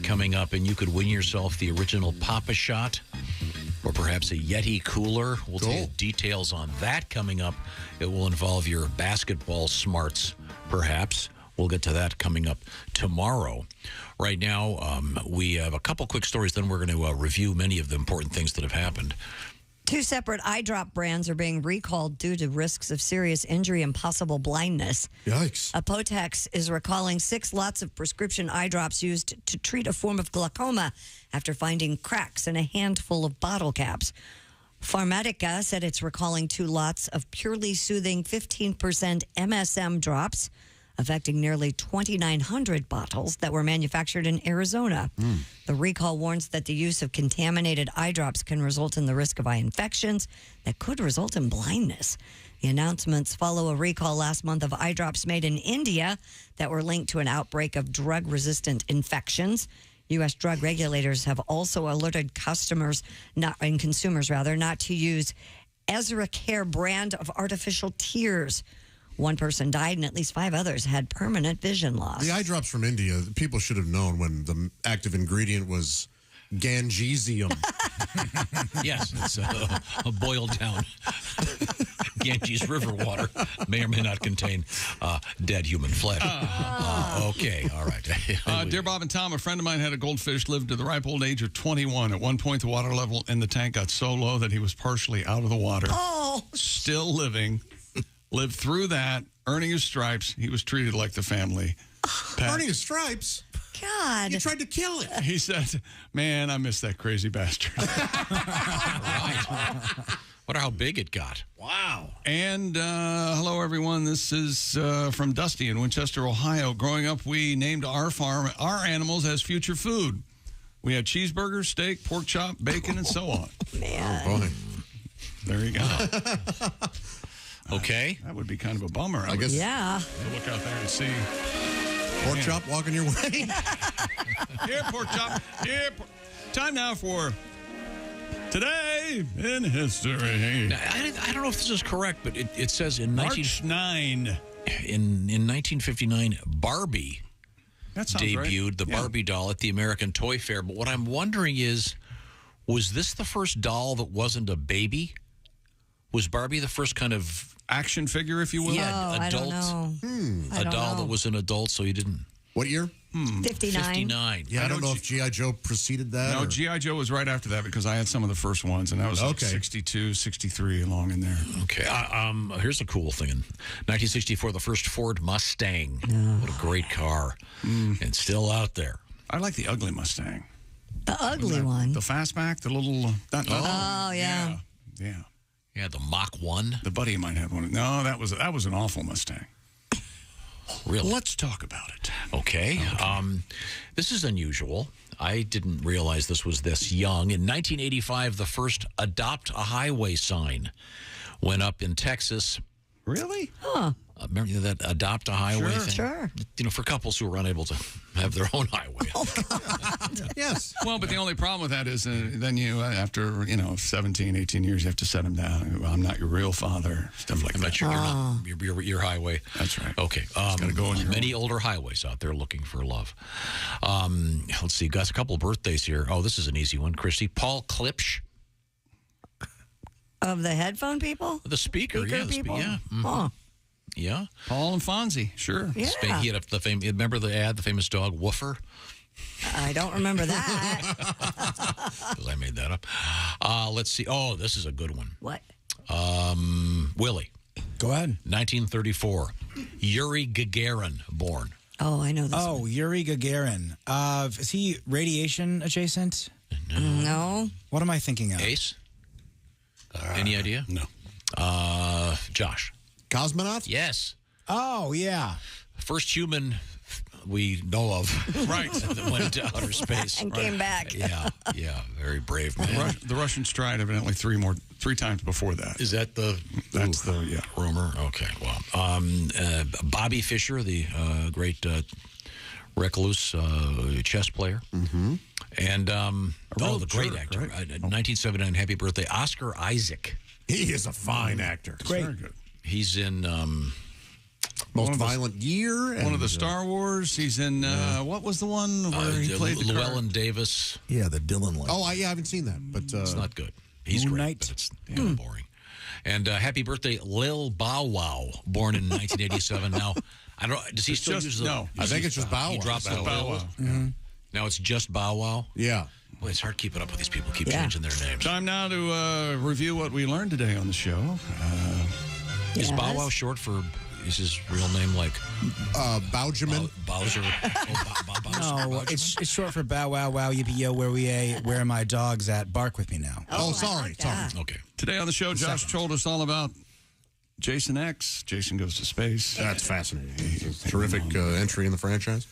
coming up, and you could win yourself the original Papa Shot or perhaps a Yeti cooler. We'll tell you details on that coming up. It will involve your basketball smarts, perhaps. We'll get to that coming up tomorrow. Right now, we have a couple quick stories, then we're going to review many of the important things that have happened. 2 separate eye drop brands are being recalled due to risks of serious injury and possible blindness. Yikes. Apotex is recalling 6 lots of prescription eye drops used to treat a form of glaucoma after finding cracks in a handful of bottle caps. Pharmatica said it's recalling 2 lots of purely soothing 15% MSM drops, affecting nearly 2,900 bottles that were manufactured in Arizona. The recall warns that the use of contaminated eye drops can result in the risk of eye infections that could result in blindness. The announcements follow a recall last month of eye drops made in India that were linked to an outbreak of drug-resistant infections. U.S. drug regulators have also alerted consumers not to use Ezra Care brand of artificial tears. 1 person died and at least 5 others had permanent vision loss. The eye drops from India, people should have known when the active ingredient was Gangezium. Yes, it's a boiled down Ganges River water. May or may not contain dead human flesh. Okay, all right. Dear Bob and Tom, a friend of mine had a goldfish, lived to the ripe old age of 21. At one point, the water level in the tank got so low that he was partially out of the water. Oh. Still living. Lived through that, earning his stripes. He was treated like the family. Earning his stripes? God. You tried to kill it. He said, man, I miss that crazy bastard. Wonder how big it got. Wow. And hello, everyone. This is from Dusty in Winchester, Ohio. Growing up, we named our farm our animals as future food. We had cheeseburgers, steak, pork chop, bacon, and so on. Man. Oh, boy. There you go. Okay. That would be kind of a bummer. I guess. Yeah. Look out there and see. Pork chop walking your way. Here, pork chop. Here. Time now for Today in History. Now, I don't know if this is correct, but it says in March 9. In 1959, Barbie That sounds debuted, right. the Barbie doll at the American Toy Fair. But what I'm wondering is, was this the first doll that wasn't a baby? Was Barbie the first kind of action figure, if you will? Yeah, I adult. don't know. A doll that was an adult, so you didn't. What year? 59. 59. Yeah, I don't know if G.I. Joe preceded that. No, or... G.I. Joe was right after that because I had some of the first ones, and that was like 62, 63 along in there. Okay. Here's a cool thing. In 1964, the first Ford Mustang. What a great car. And still out there. I like the ugly Mustang. The ugly one. The fastback, the little... yeah. Yeah, the Mach 1. The buddy of mine had one. No, that was an awful Mustang. Really? Let's talk about it. Okay. This is unusual. I didn't realize this was this young. In 1985, the first Adopt a Highway sign went up in Texas. Really? Huh. Remember that Adopt a Highway thing? Sure. You know, for couples who are unable to have their own highway. Oh, God. Yes. Well, but the only problem with that is then you, after, 17, 18 years, you have to set them down. Well, I'm not your real father, stuff like that. I'm not sure you're not your highway. That's right. Okay. Gotta go in many older highways out there looking for love. Let's see. Got a couple of birthdays here. Oh, this is an easy one, Christy. Paul Klipsch. Of the headphone people? The speaker. Speaker Yeah. people? Yeah. Huh. Yeah. Paul and Fonzie, sure. Yeah. He had the famous. Remember the ad, the famous dog Woofer? I don't remember that. Because I made that up. Let's see. Oh, this is a good one. What? Willie. Go ahead. 1934. Yuri Gagarin born. Oh, I know this one. Oh, Yuri Gagarin. Is he radiation adjacent? No. What am I thinking of? Ace? Any idea? No. Josh. Cosmonaut? Yes. Oh, yeah. First human we know of. Right. That went into outer space. And came back. Yeah. Very brave man. The Russians tried evidently three times before that. Is that the... That's rumor? Okay, well. Bobby Fischer, the great recluse chess player. Mm-hmm. And, the great jerk, actor. right? 1979, happy birthday, Oscar Isaac. He is a fine actor. Great. Very good. He's in... Most Violent Year. One of the Star Wars. He's in, what was the one where he played the Llewellyn Davis. Yeah, the Dylan one. Oh, I haven't seen that, but It's not good. He's Moon great, Knight. but it's kind of boring. And happy birthday, Lil Bow Wow, born in 1987. Now, I don't. Does he still use the? No, I think it's just Bow Wow. He dropped Bow Wow. Mm-hmm. Now it's just Bow Wow. Yeah. Boy, it's hard keeping up with these people. Keep changing their names. Time now to review what we learned today on the show. Is Bow Wow short for? Is his real name like Bowjamin? Bowser? No, it's short for Bow Wow Wow Yippee Yo. Where are my dogs at? Bark with me now. Sorry. Okay. Today on the show, Josh told us all about Jason X. Jason Goes to Space. That's fascinating. Terrific entry in the franchise.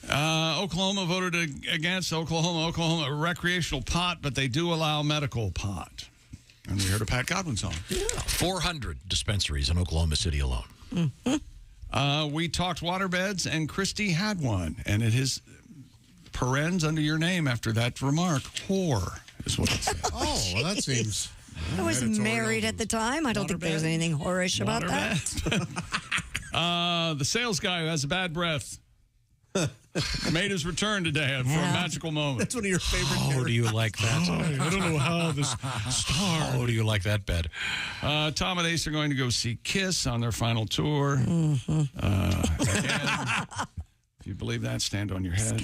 Oklahoma voted against Oklahoma recreational pot, but they do allow medical pot. And we heard a Pat Godwin song. Yeah. 400 dispensaries in Oklahoma City alone. We talked waterbeds, and Christy had one. And it is parens under your name after that remark. Whore is what it says. Oh, well, that seems... I was married at the time. I don't think there's anything whorish about that. The sales guy who has a bad breath made his return today for a magical moment. That's one of your favorite How do you like that? I don't know how this started. How do you like that bed? Tom and Ace are going to go see Kiss on their final tour. Again, if you believe that, stand on your head.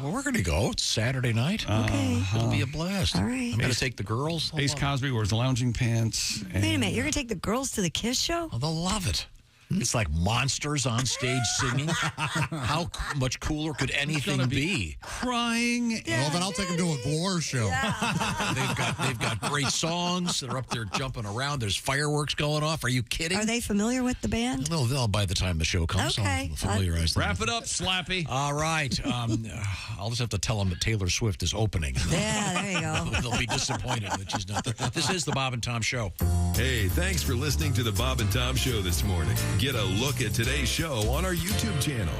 Well, we're going to go. It's Saturday night. Okay. It'll be a blast. All right. I'm going to take the girls. Ace Cosby wears lounging pants. Wait a minute. You're going to take the girls to the Kiss show? Oh, they'll love it. It's like monsters on stage singing. How much cooler could anything be? Crying. Well, then I'll take them to a Glore show. They've got great songs. They're up there jumping around. There's fireworks going off. Are you kidding? Are they familiar with the band? They'll by the time the show comes. Okay. I'll familiarize them. Wrap it up, Slappy. All right. I'll just have to tell them that Taylor Swift is opening. Yeah, there you go. They'll be disappointed that she's not there. This is the Bob and Tom Show. Hey, thanks for listening to the Bob and Tom Show this morning. Get a look at today's show on our YouTube channel.